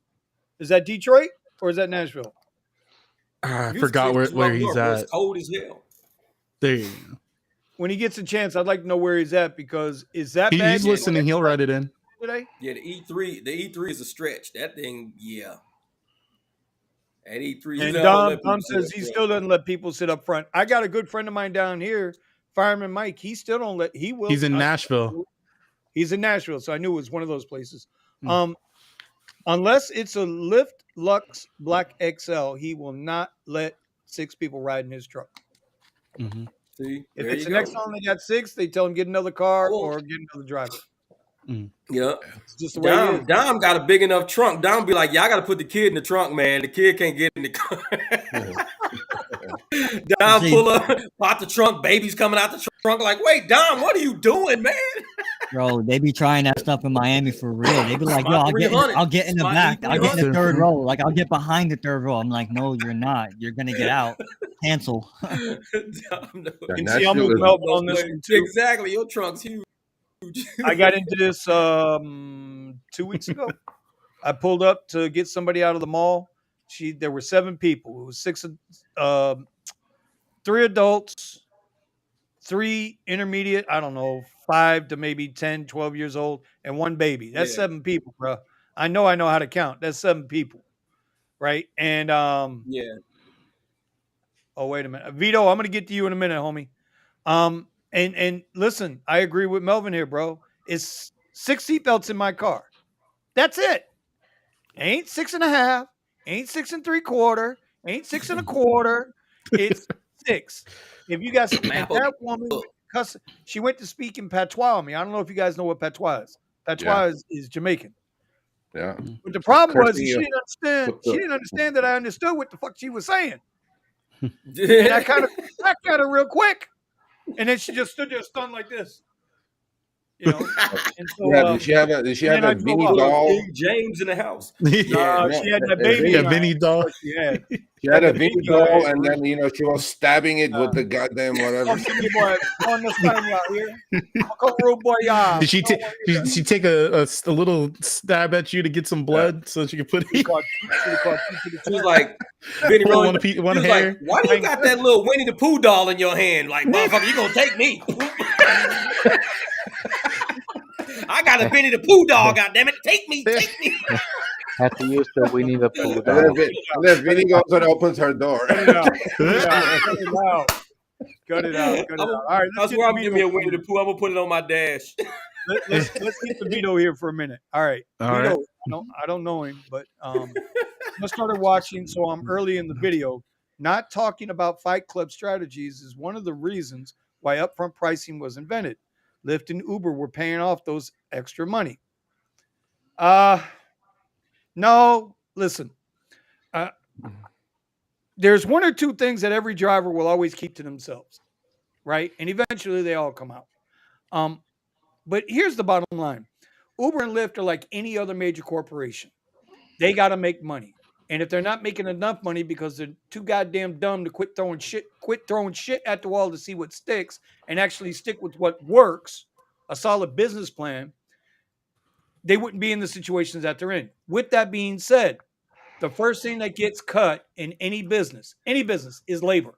Is that Detroit or is that Nashville? I forgot where he's at. It's cold as hell. There you go. When he gets a chance, I'd like to know where he's at because is that bad? He's listening. He'll write it in. Today? Yeah, the E3 is a stretch. That thing, yeah. At E3, and Dom says he still doesn't let people sit up front. I got a good friend of mine down here, Fireman Mike. He still don't let. He will. He's in Nashville. He's in Nashville, so I knew it was one of those places. Unless it's a Lyft Lux Black XL, he will not let 6 people ride in his truck. Mm-hmm. See, if it's an XL and they got 6, they tell him get another car or get another driver. Yeah, it's just the way it is. Dom got a big enough trunk. Dom be like, "Yeah, I got to put the kid in the trunk, man. The kid can't get in the car." Dom pull up, pop the trunk. Baby's coming out the trunk. Like, wait, Dom, what are you doing, man? Bro, they be trying that stuff in Miami for real. They be like, "Yo, I'll get in the back. I'll get in the 3rd row. Like, I'll get behind the 3rd row." I'm like, "No, you're not. You're gonna get out. Cancel." Exactly. Your trunk's huge. I got into this 2 weeks ago. I pulled up to get somebody out of the mall. There were 7 people. It was 3 adults, 3 intermediate, I don't know, 5 to maybe 10, 12 years old, and 1 baby. That's 7 people, bro. I know how to count. That's 7 people, right? And yeah. Oh, wait a minute, Vito. I'm gonna get to you in a minute, homie. And listen, I agree with Melvin here, bro. It's 6 seatbelts in my car. That's it. Ain't 6.5. Ain't 6 3/4. Ain't 6 1/4. It's 6. If you guys, that woman, she went to speak in patois on me. I don't know if you guys know what patois is. Patois is Jamaican. Yeah. But the problem was she didn't understand. She didn't understand that I understood what the fuck she was saying. And I kind of cracked at her real quick. And then she just stood there stunned like this. And so, did she have a Vinny doll? King James in the house. She had that baby. A Vinny doll. She had a Vinny doll, and then she was stabbing it with the goddamn whatever. Did she take a little stab at you to get some blood so she could put it? She was like, Vinny, one hair. Like, why do you got that little Winnie the Pooh doll in your hand? Like, motherfucker, you gonna take me? I got a Winnie the Pooh doll, goddammit. Take me. Had to use the Winnie the Pooh And then, dog. and then Vinny goes and opens her door. Cut it out. Cut it out. Cut it out. Cut it out. Cut it out. All right, I let's get swear the I'm giving Vito. me a Winnie the Pooh. I'm gonna put it on my dash. Let's get the Vito here for a minute. All right, All Vito. right. I don't know him, but I started watching, so I'm early in the video. Not talking about Fight Club strategies is one of the reasons why upfront pricing was invented. Lyft and Uber were paying off those extra money. No, listen. There's one or two things that every driver will always keep to themselves, right? And eventually they all come out. But here's the bottom line. Uber and Lyft are like any other major corporation. They got to make money. And if they're not making enough money because they're too goddamn dumb to quit throwing shit at the wall to see what sticks and actually stick with what works, a solid business plan, they wouldn't be in the situations that they're in. With that being said, the first thing that gets cut in any business is labor.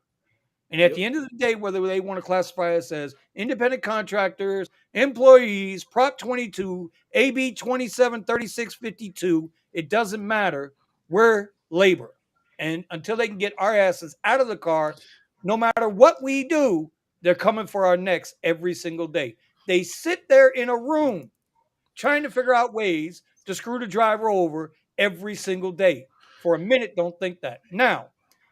And at the end of the day, whether they want to classify us as independent contractors, employees, Prop 22, AB 273652, it doesn't matter. We're labor. And until they can get our asses out of the car, no matter what we do, they're coming for our necks every single day. They sit there in a room trying to figure out ways to screw the driver over every single day. For a minute, don't think that. Now,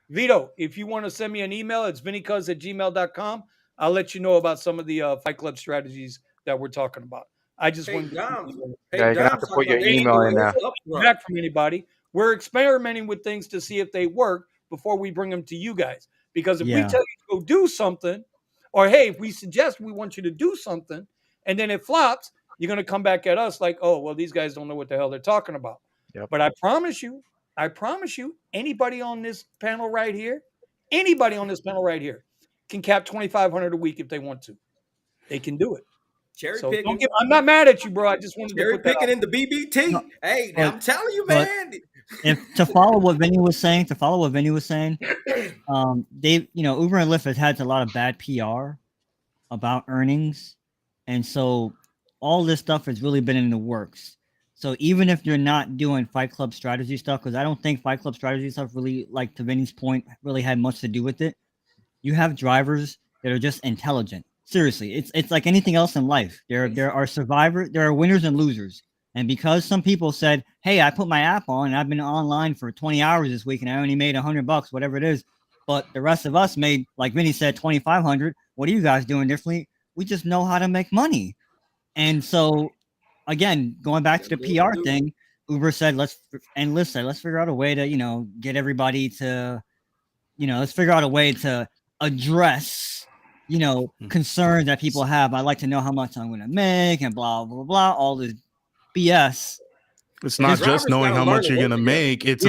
Vito, if you want to send me an email, it's vinnycuz@gmail.com. I'll let you know about some of the Fight Club strategies that we're talking about. I just Hey, wanted to Dom. Yeah, Hey, you're gonna have Dom's to put talking your about they ain't email doing in this there. upfront. back from anybody. We're experimenting with things to see if they work before we bring them to you guys. Because if we Yeah. tell you to go do something, or hey, if we suggest we want you to do something, and then it flops, you're going to come back at us like, oh, well, these guys don't know what the hell they're talking about. Yep. But I promise you, anybody on this panel right here, can cap 2,500 a week if they want to. They can do it. Cherry So picking. I'm not mad at you, bro. I just wanted to Cherry put that out. picking in the BBT. No, Hey, but- I'm telling you, but- man. If to follow what Vinny was saying, they, Uber and Lyft has had a lot of bad PR about earnings, and so all this stuff has really been in the works. So even if you're not doing Fight Club strategy stuff, because I don't think Fight Club strategy stuff really, like to Vinny's point, really had much to do with it. You have drivers that are just intelligent. Seriously, it's like anything else in life. There are winners and losers. And because some people said, "Hey, I put my app on and I've been online for 20 hours this week and I only made $100, whatever it is," but the rest of us made, like Vinny said, 2,500. What are you guys doing differently? We just know how to make money. And so, again, going back to the PR thing, Uber said, let's figure out a way to, get everybody to, let's figure out a way to address, concerns that people have. I'd like to know how much I'm going to make and blah, blah, blah, all this BS. It's not Drivers just knowing gotta how learn much to you're work going to together. make. It's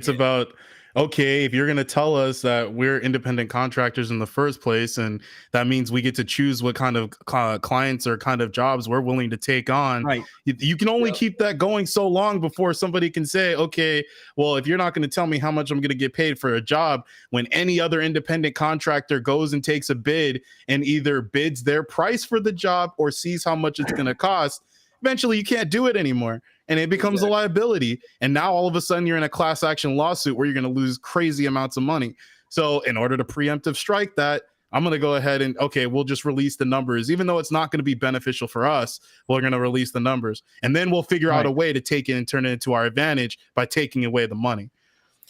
Yeah. about okay, if you're going to tell us that we're independent contractors in the first place, and that means we get to choose what kind of clients or kind of jobs we're willing to take on. Right. You can only Yep. keep that going so long before somebody can say, okay, well, if you're not going to tell me how much I'm going to get paid for a job, when any other independent contractor goes and takes a bid and either bids their price for the job or sees how much it's going to cost, eventually you can't do it anymore. And it becomes a liability. And now all of a sudden you're in a class action lawsuit where you're going to lose crazy amounts of money. So in order to preemptive strike that, I'm going to go ahead and, okay, we'll just release the numbers. Even though it's not going to be beneficial for us, we're going to release the numbers. And then we'll figure out a way to take it and turn it into our advantage by taking away the money.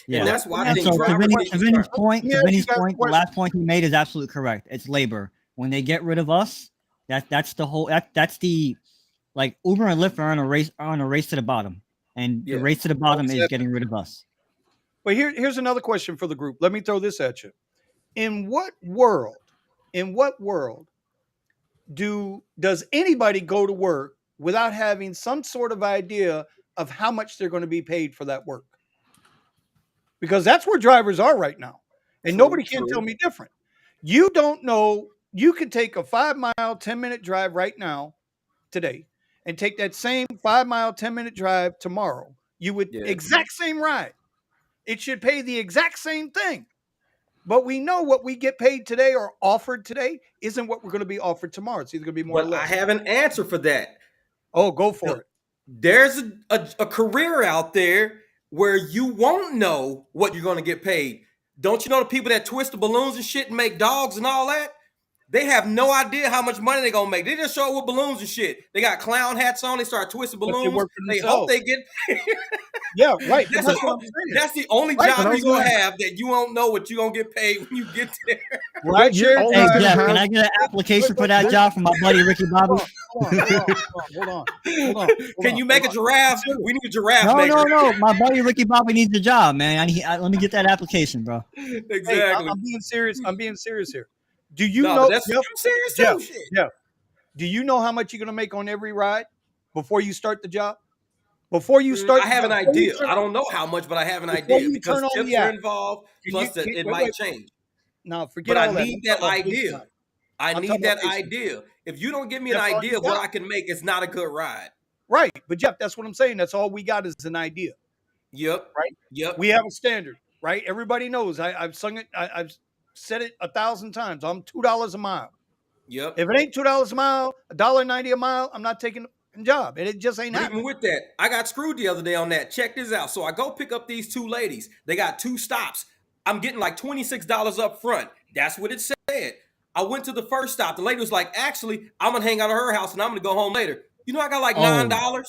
Yeah. And that's why I And think so to drivers need to Vinny's start. point, Yeah, you got a the question. last point he made is absolutely correct. It's labor. When they get rid of us, that's the whole that's the, like, Uber and Lyft are on a race to the bottom. And Yeah. the race to the bottom is Exactly. getting rid of us. But here's another question for the group. Let me throw this at you. In what world does anybody go to work without having some sort of idea of how much they're going to be paid for that work? Because that's where drivers are right now. And True, nobody can true. tell me different. You don't know. You could take a 5-mile, 10-minute drive right now, today, and take that same 5-mile, 10-minute drive tomorrow. You would exact same ride. It should pay the exact same thing. But we know what we get paid today or offered today isn't what we're going to be offered tomorrow. It's either going to be more or But I less. have an answer for that. Oh, go for it. there's a career out there where you won't know what you're going to get paid. Don't you know the people that twist the balloons and shit and make dogs and all that? They have no idea how much money they're going to make. They just show up with balloons and shit. They got clown hats on. They start twisting But they balloons. work for They hope themselves. they get Yeah, right. That's, That's what I'm saying. that's the only Right, job but I you're was going to gonna- have that you won't know what you're going to get paid when you get there. Right, You're Share always Hey gonna Jeff, have- can I get an application for that job from my buddy Ricky Bobby? Hold on. Can you make a giraffe? We need a giraffe No, maker. no. My buddy Ricky Bobby needs a job, man. Let me get that application, bro. Exactly. Hey, I'm being serious. I'm being serious here. Do you No, know? but that's Jeff, you serious Jeff, too. Shit. Jeff, do you know how much you're gonna make on every ride before you start the job? Before you start, I have an before you idea. turn- I don't know how much, but I have an Before idea you because turn on tips the are app, involved. Plus, that it wait, might wait. change. No, forget But I all that. need I'm that talking about idea. FaceTime. I I'm need talking that about FaceTime. idea. If you don't give me an That's all idea you of what got. I can make, it's not a good ride. Right, but Jeff, that's what I'm saying. That's all we got is an idea. Yep. Right. Yep. We have a standard, right? Everybody knows. I've sung it. I've said it 1,000 times. I'm $2 a mile. Yep. If it ain't $2 a mile, $1.90 a mile, I'm not taking a job. And it just ain't But happening. even with that, I got screwed the other day on that. Check this out. So I go pick up these two ladies. They got 2 stops. I'm getting like $26 up front. That's what it said. I went to the first stop. The lady was like, actually, I'm going to hang out at her house and I'm going to go home later. You know, I got like $9.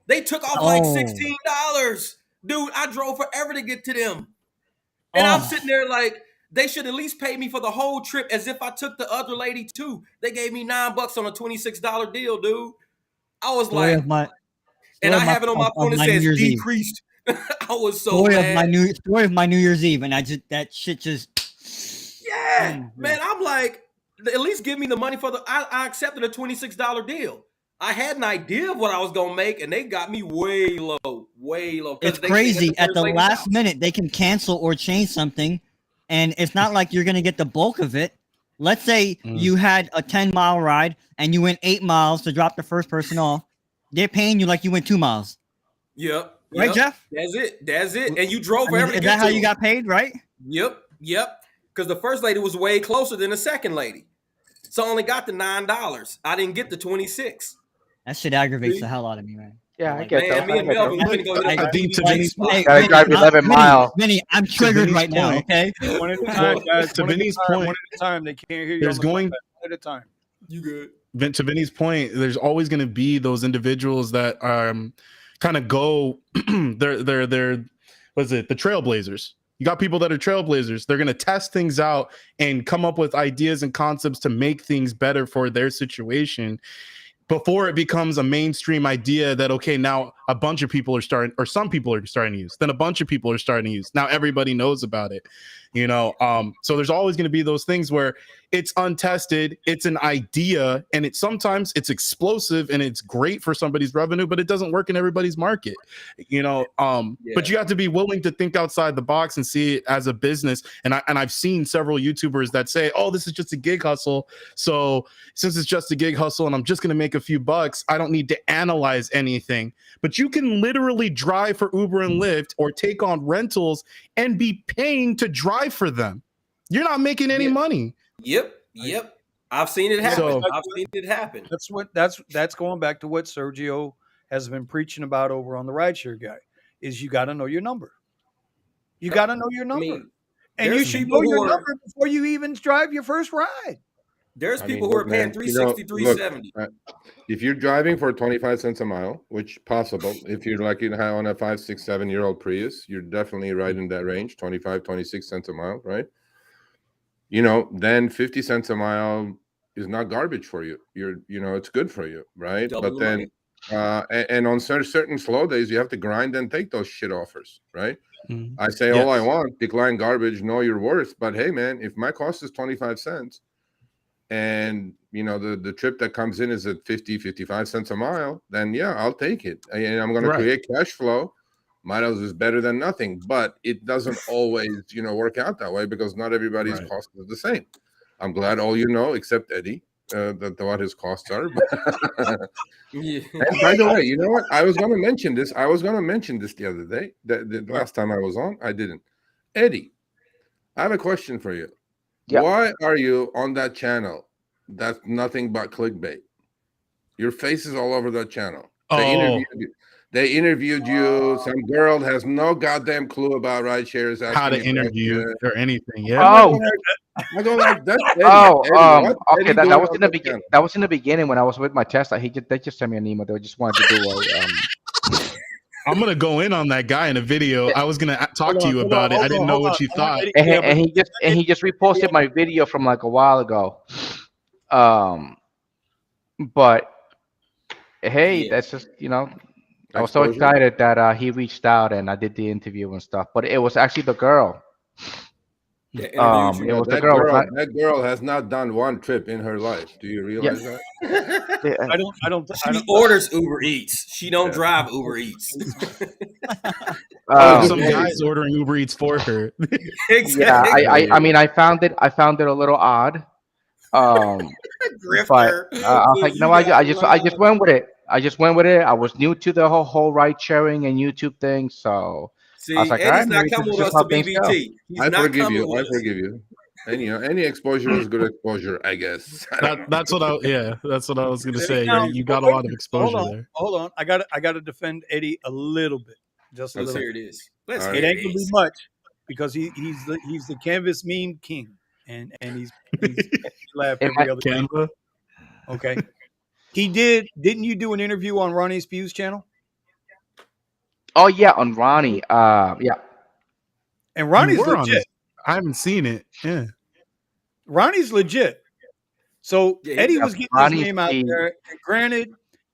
They took off like $16. Dude, I drove forever to get to them. And I'm sitting there like, they should at least pay me for the whole trip as if I took the other lady too. They gave me $9 on a $26 deal, dude. I was Story like, of my, and I story of have it on my of phone. It my says New Year's Eve. decreased. I was so Story mad. of my New Year's Eve, and that shit just. Yeah, man. I'm like, at least give me the money for the. I accepted a $26 deal. I had an idea of what I was gonna make, and they got me way low, way low. It's crazy. At the last minute, they can cancel or change something, and it's not like you're gonna get the bulk of it. Let's say you had a 10-mile ride and you went 8 miles to drop the first person off. They're paying you like you went 2 miles. Yep. Right, Jeff? That's it. That's it. And you drove I mean, forever to is get that how to you them. got paid, right? Yep. Because the first lady was way closer than the second lady, so I only got the $9. I didn't get the 26. That shit aggravates the hell out of me, man. Yeah, I Like, get Man, me and Melvin, we finna go hit I up think the to BBG Vinny's- spot. Hey, Gotta drive 11 miles. Vinny, I'm triggered Vinny's right now, point. okay? One at a time, guys. To One at a Vinny's time, point, one at a time. They can't hear you. there's on the going- phone. One at a time. You good? To Vinny's point, there's always going to be those individuals that kind of go they're what is it, the trailblazers. You got people that are trailblazers. They're going to test things out and come up with ideas and concepts to make things better for their situation before it becomes a mainstream idea that, okay, now a bunch of people are starting, or some people are starting to use, then a bunch of people are starting to use. Now everybody knows about it, you know? So there's always going to be those things where it's untested, it's an idea, and sometimes it's explosive and it's great for somebody's revenue, but it doesn't work in everybody's market, you know? But you have to be willing to think outside the box and see it as a business. And I've seen several YouTubers that say, oh, this is just a gig hustle. So since it's just a gig hustle and I'm just going to make a few bucks, I don't need to analyze anything. But you can literally drive for Uber and Lyft or take on rentals and be paying to drive for them. You're not making any money. Yep. I've seen it happen. So- I've seen it happen. That's going back to what Sergio has been preaching about over on the Rideshare Guy. Is you got to know your number. You got to know your number, mean, and you there's should people know your who are- number before you even drive your first ride. There's I people mean, who are look, paying man, you know, $360, $370. If you're driving for 25 cents a mile, which possible, if you're like on a 5, 6, 7-year-old Prius, you're definitely right in that range, 25, 26 cents a mile, right? You know, then 50 cents a mile is not garbage for you. It's good for you, right? Double But the then, and on certain slow days, you have to grind and take those shit offers, right? Mhm. I say all I Yes. want, decline garbage, know your worth. But hey, man, if my cost is 25 cents and, you know, the trip that comes in is at 50, 55 cents a mile, then yeah, I'll take it. And I'm going to create cash flow. Miles is better than nothing, but it doesn't always, work out that way because not everybody's cost is the same. I'm glad all you know, except Eddie, that what his costs are. Yeah. And by the way, you know what? I was going to mention this. The other day. The last time I was on, I didn't. Eddie, I have a question for you. Yeah. Why are you on that channel? That's nothing but clickbait. Your face is all over that channel. They Oh, interviewed you. They interviewed you. Some girl has no goddamn clue about rideshare is How asking to you interview questions. or anything. I'm Yeah. not Oh, gonna, I'm going like, that's Eddie. oh, Eddie, what okay. Eddie That doing was on in the the beginning. channel? That was in the beginning when I was with my Tesla. They just sent me an email. They just wanted to do I'm gonna go in on that guy in a video. I was gonna talk to you about it. I didn't know hold on. what you thought. Eddie, yeah, but and he just reposted my video from like a while ago. But hey, Yeah. that's just I was so Exposure? excited that he reached out and I did the interview and stuff. But it was actually the girl. That interviewed It Yeah, you. was the girl. It was not. that girl has not done one trip in her life. Do you Yeah. realize that? Yeah, She orders Uber Eats. She don't Yeah. drive Uber Eats. Oh, Oh, some hey. guys ordering Uber Eats for her. yeah. I mean, I found it a little odd. Um, but Grifter. I was like, You no, got I just live. went with it. I was new to the whole ride sharing and YouTube thing, so I was See, like, all right, Eddie's not maybe this coming is with just us how to things go. BBT. He's I not forgive coming you. with I us. forgive you. Any exposure is good exposure, I guess. I don't know. That's what that's what I was gonna say. now, You got a lot of exposure there. hold on. I got to defend Eddie a little bit, just a Let's little hear bit. this. Let's All It right. hear ain't gonna be this. much because he's the canvas meme king, and he's making me laugh It every might- other day. Canva. Okay, didn't you do an interview on Ronnie Spew's channel? Oh yeah, on Ronnie. Yeah. And You Ronnie's were on legit. his. I haven't seen it. Yeah. Ronnie's legit. So Yeah, Eddie he's was getting his Ronnie name out Speed. there,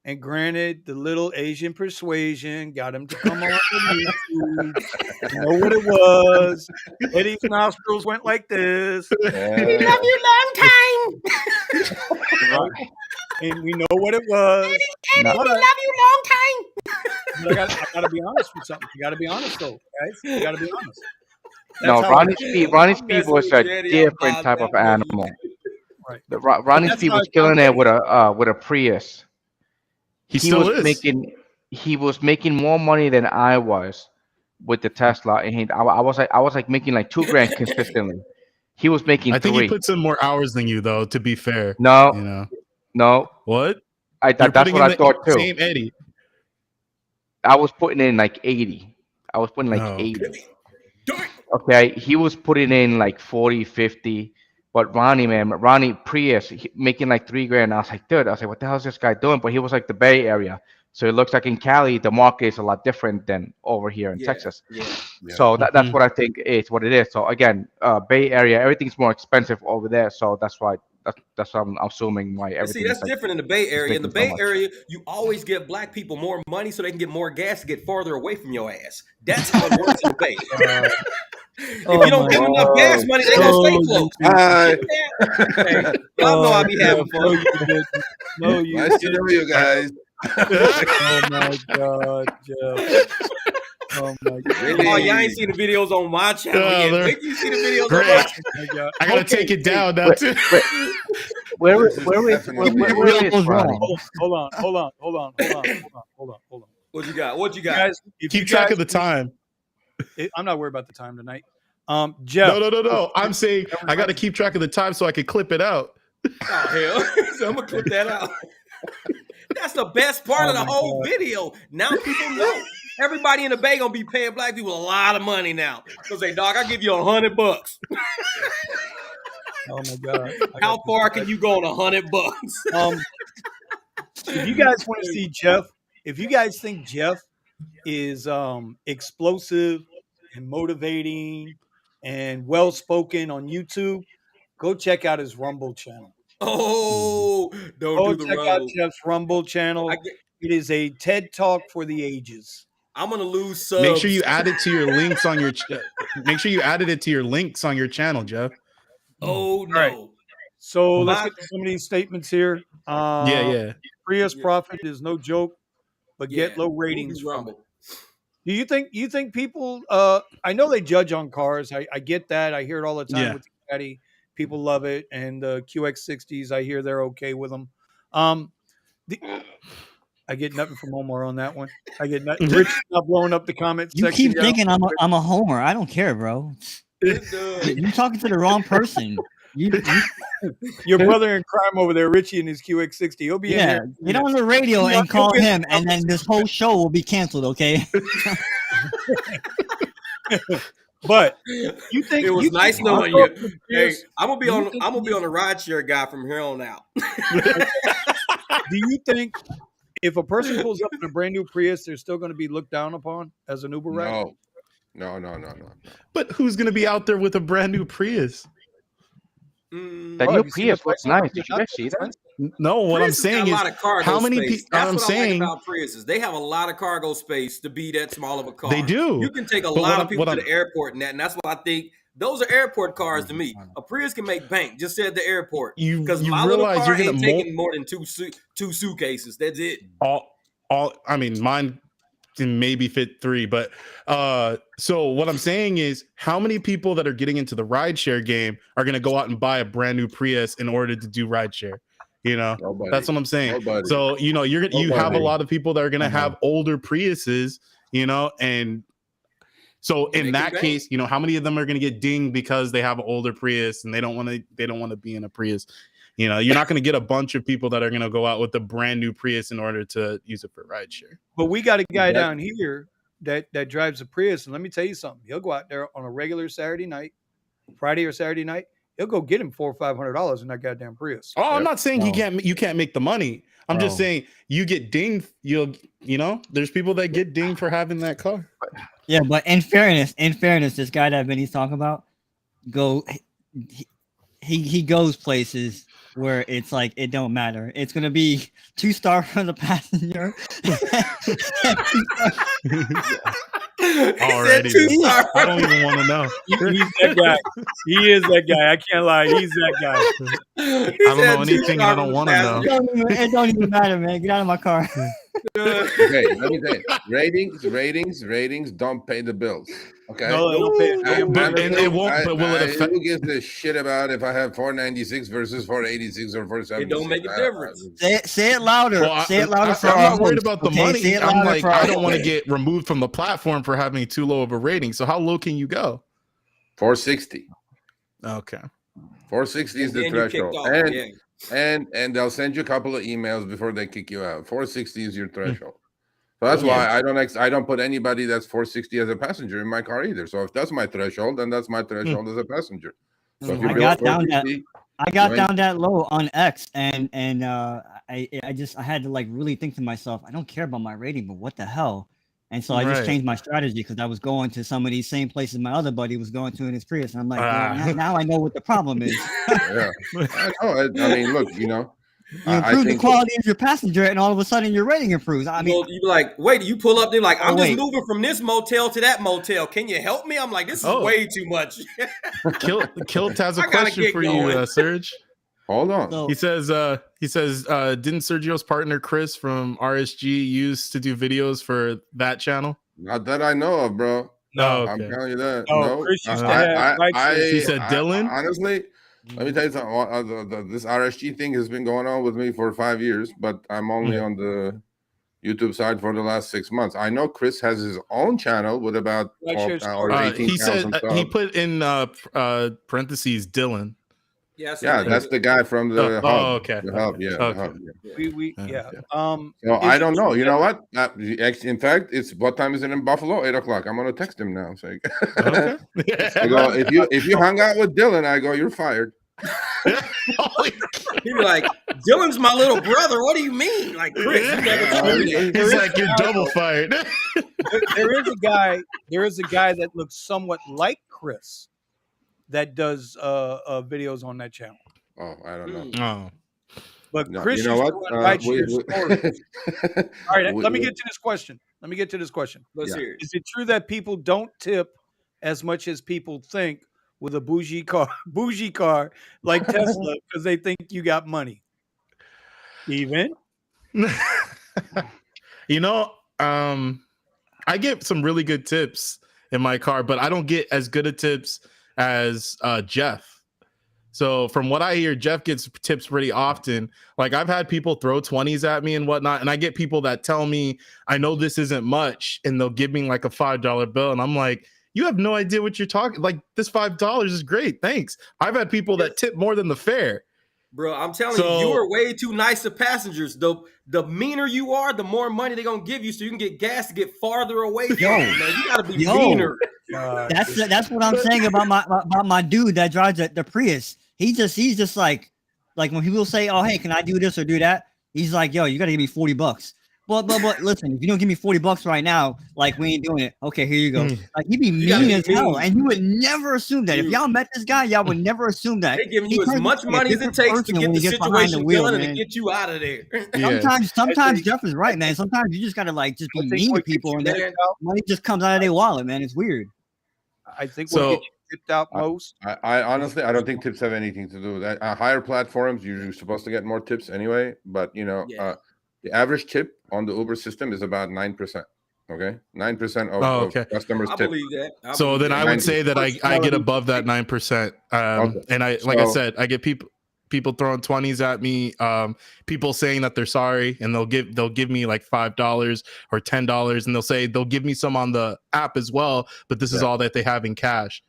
and granted, the little Asian persuasion got him to come on YouTube. You know what it was? Eddie's nostrils went like this. We love you long time. And we know what it was. No. But We love you long time. I gotta be honest with something. You gotta be honest though, guys. You gotta be honest. No, That's how Ronnie I'm Speed messing was with a Jetty. I'm different type of positive. animal. right. Ronnie that's Speed how was it killing sounds. it with a Prius. He He still was is. making more money than I was with the Tesla, and I was like making like $2,000 consistently. He was making I think he 3. puts in more hours than you, though. To be fair, No, you know no, what? that's putting what in I the thought too. same Eddie. I was putting in like 80. I was putting like Oh, 80. Do it. Okay, he was putting in like 40, 50. But Ronnie Prius making like $3,000. I was like, dude, what the hell is this guy doing? But he was like the Bay Area. So it looks like in Cali, the market is a lot different than over here in Yeah, Texas. yeah. So that's Mhm. what I think is what it is. So again, Bay Area, everything's more expensive over there. So that's why that's what I'm assuming why And see, everything that's is like different in the Bay it's Area. In the making so Bay much. Area, you always give black people more money so they can get more gas to get farther away from your ass. That's how it works in the Bay. If you don't give them enough gas money, they gonna stay close. Hi. Get that? Hey, y'all know I be having No, fun. you didn't. No, you Nice to didn't. know you guys. Oh my God, Jeff. Oh my God. Really? Oh, y'all ain't seen the videos on my channel Oh, yet. they're Wait till you see the videos on great. my channel. Oh my God. I gotta Okay, take it hey, down now Wait, too. where This is is where is definitely- where is was Ronnie? wrong. Hold on. What you got? What you You got? guys, if you Keep track guys of the time. I'm not worried about the time tonight. Jeff. No. I'm saying I gotta keep track of the time so I can clip it out. Oh hell! So I'm gonna clip that out. That's the best part of the whole video. Now people know. Everybody in the Bay gonna be paying black people a lot of money now. Cause say, dog, I'll give you $100. Oh my God. How far can you go on $100? If you guys want to see Jeff, if you guys think Jeff is explosive and motivating and well spoken on YouTube, go check out his Rumble channel. Oh, don't Go do the check out rumble. Jeff's Rumble channel. It is a TED Talk for the ages. I'm gonna lose subs. Make sure you add it to your links on your. Make sure you added it to your links on your channel, Jeff. Oh no. right. So let's My- get to some of these statements here. Yeah. Prius Yeah. profit is no joke, but Yeah, get low we'll ratings do from it. rumble. Do you think people I know they judge on cars. I get that. I hear it all the time Yeah. with the Caddy. People love it, and the QX60s, I hear they're okay with them. I get nothing from Omar on that one. I get nothing. Rich is not blowing up the comment You section. keep thinking I'm a homer. I don't care, bro. It does. You're talking to the wrong person. Your brother in crime over there, Richie and his QX60. He'll be in Yeah, there. get on the radio Yeah, and call he'll get him, and then this whole show will be canceled. Okay. But you think It was you nice think knowing I'll you. go up to Hey, Pierce, I'm gonna be do you on. think I'm gonna be he- on the rideshare guy from here on out. Do you think if a person pulls up in a brand new Prius, they're still going to be looked down upon as an Uber rider? No. But who's gonna be out there with a brand new Prius? Mm, That Oh, new have you seen the Prius looks price on it? nice. Did you guys see that? No, what I'm Prius has got saying a is, lot of cargo how many space. people? That's I'm what I saying like about Priuses. They have a lot of cargo space to be that small of a car. they do. You can take a But lot what of people I'm- to the airport and that, and that's why I think those are airport cars to me. A Prius can make bank just at the airport. You Because you my little realize car you're gonna ain't taking more than two suitcases. That's it. all. I mean, mine can maybe fit 3, but so what I'm saying is, how many people that are getting into the rideshare game are gonna go out and buy a brand new Prius in order to do rideshare? Nobody. That's what I'm saying. Nobody. So you have a Nobody. lot of people that are gonna have older Priuses, and so in They that can case, how many of them are gonna get dinged because they have an older Prius and they don't want to be in a Prius? You're not going to get a bunch of people that are going to go out with a brand new Prius in order to use it for rideshare. But we got a guy down here that drives a Prius, and let me tell you something. He'll go out there on a regular Saturday night, Friday or Saturday night. He'll go get him $400 or $500 in that goddamn Prius. Oh, I'm not saying you can't make the money. I'm just saying you get dinged. There's people that get dinged for having that car. Yeah, but in fairness, this guy that Vinny's talking about, he goes places where it's like it don't matter. It's gonna be 2-star for the passenger. Already, I don't even want to know. He's that guy. He is that guy. I can't lie. He's that guy. I don't know anything. I don't want to know. It don't even matter, man. Get out of my car. Okay, let me tell you. Ratings don't pay the bills. Okay. No, they don't pay a damn But and it won't. But will it affect? Who gives a shit about if I have 496 versus 486 or 476? It don't make a difference. Say it louder. Say it louder for I'm our not worried host, about the okay? money. Say it I'm louder like, for our I don't want to host. get removed from the platform for having too low of a rating. So how low can you go? 460. Okay. 460 is the And you kicked threshold. off, And they'll send you a couple of emails before they kick you out. 460 is your threshold. So that's why I don't put anybody that's 460 as a passenger in my car either. So if that's my threshold, then that's my threshold as a passenger. So if you're I got below down that 460, I got down that low on X, and I had to like really think to myself, I don't care about my rating, but what the hell? And so I just changed my strategy because I was going to some of these same places my other buddy was going to in his Prius, and I'm like, well, now I know what the problem is. yeah. I mean, look, You improve the quality of your passenger, and all of a sudden your rating improves. I mean, you be like, wait, you pull up, they're like, I'm just wait. moving from this motel to that motel. Can you help me? I'm like, this is way too much. Kilt has a I gotta question get for going. you, Serge. Hold on. So, He says, didn't Sergio's partner Chris from RSG used to do videos for that channel? Not that I know of, bro. No, I'm okay. telling you that. No, No, Chris used to have He said Dylan? Honestly, let me tell you something. This RSG thing has been going on with me for 5 years, but I'm only on the YouTube side for the last 6 months. I know Chris has his own channel with about 12,000 or 18,000 he said subs. he put in parentheses Dylan. Yeah, that's the guy from the hub. Oh, okay. The hub, yeah. Okay. The hub, yeah. So I don't know. You know what? In fact, it's what time is it in Buffalo? 8:00. I'm gonna text him now. So Okay. I go, if you hung out with Dylan, I go, you're fired. He'd be like, Dylan's my little brother. What do you mean? Like, Chris, you never told me that. He's like, you're double fired. There is a guy that looks somewhat like Chris that does videos on that channel. Oh, I don't know. Oh. But No, Chris you know used what? to write your stories. All right, we- let me get to this question. Let's hear it. Is it true that people don't tip as much as people think with a bougie car like Tesla because they think you got money? Even I get some really good tips in my car, but I don't get as good of tips as Jeff. So from what I hear, Jeff gets tips pretty often. Like I've had people throw 20s at me and whatnot, and I get people that tell me, I know this isn't much, and they'll give me like a $5 bill, and I'm like, You have no idea what you're talking. Like this $5 is great. Thanks. I've had people that tip more than the fare. Bro, I'm telling you, you are way too nice to passengers. The meaner you are, the more money they're gonna give you, so you can get gas to get farther away from them, man. You gotta be meaner. That's what I'm saying about my dude that drives the Prius. He's just like when people say, "Oh, hey, can I do this or do that?" He's like, "Yo, you got to give me $40." But listen, if you don't give me $40 right now, like we ain't doing it. Okay, here you go. Like he'd be mean as hell, and you would never assume that. If y'all met this guy, y'all would never assume that. They're giving you as much money as it takes to get the situation done and to get you out of there. Sometimes Jeff is right, man. Sometimes you just gotta just be mean to people, and then money just comes out of their wallet, man. It's weird. I think what gets you tipped out most. I honestly, I don't think tips have anything to do with that. Higher platforms, you're supposed to get more tips anyway. But the average tip on the Uber system is about 9%. Okay, 9% of customers tip. I believe that. So then I would say that I get above that 9%. And I said, I get people throwing 20s at me, people saying that they're sorry, and they'll give me like $5 or $10, and they'll give me some on the app as well, but this is all that they have in cash.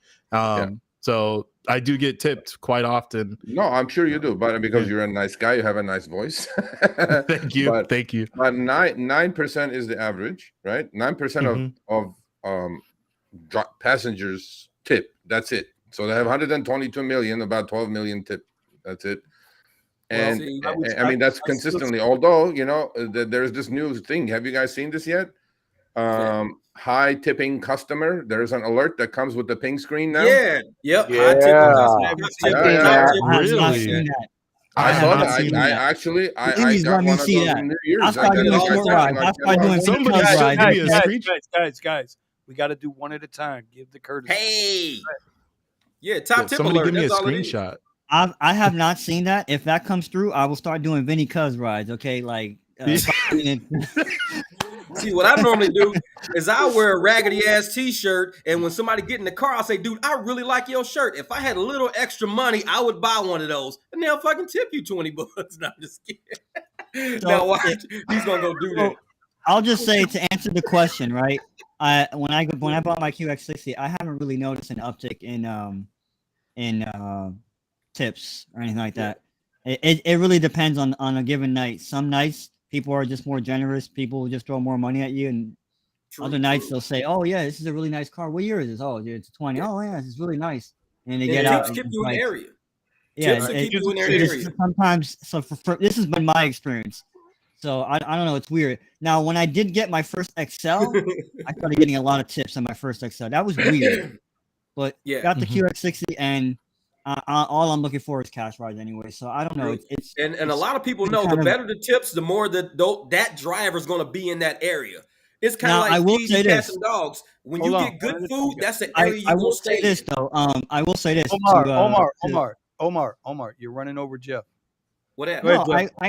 So I do get tipped quite often. No, I'm sure you do, but because you're a nice guy, you have a nice voice. Thank you. Thank you. But 9% is the average, right? 9% of passengers tip. That's it. So they have 122 million, about 12 million tip. That's it. And I mean, that's consistently. Although, there's this new thing. Have you guys seen this yet? High tipping customer. There's an alert that comes with the ping screen now. Yeah. Yep. Really? I saw that. I actually got one of those in New Year's. I started doing short rides. I started doing somebody give me a guys. We got to do one at a time. Give the courtesy. Hey. Yeah, top tip somebody alert. Give me a screenshot. I have not seen that. If that comes through, I will start doing Vinny Cuz rides. Okay, See, what I normally do is I wear a raggedy ass t-shirt, and when somebody get in the car, I'll say, "Dude, I really like your shirt. If I had a little extra money, I would buy one of those, and they'll fucking tip you $20." No, I'm just kidding. Now watch, he's gonna go do that. I'll just say to answer the question, right? When I bought my QX60, I haven't really noticed an uptick in tips or anything like that. It really depends on a given night. Some nights people are just more generous. People will just throw more money at you, and other nights they'll say, "Oh yeah, this is a really nice car. What year is this? Oh, it's 20. Oh yeah, this is really nice." And they get out. Tips keep you in the area. Yeah, sometimes. So for this has been my experience. So I don't know. It's weird. Now, when I did get my first XL, I started getting a lot of tips on my first XL. That was weird. But got the QX60, and all I'm looking for is cash rides anyway. So I don't know. It's a lot of people know the better the tips, the more that driver's going to be in that area. It's kind of like feeding cats and dogs. When you get good food, that's the area you will stay. This though. I will say this. Omar, you're running over Jeff. What happened? No,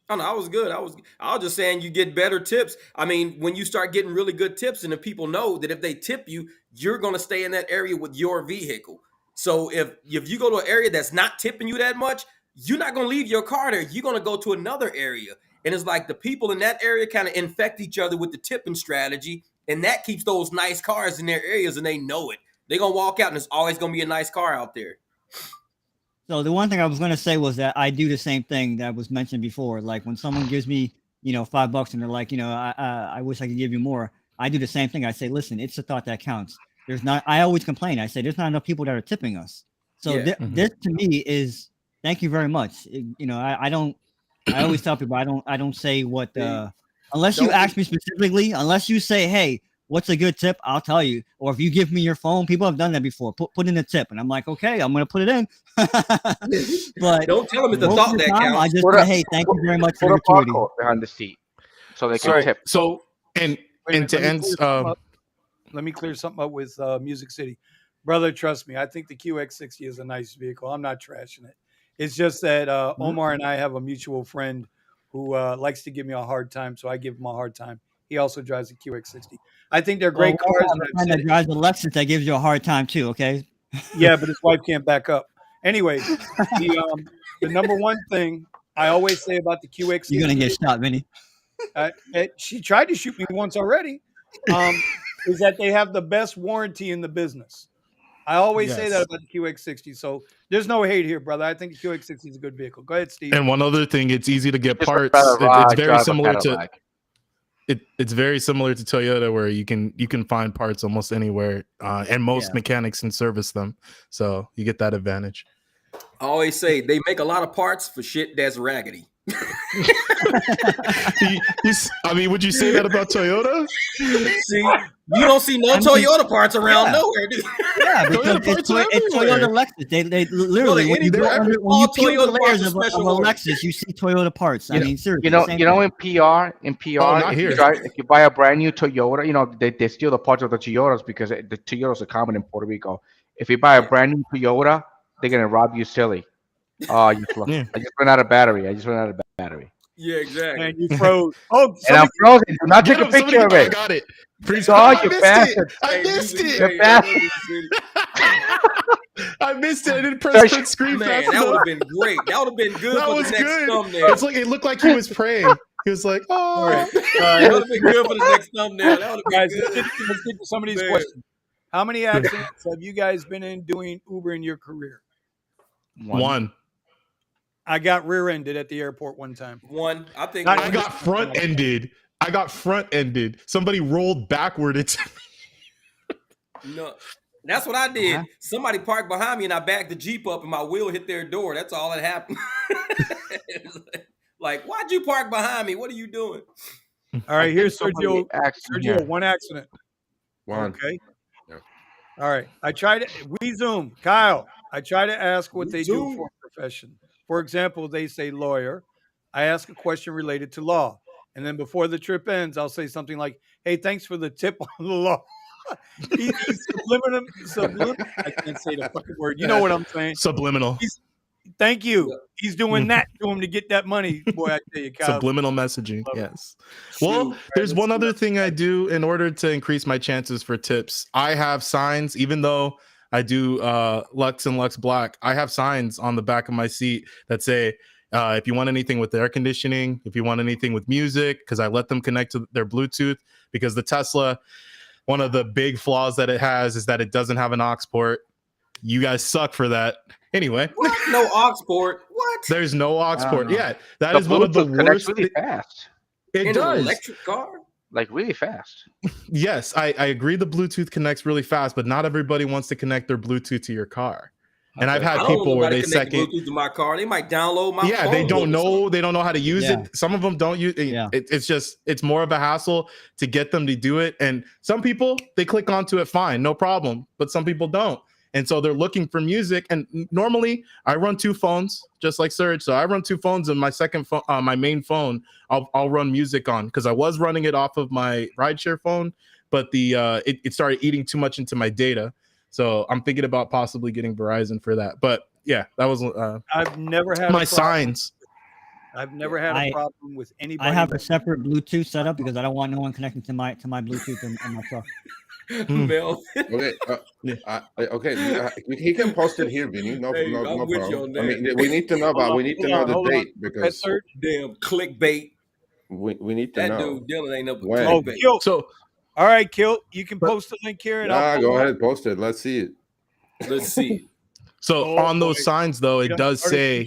Oh, no, I was good. I was just saying you get better tips. I mean, when you start getting really good tips, and the people know that if they tip you, you're going to stay in that area with your vehicle. So if you go to an area that's not tipping you that much, you're not going to leave your car there. You're going to go to another area. And it's like the people in that area kind of infect each other with the tipping strategy, and that keeps those nice cars in their areas, and they know it. They're going to walk out, and there's always going to be a nice car out there. So the one thing I was going to say was that I do the same thing that was mentioned before. Like when someone gives me, $5 and they're like, I wish I could give you more. I do the same thing. I say, listen, it's the thought that counts. I always complain. I say, there's not enough people that are tipping us. So this to me is, thank you very much. I always tell people, I don't say what, unless you ask me specifically, unless you say, hey, what's a good tip? I'll tell you. Or if you give me your phone, people have done that before. Put in a tip, and I'm like, okay, I'm gonna put it in. But don't tell them it's the thought that counts. I just say, hey, thank you very much for your activity. Behind the seat, so they can tip. So and to end, let me clear something up with Music City, brother. Trust me, I think the QX60 is a nice vehicle. I'm not trashing it. It's just that Omar and I have a mutual friend who likes to give me a hard time, so I give him a hard time. He also drives a QX60. I think they're great cars. And that drives a Lexus that gives you a hard time too. Okay. Yeah, but his wife can't back up. Anyway, the number one thing I always say about the QX60. You're gonna get shot, Vinny. She tried to shoot me once already. is that they have the best warranty in the business. I always say that Yes. about the QX60. So there's no hate here, brother. I think the QX60 is a good vehicle. Go ahead, Steve. And one other thing, it's easy to get Just would parts. rather It's ride, very drive a similar to Cadillac. it's very similar to Toyota, where you can find parts almost anywhere, and most mechanics can service them. So you get that advantage. I always say they make a lot of parts for shit that's raggedy. I mean, would you say that about Toyota? See, you don't see no Toyota parts around nowhere, do you? Yeah, because it's Toyota Lexus. They literally when you peel the layers of a Lexus, you see Toyota parts. I mean, seriously. In PR, if you buy a brand new Toyota, they steal the parts of the Toyotas because the Toyotas are common in Puerto Rico. If you buy a brand new Toyota, they're gonna rob you silly. Oh, I just ran out of battery. Yeah, exactly. And you froze. And I'm frozen. Do not take a picture of it. I got it. Freeze. You bastard. I missed it. You bastard. I missed it. I didn't press print screen Man, fast that would enough. have been great. That would have been good That for the was next good. thumbnail. It's like it looked like he was praying. He was like, "Oh." That would have been good for the next thumbnail. That would have been Guys, good. let's get to some of these questions. How many accidents have you guys been in doing Uber in your career? One. I got rear-ended at the airport one time. One, I think. I got front-ended. Somebody rolled backward into me. No, that's what I did. Somebody parked behind me, and I backed the Jeep up, and my wheel hit their door. That's all that happened. Like, why'd you park behind me? What are you doing? All right, here's Sergio. Sergio, one accident. One. Okay. Yeah. All right. We Zoom. Kyle, I try to ask what they do for a profession. For example, they say lawyer. I ask a question related to law. And then before the trip ends, I'll say something like, hey, thanks for the tip on the law. He's subliminal. I can't say the fucking word. You know what I'm saying? Subliminal. Thank you. He's doing that to him to get that money. Boy, I tell you, Kyle. Subliminal messaging. Yes. Well, there's one other thing I do in order to increase my chances for tips. I have signs, even though I do Lux and Lux Black. I have signs on the back of my seat that say, if you want anything with air conditioning, if you want anything with music, because I let them connect to their Bluetooth, because the Tesla, one of the big flaws that it has is that it doesn't have an aux port. You guys suck for that. Anyway. What? No aux port? What? There's no aux port. Yeah, that is one of the worst. Really fast. It does. An electric car? Like really fast. Yes, I agree the Bluetooth connects really fast, but not everybody wants to connect their Bluetooth to your car. And I've had people where they second Bluetooth to my car. They might download my phone. They don't know how to use it. Some of them don't use it. Yeah. It's more of a hassle to get them to do it. And some people, they click onto it fine, no problem. But some people don't. And so they're looking for music. And normally I run two phones, just like Serge. So I run two phones, and my second phone, my main phone, I'll run music on, because I was running it off of my rideshare phone, but it started eating too much into my data. So I'm thinking about possibly getting Verizon for that. But yeah, that was I've never had my signs. I've never had a problem with anybody. I have a separate Bluetooth setup because I don't want no one connecting to my Bluetooth in my truck. Okay. He can post it here, Vinny. No problem. I mean, we need to know the date, because damn clickbait. We need to know. That dude Dylan ain't up with clickbait. clickbait. So, all right, Kill. You can post the link here, and go ahead, post it. Let's see it. Let's see. So on those signs, though, it does say,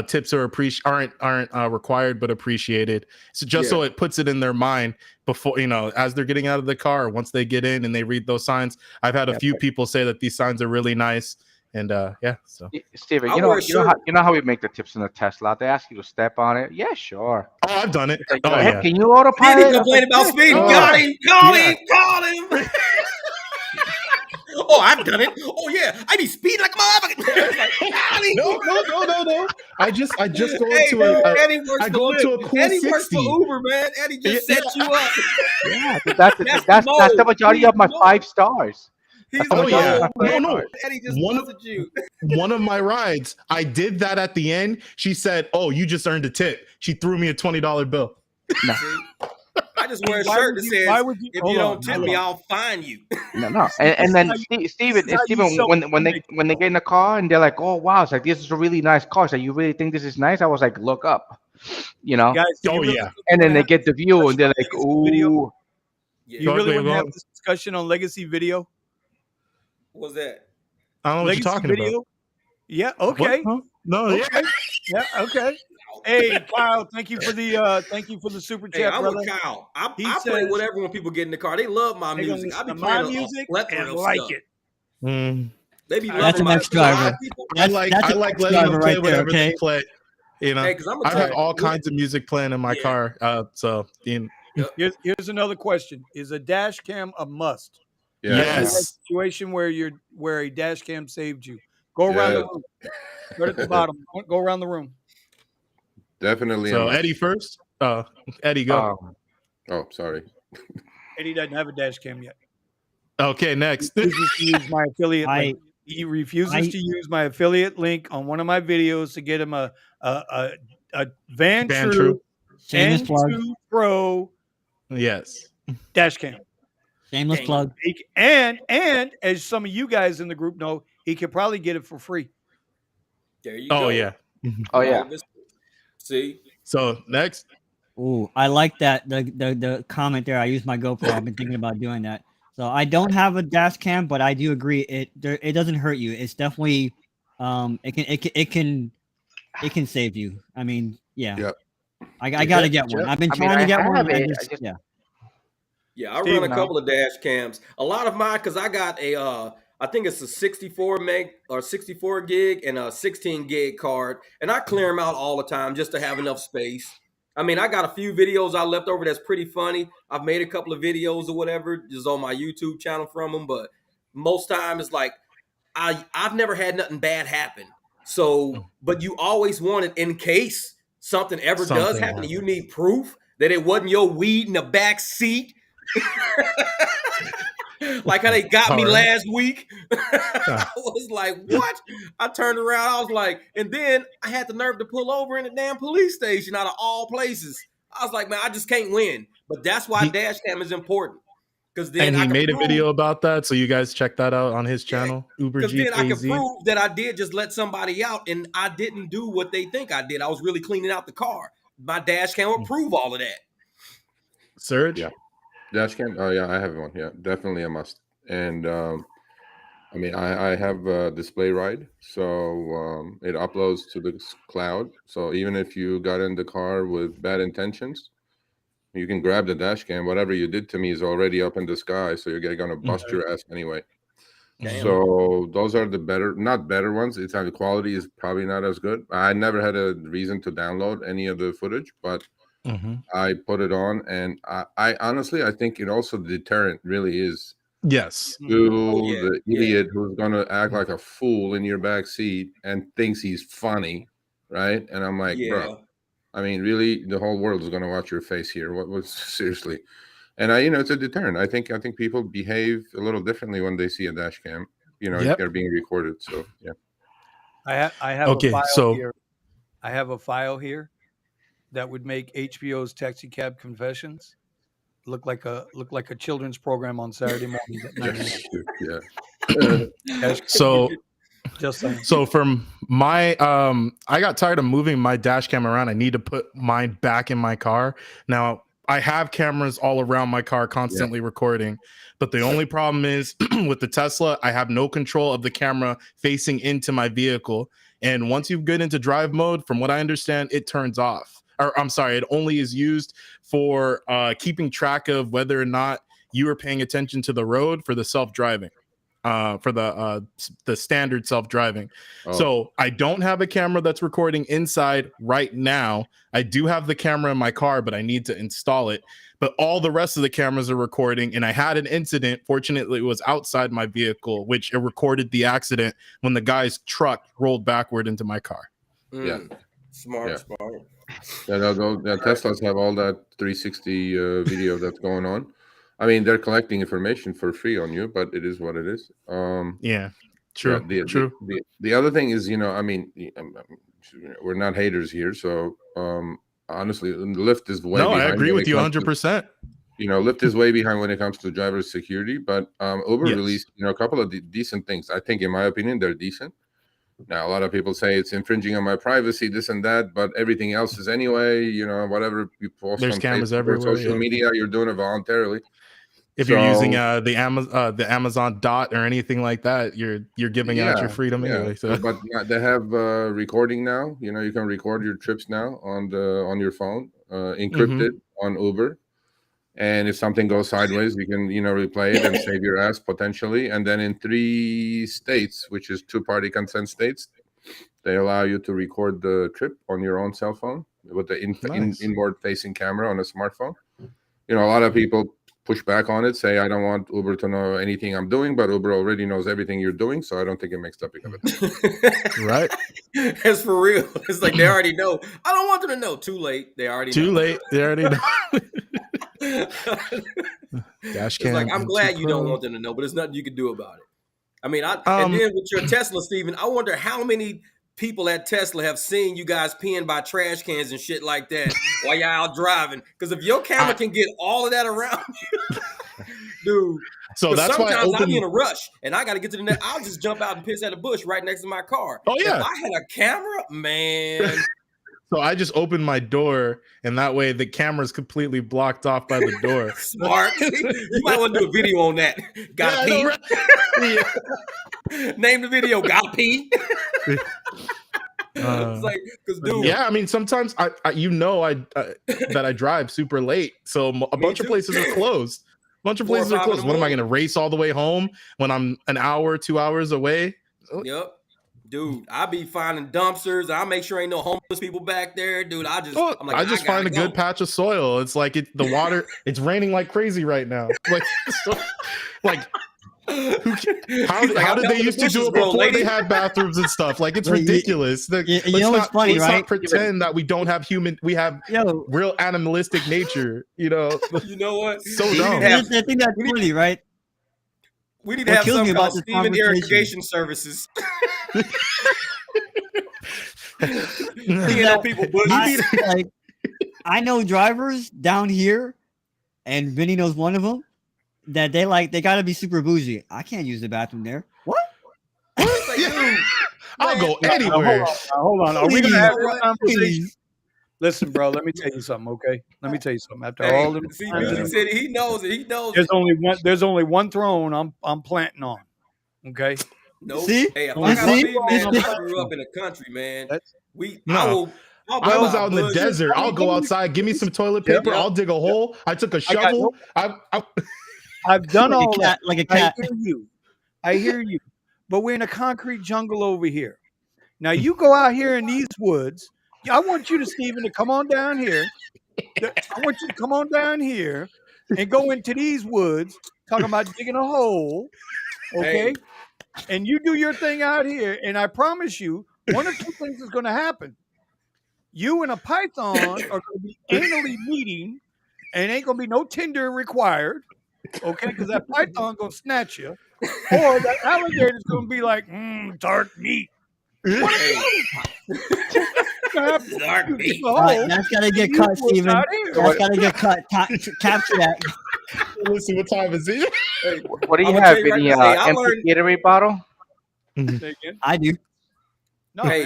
tips are aren't required but appreciated. So just so it puts it in their mind before, as they're getting out of the car, once they get in and they read those signs. I've had a few people say that these signs are really nice. And so Steven, you know how we make the tips in the Tesla? They ask you to step on it. Yeah, sure. Oh, I've done it. Like, can you autopilot? Did he complain about speed? Got him. Call him. Oh, I've done it. Oh yeah, I be speeding like a motherfucker. No. I just go into a cool Eddie 60. works for Uber, man. Eddie just set you up. Yeah, that's the majority of my 5 stars. No. Eddie just busted you. One of my rides, I did that at the end. She said, "Oh, you just earned a tip." She threw me a $20 bill. No. I just wear a shirt that says, "If you don't tip me, I'll fine you." No. And then Steven, when they get in the car and they're like, "Oh wow, it's like this is a really nice car. So you really think this is nice?" I was like, "Look up," Guys, and then they get the view and they're like, "Ooh." Yeah. You really Wait, want to go have on. this discussion on legacy video? What was that? I don't know what you're Legacy talking about. video? Yeah. What? Okay. Huh? No, yeah. Okay. Yeah. Okay. Hey, Kyle, thank you for the super Hey, chat, I'm brother. with Kyle. He I play says whatever when people get in the car. They love my they're gonna music. I listen be to my playing a music plethora and of like stuff. it. They be That's loving an my ex-driver. people. I like an letting them ex-driver play right there, whatever they okay? play. You know, Hey, because I'm I gonna have tell all you. kinds of music playing in my Yeah. car. So Here's another question: is a dash cam a must? Yes. Have you had a yes. situation where a dash cam saved you? Go around the Yes. room. Start at the bottom. Go around the room. Definitely a So must. Eddie first. Eddie, go. Oh, sorry. Eddie doesn't have a dash cam yet. Okay, next. He refuses to use my affiliate link. He refuses I- to use my affiliate link on one of my videos to get him a Van Van True True. Shameless plug. N2 Pro Yes. dash cam. Shameless Dang. plug. And as some of you guys in the group know, he could probably get it for free. There you Oh go. yeah. Oh yeah. See? So next. Ooh, I like that the comment there. I use my GoPro. I've been thinking about doing that. So I don't have a dash cam, but I do agree it doesn't hurt you. It's definitely it can save you. I mean, yeah. Yep. I gotta get one. I've been I mean, trying to I get one. have I it. just, yeah. Yeah, I Steve run a now. couple of dash cams. A lot of mine, because I got I think it's a 64 meg or 64 gig and a 16 gig card, and I clear them out all the time just to have enough space. I mean, I got a few videos I left over that's pretty funny. I've made a couple of videos or whatever just on my YouTube channel from them, but most time it's like I've never had nothing bad happen. So, but you always want it in case something ever does Something happen. And you happens. need proof that it wasn't your weed in the back seat. Like how they got me All right. last week. I was like, what? I turned around, I was like, and then I had the nerve to pull over in the damn police station out of all places. I was like, man, I just can't win. But that's why He- dash cam is important. Because then And I he can made a prove, video about that, so you guys check that out on his channel, Uber because then I can GKZ. prove that I did just let somebody out and I didn't do what they think I did. I was really cleaning out the car. My dash cam will prove all of that. Surge. Yeah. Dash cam. Oh yeah, I have one. Yeah, definitely a must. And I mean, I have a display ride, so it uploads to the cloud. So even if you got in the car with bad intentions, you can grab the dash cam. Whatever you did to me is already up in the sky, so you're gonna bust your ass anyway. Damn. So those are the not better ones. It's the quality is probably not as good. I never had a reason to download any of the footage, but Mhm. I put it on, and I honestly I think it also deterrent really is Yes. to Oh, yeah, the yeah. idiot who's gonna act like a fool in your back seat and thinks he's funny, right? And I'm like, Yeah. bro, I mean, really, the whole world is gonna watch your face here. What was seriously? And it's a deterrent. I think people behave a little differently when they see a dash cam. Yep. They're being recorded. So yeah. I have Okay, a file so- here. I have a file here that would make HBO's Taxi Cab Confessions look like a children's program on Saturday mornings at 9 a.m. Yeah. So Just saying. So from my I got tired of moving my dash cam around. I need to put mine back in my car. Now I have cameras all around my car constantly recording, but the only problem is with the Tesla, I have no control of the camera facing into my vehicle. And once you get into drive mode, from what I understand, it turns off. Or I'm sorry, it only is used for keeping track of whether or not you are paying attention to the road for the self-driving. For the standard self-driving. So I don't have a camera that's recording inside right now. I do have the camera in my car, but I need to install it. But all the rest of the cameras are recording, and I had an incident. Fortunately, it was outside my vehicle, which it recorded the accident when the guy's truck rolled backward into my car. Yeah. Smart. Yeah, the Teslas have all that 360 video that's going on. I mean, they're collecting information for free on you, but it is what it is. Yeah, true. Yeah, True. The other thing is, I mean, we're not haters here, so honestly, Lyft is way behind. I agree when with it you comes to- 100%. Lyft is way behind when it comes to driver security, but Uber Yes. released, a couple of decent things. I think, in my opinion, they're decent. Now, a lot of people say it's infringing on my privacy, this and that, but everything else is anyway, whatever you post There's on cameras Facebook or everywhere, social yeah. media, you're doing it voluntarily. If you're using the Amazon Dot or anything like that, you're giving out your freedom anyway. So, but they have recording now. You know, you can record your trips now on your phone, encrypted on Uber. And if something goes sideways, you can replay it and save your ass potentially. And then in 3 states, which is 2-party consent states, they allow you to record the trip on your own cell phone with the inward facing camera on a smartphone. You know, a lot of people push back on it, say I don't want Uber to know anything I'm doing, but Uber already knows everything you're doing, so I don't think it makes that big of a deal. Right? It's for real. It's like they already know. I don't want them to know. Too late. They already know. They already know. Dash cam. It's like I'm glad you don't want them to know, but there's nothing you can do about it. I mean, and then with your Tesla, Steven, I wonder how many people at Tesla have seen you guys peeing by trash cans and shit like that while y'all out driving. Because if your camera can get all of that around you, dude. So that's why I'll be in a rush and I got to get to the net. I'll just jump out and piss at a bush right next to my car. Oh yeah. If I had a camera, man. So I just opened my door, and that way the camera's completely blocked off by the door. Smart. You might want to do a video on that. Got pee. Name the video. Got pee. It's like, cause dude. Yeah, I mean, sometimes I that I drive super late, so a bunch of places are closed. What am I going to race all the way home when I'm an hour, 2 hours away? Yep. Dude, I be finding dumpsters. I make sure ain't no homeless people back there. Dude, I just find a good patch of soil. It's like the water. It's raining like crazy right now. How did they used to do it before they had bathrooms and stuff? Like, it's ridiculous. Let's not pretend that we don't have we have real animalistic nature. You know. You know what? So dumb. I think that's funny, right? We need to have something called Steven Irrigation Services. I know drivers down here, and Vinny knows one of them, that they got to be super bougie. I can't use the bathroom there. What? I'll go anywhere. Hold on. Are we gonna have this conversation? Listen, bro. Let me tell you something. Okay. Let me tell you something. After all the he said he knows it. He knows. There's only one throne I'm planting on. Okay. No. See? Hey, if I grew up in the country, man. I was out in the desert. I'll go outside. Give me some toilet paper. I'll dig a hole. I took a shovel. I've done all that. Like a cat. I hear you. But we're in a concrete jungle over here. Now you go out here in these woods. I want you to come on down here. I want you to come on down here and go into these woods, talking about digging a hole. Okay. Hey. And you do your thing out here, and I promise you, one or two things is going to happen. You and a python are going to be anally meeting, and ain't going to be no Tinder required, okay? Because that python going to snatch you, or that alligator is going to be like, dark meat. Dark meat. That's got to get cut, Steven. That's got to get cut. Capture that. Listen, what time is it? Hey, what do you have? Any empty Gatorade bottle? I do. No, hey,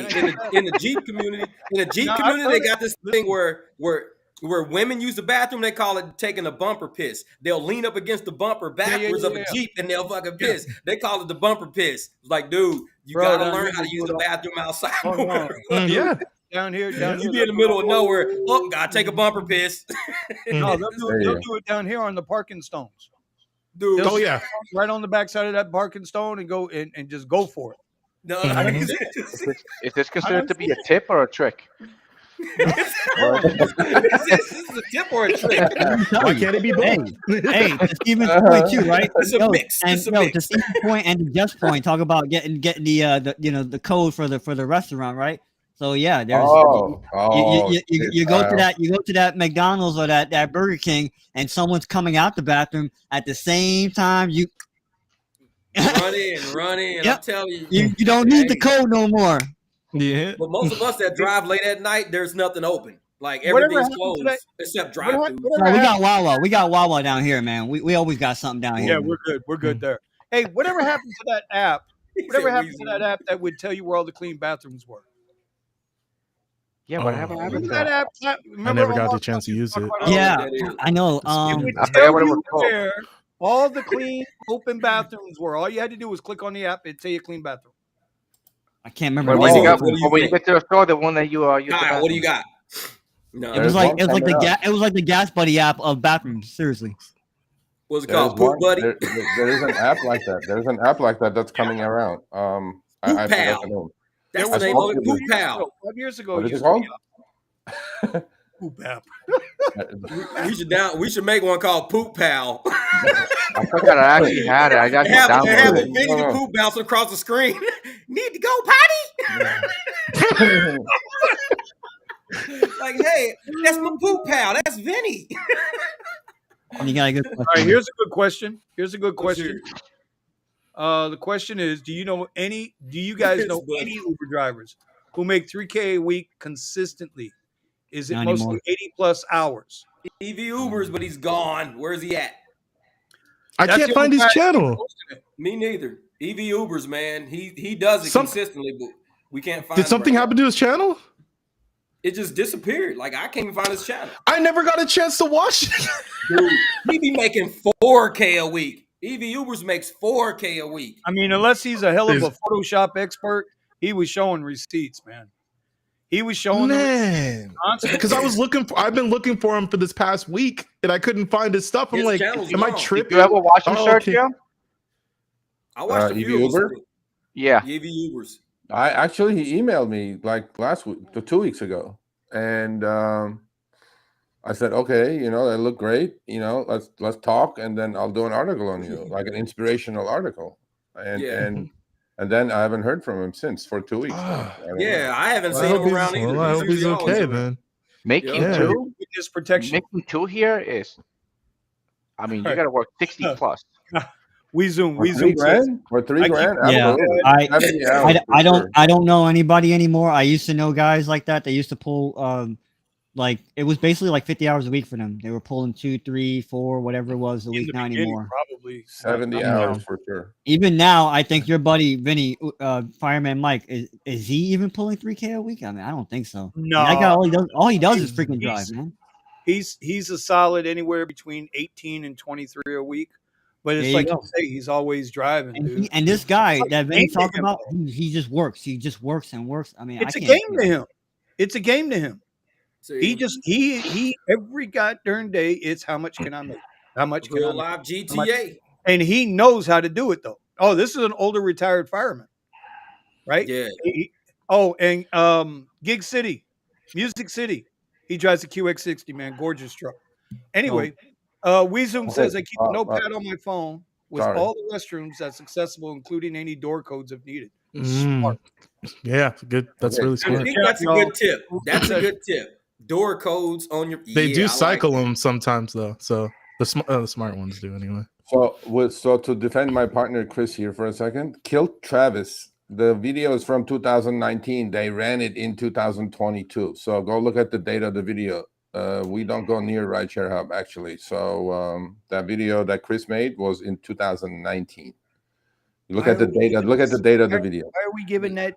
in the Jeep community, they got this thing where women use the bathroom. They call it taking a bumper piss. They'll lean up against the bumper backwards of a Jeep and they'll fucking piss. They call it the bumper piss. It's like, dude, you gotta learn how to use the bathroom outside. Yeah. Down here. You be in the middle of nowhere. Oh, gotta take a bumper piss. No, they'll do it down here on the parking stones. Dude. Oh yeah. Right on the backside of that parking stone and go and just go for it. No, is this considered to be a tip or a trick? Is this a tip or a trick? Why can't it be both? Hey, to Steven's point too, right? It's a mix. And to Steven's point and to Jeff's point, talk about getting the code for the restaurant, right? So yeah, there's you go to that McDonald's or that Burger King, and someone's coming out the bathroom at the same time you run in. Yep. I'm telling you, you don't need the code no more. Yeah. But most of us that drive late at night, there's nothing open. Like everything's closed except drive-through. No, we got Wawa. We got Wawa down here, man. We always got something down here. Yeah, we're good. We're good there. Hey, whatever happened to that app? Whatever happened to that app that would tell you where all the clean bathrooms were? Yeah, what happened to that app? I never got the chance to use it. Yeah, I know. I forgot what it was called. all the clean, open bathrooms were. All you had to do was click on the app. It'd tell you clean bathroom. I can't remember. But the when name you of got, the What do place. you but when you think? get to the store, the one that you use the Kyle, what do you bathroom. got? No, It was There's like one it was like the coming up. it was like the Gas Buddy app of bathrooms. Seriously. what's it There's called? Poop one. Buddy? There is an app like that. There's an app like that that's coming around. Poop I forgot Pal. the name. That's There the was name one of it. 5 Poop years Pal. ago. 5 years ago, What it is it used to be called? Poop app. We should make one called Poop Pal. I forgot I actually had it. I and actually have downloaded a it. Vinny the Poop bouncing across the screen. Need to go potty? Like, hey, that's my Poop Pal. That's Vinny. And you got a good All right, question. here's a good question. Here's a good What's question. yours? The question is, do you guys know Yes, any Uber drivers who make 3K a week consistently? Is it Not mostly anymore. 80 plus hours? EV Ubers, but he's gone. Where's he at? I That's can't the find only his guy I see channel. posting it. Me neither. EV Ubers, man. He does it Some- consistently, but we can't find Did him something right happen to his channel? now. It just disappeared. Like, I can't even find his channel. I never got a chance to watch it. Dude, he be making 4K a week. EV Ubers makes 4K a week. I mean, unless he's a hell of a There's- Photoshop expert, he was showing receipts, man. He was showing Man, because I've been looking for him for this past week, and I couldn't find his stuff. I'm His like, channel's am I gone. tripping? You ever watch him, Oh, okay. Sergio? I watched a EV few of Uber? them. Yeah. EV Ubers. He emailed me like last week, 2 weeks ago, and I said, okay, they look great. Let's talk, and then I'll do an article on you, like an inspirational article. And Yeah. and then I haven't heard from him since for 2 weeks. Ah. I don't know. Yeah, I haven't Well, seen him around either. I hope he's usually always okay around. then. Making Yeah. two? witness protection. Making two here is, I mean, you Right. got to work 60 plus. We zoom. For We 3 zoom. grand? For 3 I keep- grand? Yeah, Absolutely. I 70 hours for I don't sure. I don't know anybody anymore. I used to know guys like that. They used to pull like it was basically like 50 hours a week for them. They were pulling 2, 3, 4, whatever it was a In week. the Not beginning, anymore. probably 70 I don't hours know. for sure. Even now, I think your buddy Vinny, Fireman Mike, is he even pulling 3K a week? I mean, I don't think so. No, That guy all he does is freaking He's- drive, man. he's a solid anywhere between 18 and 23 a week. But it's There you like you go. say, he's always driving, And, dude. and this guy like that a Vinny game to talked him, about, he just works. He just works and works. I mean, It's I a can't game to him. It's a game to him. See, He just he every goddamn day it's how much can I make? How much can I real make? live GTA. And he knows how to do it though. Oh, this is an older retired fireman, right? Yeah. And Gig City, Music City. He drives a QX60, man, gorgeous truck. Anyway, Weezum says I keep a notepad on my phone with sorry. all the restrooms that's accessible, including any door codes if needed. Mm. Smart. Yeah, good. That's Okay. really I smart. think that's a good tip. That's a good tip. Door codes on your. They yeah, do I cycle like them sometimes though, so the smart ones do anyway. So to defend my partner Chris here for a second, Kilt Travis. The video is from 2019. They ran it in 2022. So go look at the date of the video. We don't go near Rideshare Hub actually. So that video that Chris made was in 2019. You look Why at the are we data. giving Look at the this- date of the video. Why are we giving that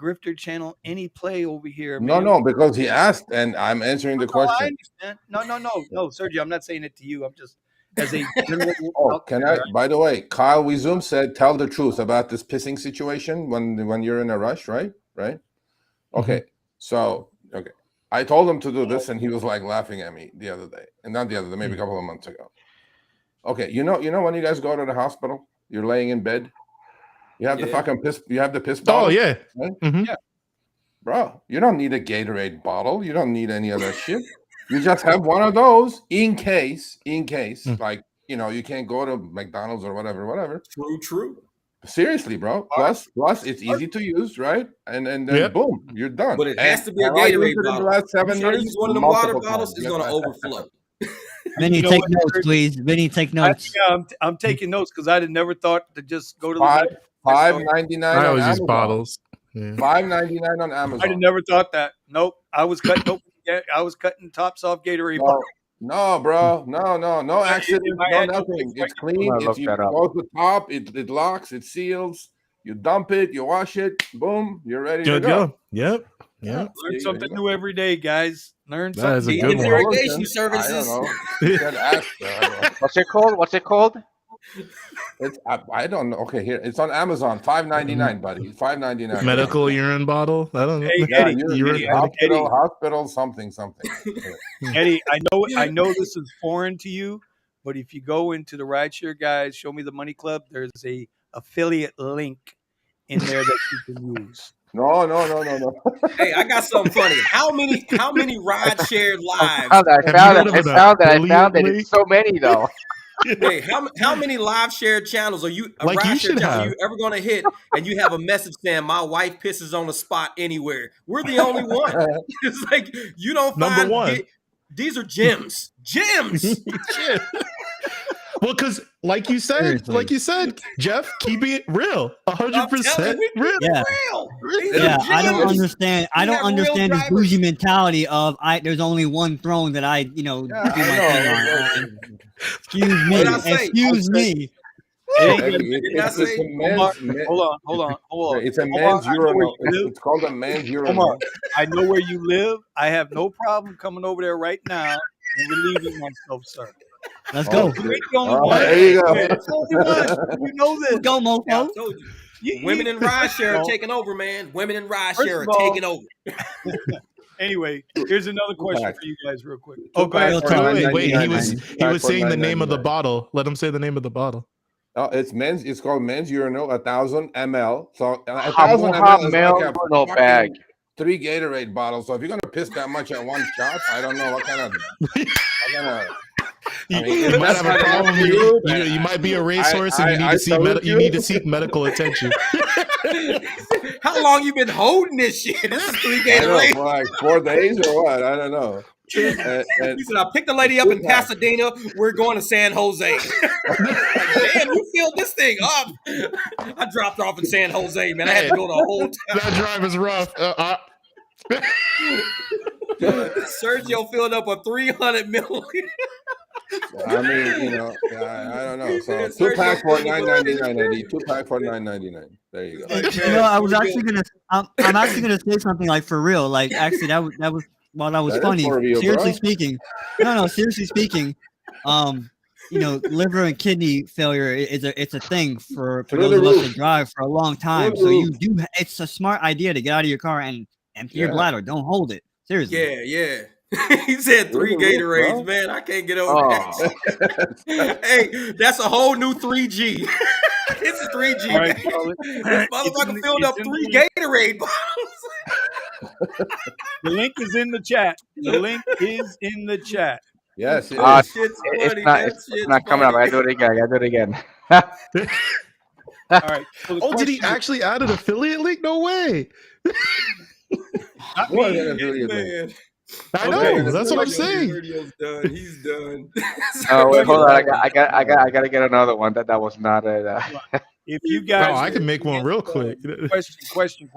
grifter channel any play over here? No, man? no, because he asked, and I'm answering the No, I question. understand. No, Sergio, I'm not saying it to you. I'm just as a general. Oh, can I? By the way, Kyle Wezoom said, "Tell the truth about this pissing situation when you're in a rush, right? Right? Okay. So, okay, I told him to do this, and he was like laughing at me the other day, and not the other day, maybe a couple of months ago. Okay, you know when you guys go to the hospital, you're laying in bed, you have the Yeah. fucking piss, you have the piss bottle. Oh yeah. Right? Mhm. Bro, you don't need a Gatorade bottle. You don't need any of that shit. You just have one of those in case, Mm. like, you can't go to McDonald's or whatever. True. Seriously, bro. Plus, it's easy to use, right? And then Yep. boom, you're done. But it has to be a And I used Gatorade it in the bottle. last 7 You try to years, use one of them water multiple bottles, times. it's gonna overflow. Vinny, You know take what, notes, Sergio? please. Vinny, take notes. I'm taking notes because I'd have never thought to just go to Five the $5.99 I on always use Amazon. bottles. Yeah. $5.99 on I'd have Amazon. never thought that. Nope. I was cutting I was cutting tops off Gatorade. No, bro. No accident, in my no head, nothing. It's I'm clean. gonna It's look you that up. close the top, it locks, it seals. You dump it, you wash it, boom, you're ready Good to go. go. Yep. Yeah, Learn something new every day, guys. Learn that something. is a These good one. irrigation I services. don't know. You said ask, I don't know. What's it called? What's it called? It's I don't know. Okay, here it's on Amazon. $5.99, buddy. $5.99. Medical urine bottle. I don't know. Hey, Yeah, Eddie, you're hospital, something. Eddie, I know this is foreign to you, but if you go into the Rideshare Guys, Show Me the Money Club, there's a affiliate link in there that you can use. No. Hey, I got something funny. How many ride shared lives? I found it. It's so many though. Hey, how many live shared channels are you Like you ride share should channels are have. you ever gonna hit and you have a message saying my wife pisses on the spot anywhere? We're the only one. It's like you don't Number find one. these are gems. Gems. Well, because like you said, Jeff, keeping it real, 100% real. Yeah. Yeah, I don't understand. I don't understand this bougie mentality of there's only one throne that I do my thing on. Excuse me. Excuse me. Hold on. It's a men's urinal. It's called a men's urinal. Omar, I know where you live. I have no problem coming over there right now and relieving myself, sir. Let's go. There you go. You know this. Go, Mofo. I told you. Women in rideshare are taking over, man. Women in rideshare are taking over. Anyway, here's another question for you guys, real quick. Oh, go ahead. Wait. He was saying the name of the bottle. Let him say the name of the bottle. Oh, it's men's. It's called men's urinal, 1,000 ml. So 1,000 ml ml is like a bag. 3 Gatorade bottles. So if you're gonna piss that much at one shot, I don't know what kind of. You might have a problem. You might be a racehorse, and you need to seek medical attention. How long you been holding this shit? This is 3 Gatorade. For like 4 days or what? I don't know. He said, I picked the lady up in Pasadena. We're going to San Jose. Like, damn, you filled this thing up. I dropped off in San Jose, man. I had to go the whole time. That drive is rough. Sergio filled up a 300 milliliter. I mean, I don't know. So 2-pack for $9.99, Eddie. 2-pack for $9.99. There you go. I was actually gonna. I'm actually gonna say something like for real. Like actually, that was while that was That funny. you, seriously speaking, seriously speaking, liver and kidney failure it's a thing for those of us that drive for a long time. So it's a smart idea to get out of your car and empty your bladder. Don't hold it. Seriously. Yeah. He said 3 Gatorades, man. I can't get over that. Hey, that's a whole new 3G. It's a 3G. Right, this motherfucker filled up 3 Gatorade bottles. The link is in the chat. Yes, it's not coming up. I do it again. All right. So did he actually add an affiliate link? No way. Man. I know. That's what I'm saying. Done. He's done. Oh wait, hold on. I gotta get another one. That was not it. If you guys, I can make one real quick. Question.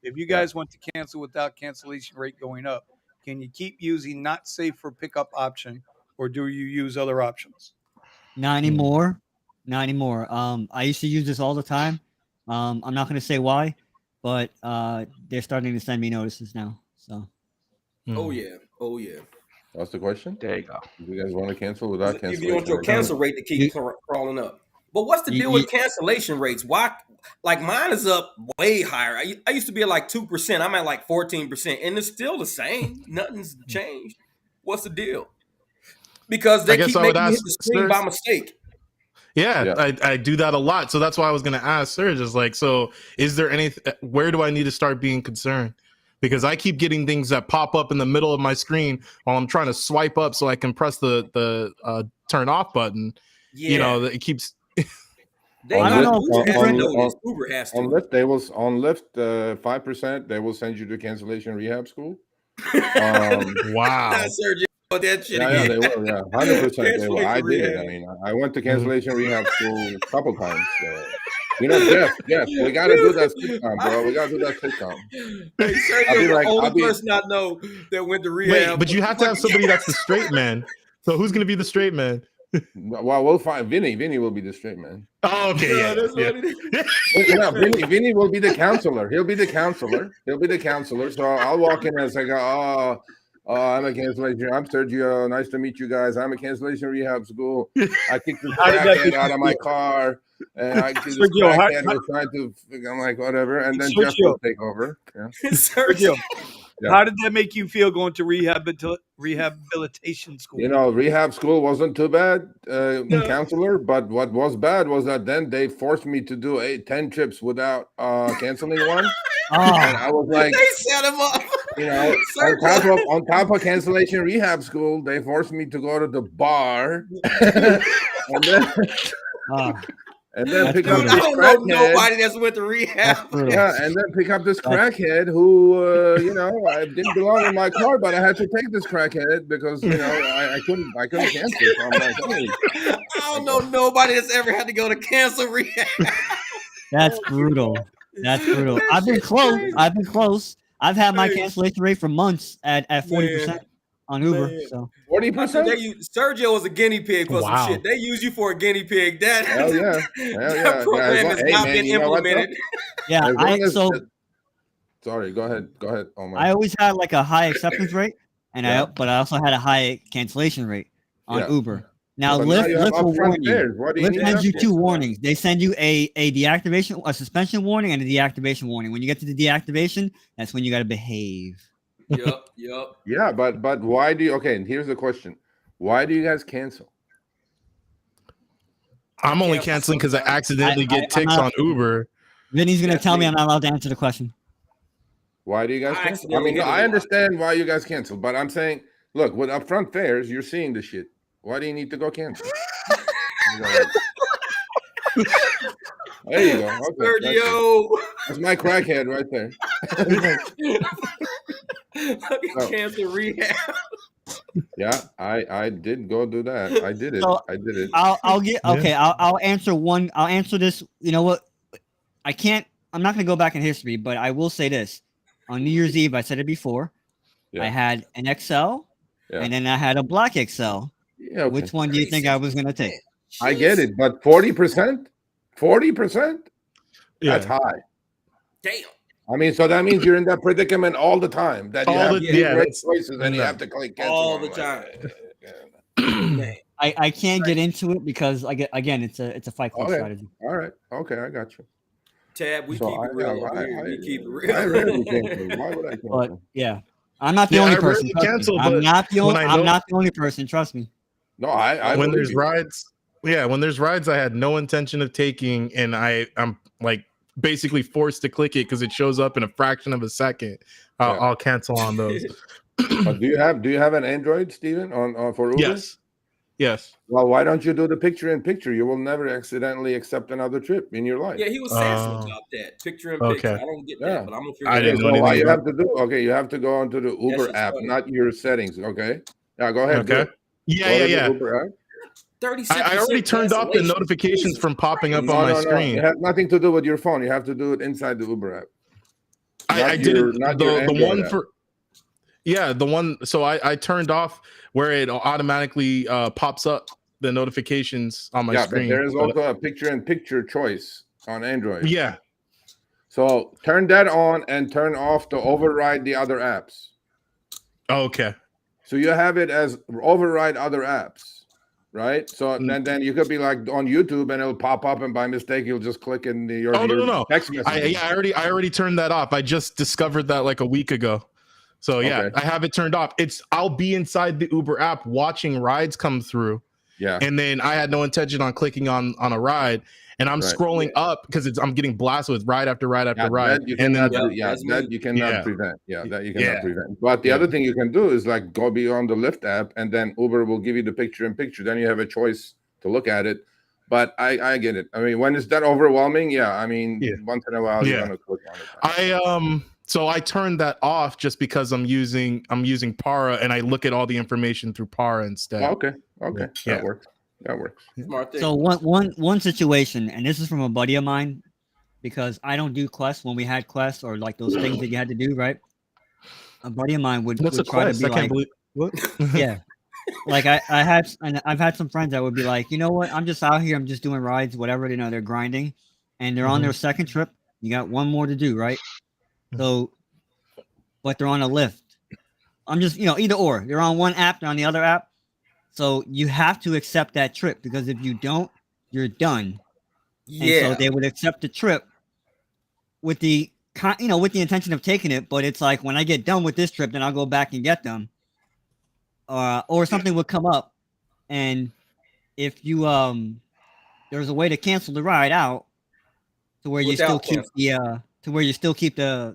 If you guys want to cancel without cancellation rate going up, can you keep using not safe for pickup option, or do you use other options? Not anymore. I used to use this all the time. I'm not going to say why, but they're starting to send me notices now. So. Oh yeah. What's the question? There you go. Do you guys want to cancel without cancellation? You want your cancel rate to keep crawling up. But what's the deal with cancellation rates? Why? Like mine is up way higher. I used to be at like 2%. I'm at like 14%, and it's still the same. Nothing's changed. What's the deal? Because they keep making me hit the screen by mistake. Yeah, I do that a lot. So that's why I was going to ask Serge, is like, so is there where do I need to start being concerned? Because I keep getting things that pop up in the middle of my screen while I'm trying to swipe up so I can press the turn off button. Yeah. It keeps. I don't know. Uber has to. On Lyft, 5%. They will send you to cancellation rehab school. Wow. Sergio, that shit. Yeah, they will. Yeah, 100% they will. I did it. I mean, I went to cancellation rehab school a couple times. So. Jeff, we gotta do that sitcom, bro. We gotta do that sitcom. Hey, Sergio, the only person I know that went to rehab. Wait, but you have to have somebody that's the straight man. So who's gonna be the straight man? Well, we'll find Vinny. Vinny will be the straight man. Oh, okay, yeah, that's yeah. what it is. No, Vinny will be the counselor. He'll be the counselor. So I'll walk in and say, "Oh, I'm a cancellation. I'm Sergio. Nice to meet you guys. I'm a cancellation rehab school. I kicked this How did that crackhead make out you of my feel? car, and I this Sergio, crackhead was trying to." I'm like, whatever, and then Jeff Sergio, will take over. Yeah. Sergio, Yeah. how did that make you feel going to rehabilitation school? You know, rehab school wasn't too bad, counselor. But what was bad was that then they forced me to do 10 trips without canceling one, and I was like, They set him up. you know, on top of cancellation rehab school, they forced me to go to the bar, and then That's pick up brutal. I this don't know crackhead. nobody that's went to rehab. Yeah, and then pick up this crackhead who, I didn't belong in my car, but I had to take this crackhead because I couldn't cancel. So I'm like, hey. I don't know nobody that's ever had to go to cancer rehab. That's brutal. That's brutal. I've been close. I've had my cancellation rate for months at 40% on Uber. Man. So 40%? Sergio was a guinea pig for Wow. some shit. They use you for a guinea pig. That Hell yeah. that program has not been implemented. yeah, As long as so sorry, go ahead. Oh my. I always had like a high acceptance rate, and Yeah. but I also had a high cancellation rate on Yeah. Uber. Now But now you have Lyft will upfront warn you. fares. What do you Lyft need sends you that two for? warnings. They send you a deactivation, a suspension warning, and a deactivation warning. When you get to the deactivation, that's when you got to behave. Yep. Yeah, but why do you? Okay, and here's the question: why do you guys cancel? I'm only Yeah, canceling because I accidentally I'm get ticks not- on Uber. Vinny's gonna That's tell me me. I'm not allowed to answer the question. Why do you guys I cancel? I accidentally mean, hit it a I lot. understand why you guys cancel, but I'm saying, look, with upfront fares, you're seeing the shit. Why do you need to go cancel? There you go. Okay, Sergio. that's my crackhead right there. Fucking cancer rehab. Yeah, I did go do that. I did it. So, I did it. I'll get Yeah. okay. I'll answer one. I'll answer this. You know what? I can't. I'm not gonna go back in history, but I will say this: on New Year's Eve, I said it before. Yeah. I had an XL, Yeah. and then I had a black XL. Yeah, okay. Which one do you think I was gonna take? I get it, but 40%? 40%? That's Yeah. high. Damn. I mean, so that means you're in that predicament all the time. That you All have the- to yeah, make that's- choices and you no. have to click cancel. All I'm the like, time. yeah. Man. I can't get into it because again, it's a fight club Okay. strategy. All right. Okay, I got you. Tab, we So keep it real over here. We keep it real. I rarely cancel. Why would I cancel? But yeah, I'm not the Yeah, only I person. rarely trust me. cancel, I'm but not the when only. I I'm know- not the only person. Trust me. No, I When believe there's you. rides, when there's rides I had no intention of taking, and I'm like basically forced to click it because it shows up in a fraction of a second, Yeah. I'll cancel on those. But do you have an Android, Steven, on for Uber? Yes. Well, why don't you do the picture-in-picture? You will never accidentally accept another trip in your life. Yeah, he was sassy about that. Picture in okay. picture. I don't get Yeah. that, but I'm gonna figure I it didn't out. know So anything what you about have to do? Okay, you have to go onto the Uber shit's app, funny. not your settings. Okay. Yeah, go ahead. do Okay. it. Yeah, Go to the yeah. Uber app. 36% I already turned off the cancellation. notifications Jesus from popping up Christ. on my No. screen. It has nothing to do with your phone. You have to do it inside the Uber app. I did it. Not your The Android one app. for the one. So I turned off where it automatically pops up the notifications on my Yeah, screen. but there is also a picture-in-picture choice on Android. Yeah. So turn that on and turn off to override the other apps. Okay. So you have it as override other apps, right? So then you could be like on YouTube and it'll pop up, and by mistake you'll just click in your No. text message. I already turned that off. I just discovered that like a week ago. So yeah, Okay. I have it turned off. I'll be inside the Uber app watching rides come through. Yeah. And then I had no intention on clicking on a ride, and I'm Right. scrolling up because I'm getting blasted with ride after ride after ride. That you And cannot, then that you cannot Yeah. prevent. Yeah, that you cannot Yeah. prevent. But the other thing you can do is like go beyond the Lyft app, and then Uber will give you the picture-in-picture. Then you have a choice to look at it. But I get it. I mean, when it's that overwhelming, I mean, once in a while you're gonna click on it. So I turned that off just because I'm using Para, and I look at all the information through Para instead. Okay. Yeah. That works. That works. Smart thing. So one situation, and this is from a buddy of mine, because I don't do quests when we had quests or like those things that you had to do, right? A buddy of mine would What's a try quest? to be I can't like, believe what? yeah. Like I've had some friends that would be like, you know what, I'm just out here, I'm just doing rides, whatever, you know, they're grinding, and they're on their second trip. You got one more to do, right? So, but they're on a Lyft. I'm just, you know, either or. They're on one app, they're on the other app. So you have to accept that trip because if you don't, you're done. And so Yeah. they would accept the trip with the you know, with the intention of taking it, but it's like when I get done with this trip, then I'll go back and get them. Or something would come up, and if you there's a way to cancel the ride out to where you still Without keep cancel. the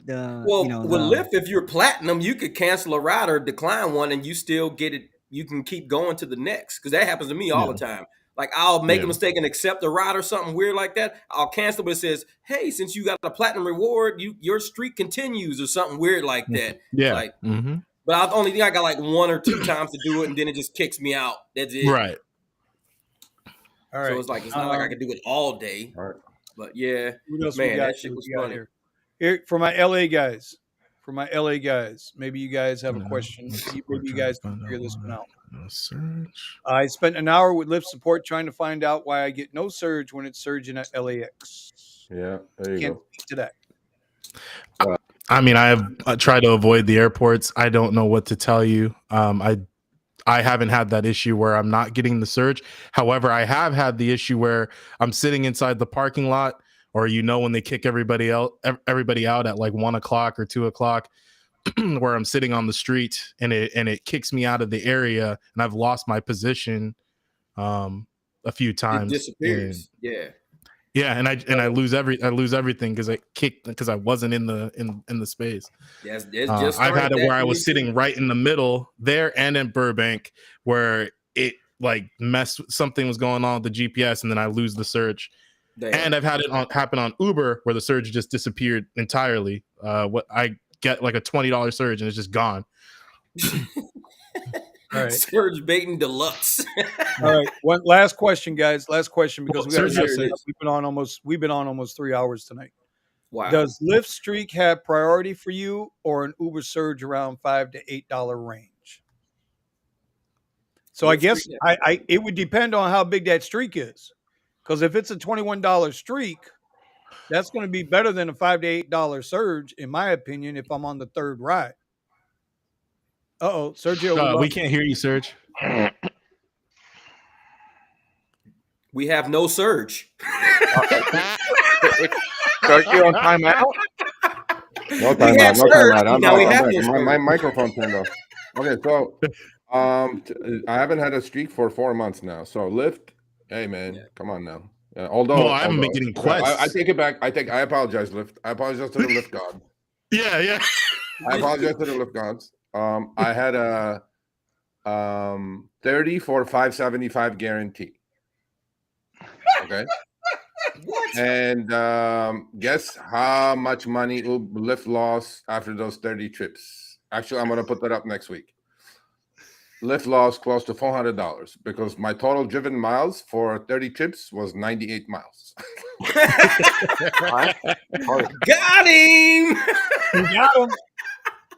you Well, know with the Lyft, if you're platinum, you could cancel a ride or decline one, and you still get it. You can keep going to the next because that happens to me all the time. Like I'll make a mistake and accept a ride or something weird like that. I'll cancel, but it says, "Hey, since you got a platinum reward, your streak continues," or something weird like that. It's Yeah. like, but I only think I got like 1 or 2 times to do it, and then it just kicks me out. That's it. Right. All So right. it's like it's not like I can do it all day. All right. But yeah, What else we man, got? that shit was funny. Here for my LA guys. Maybe you guys have a question. Maybe you guys can figure this one out. No search. I spent an hour with Lyft support trying to find out why I get no surge when it's surging at LAX. Yeah, there you Can't go. speak to that. I mean, I have tried to avoid the airports. I don't know what to tell you. I haven't had that issue where I'm not getting the surge. However, I have had the issue where I'm sitting inside the parking lot, or you know when they kick everybody out at like 1 o'clock or 2 o'clock, where I'm sitting on the street and it kicks me out of the area, and I've lost my position a few It times. disappears. Yeah, and I lose everything because I wasn't in the space. Yes, it's just I've had started it that where I for was me, sitting too. right in the middle there and in Burbank where it like something was going on with the GPS, and then I lose the surge. Damn. And I've had it happen on Uber where the surge just disappeared entirely. What I get like a $20 surge and it's just gone. All right. Surge baiting deluxe. All right. One last question, guys. Last question because Well, we got Sergio to said- we've been on almost 3 hours tonight. Wow. Does Lyft Streak have priority for you or an Uber surge around $5 to $8 range? So I Lyft guess Streak, it would depend on how big that streak is. Because if it's a $21 streak, that's going to be better than a $5 to $8 surge, in my opinion, if I'm on the third ride. Sergio. we can't hear you, Serge. we have no surge. Sergio on timeout. No time out. No surge, time out. now we have I'm no back. My surge. microphone turned off. Okay, so I haven't had a streak for 4 months now. So Lyft, hey man, come on now. Although I haven't been getting quests. I take it back. I apologize, Lyft. I apologize to the Lyft god. Yeah. I apologize to the Lyft gods. I had a 30 for 575 guarantee. Okay. What? And guess how much money Lyft lost after those 30 trips? Actually, I'm going to put that up next week. Lyft lost close to $400 because my total driven miles for 30 trips was 98 miles. Got him.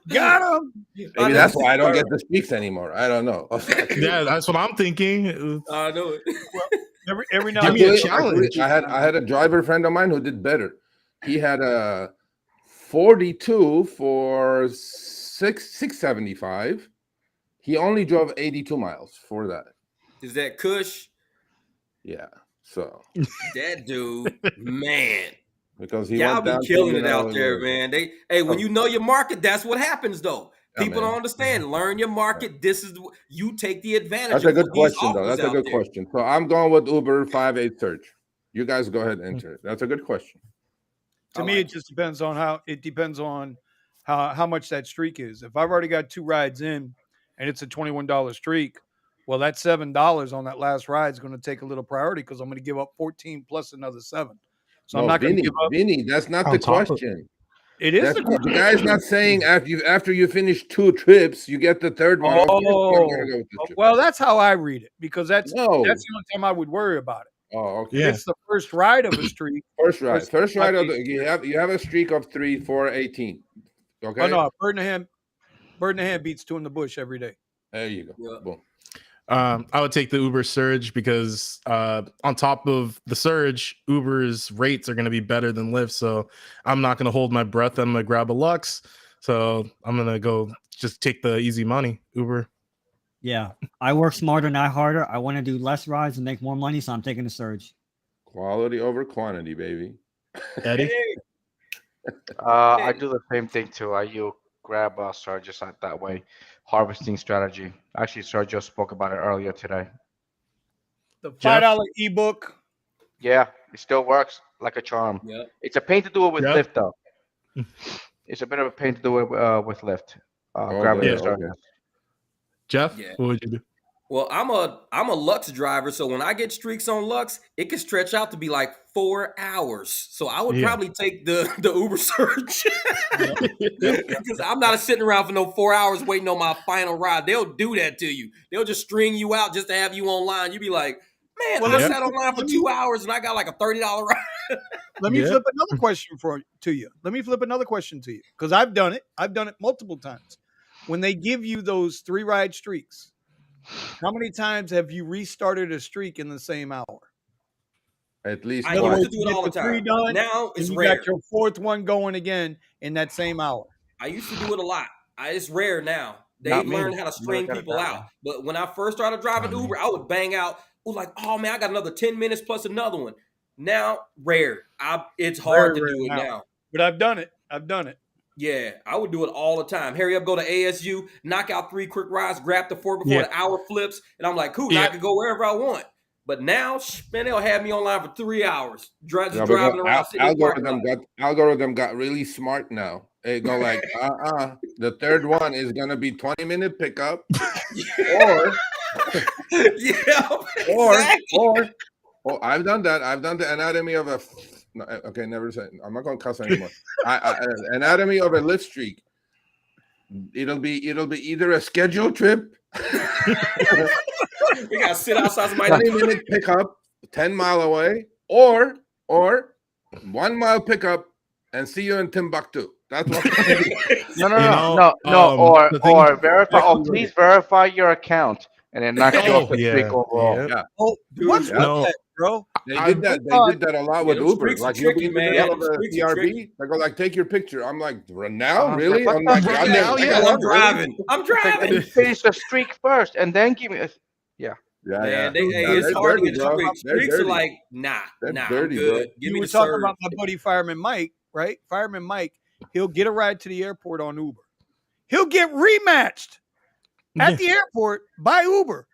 Got him. Maybe that's why I don't get the streaks anymore. I don't know. Yeah, that's what I'm thinking. I know it. Every now Give and me a then. challenge. I had a driver friend of mine who did better. He had a 42 for 675. He only drove 82 miles for that. Is that Kush? Yeah. So That dude, man. because he Y'all went be down killing to, it out there, man. When you know your market, that's what happens though. Yeah, People man. don't understand. Learn your market. This is you take the advantage. That's a of good what these question, though. offers That's a out good there. question. So I'm going with Uber 5.8 surge. You guys go ahead and enter it. That's a good question. To me, it just depends on how much that streak is. If I've already got 2 rides in and it's a $21 streak, well, that $7 on that last ride is going to take a little priority because I'm going to give up 14 plus another 7. So I'm not going to give up. Vinny, that's not On the top of- question. It is That's the the guy's not saying after you finish 2 trips, you get the third one. Of course you're gonna go with this trip. well, that's how I read it because that's No. the only time I would worry about it. Oh, okay. Yeah. It's the first ride of a streak. First ride of Okay. you have a streak of 3 for 18. Okay. Oh no, bird in the hand beats 2 in the bush every day. There you go. Yeah. Boom. I would take the Uber Surge because on top of the Surge, Uber's rates are going to be better than Lyft. So I'm not going to hold my breath. I'm going to grab a Lux. So I'm going to go just take the easy money, Uber. Yeah, I work smarter, not harder. I want to do less rides and make more money, so I'm taking the Surge. Quality over quantity, baby. Eddie? I do the same thing too. You grab Surges that way, harvesting strategy. Actually, Sergio spoke about it earlier today. The Jeff? $5 ebook. Yeah, it still works like a charm. Yeah. It's a pain to do it with Yep. Lyft though. It's a bit of a pain to do it with Lyft. Grabbing Okay, the Surges. okay. Jeff? Yeah. What would you do? Well, I'm a Lux driver, so when I get streaks on Lux, it can stretch out to be like 4 hours. So I would Yeah. probably take the Uber Surge because I'm not sitting around for no 4 hours waiting on my final ride. They'll do that to you. They'll just string you out just to have you online. You'd be like, man, Well, I yep. sat online for 2 hours and I got like a $30 ride. Let me Yeah. flip another question to you. Let me flip another question to you because I've done it. I've done it multiple times. When they give you those 3 ride streaks, how many times have you restarted a streak in the same hour? At least I In other used twice. to words, do you it get all the the 3 time. done, Now and it's you rare. got your 4th one going again in that same hour. I used to do it a lot. It's rare now. Not They've me. learned how to Never string got it people that out. way. But when I first started driving Not me. Uber, I would bang out, like, oh man, I got another 10 minutes plus another one. Now, rare. It's hard Very to do it rare now. But I've done it. I've done it. Yeah, I would do it all the time. Hurry up, go to ASU, knock out 3 quick rides, grab the 4 before Yeah. the hour flips, and I'm like, cool, now I Yeah. can go wherever I want. But now, man, they'll have me online for 3 hours, just Yeah, driving around, sitting in the parking lot. algorithm got really smart now. They go like, the third one is gonna be 20-minute pickup, or Yeah, or exactly. oh, I've done that. I've done the anatomy of a. No, okay, never say. I'm not gonna cuss anymore. Anatomy of a Lyft streak. It'll be either a scheduled trip, We gotta sit outside somebody. 20-minute pickup, 10-mile away, or 1-mile pickup, and see you in Timbuktu. That's what. No. the thing- Or verify. Oh, please verify your account, and then knock you off the streak overall. Yeah. Oh, what's with No. that, bro? They did that. They did that a lot Yeah, with them Uber. streaks are Like you'll be tricky, in the man. middle of Them a streaks are tricky. TRB. They go like, take your picture. I'm like, now, like, really? what I'm the like, fuck? I'm Right like, now, I'm driving. I'm driving. And finish the streak first, and then give me. Yeah, Man, yeah. it's They're hard to dirty, get the bro. streaks. They're Streaks are dirty. like, nah, That's I'm dirty, good. bro. Give You me were the talking serve. about my buddy Fireman Mike, right? Fireman Mike, he'll get a ride to the airport on Uber. He'll get rematched at the airport by Uber.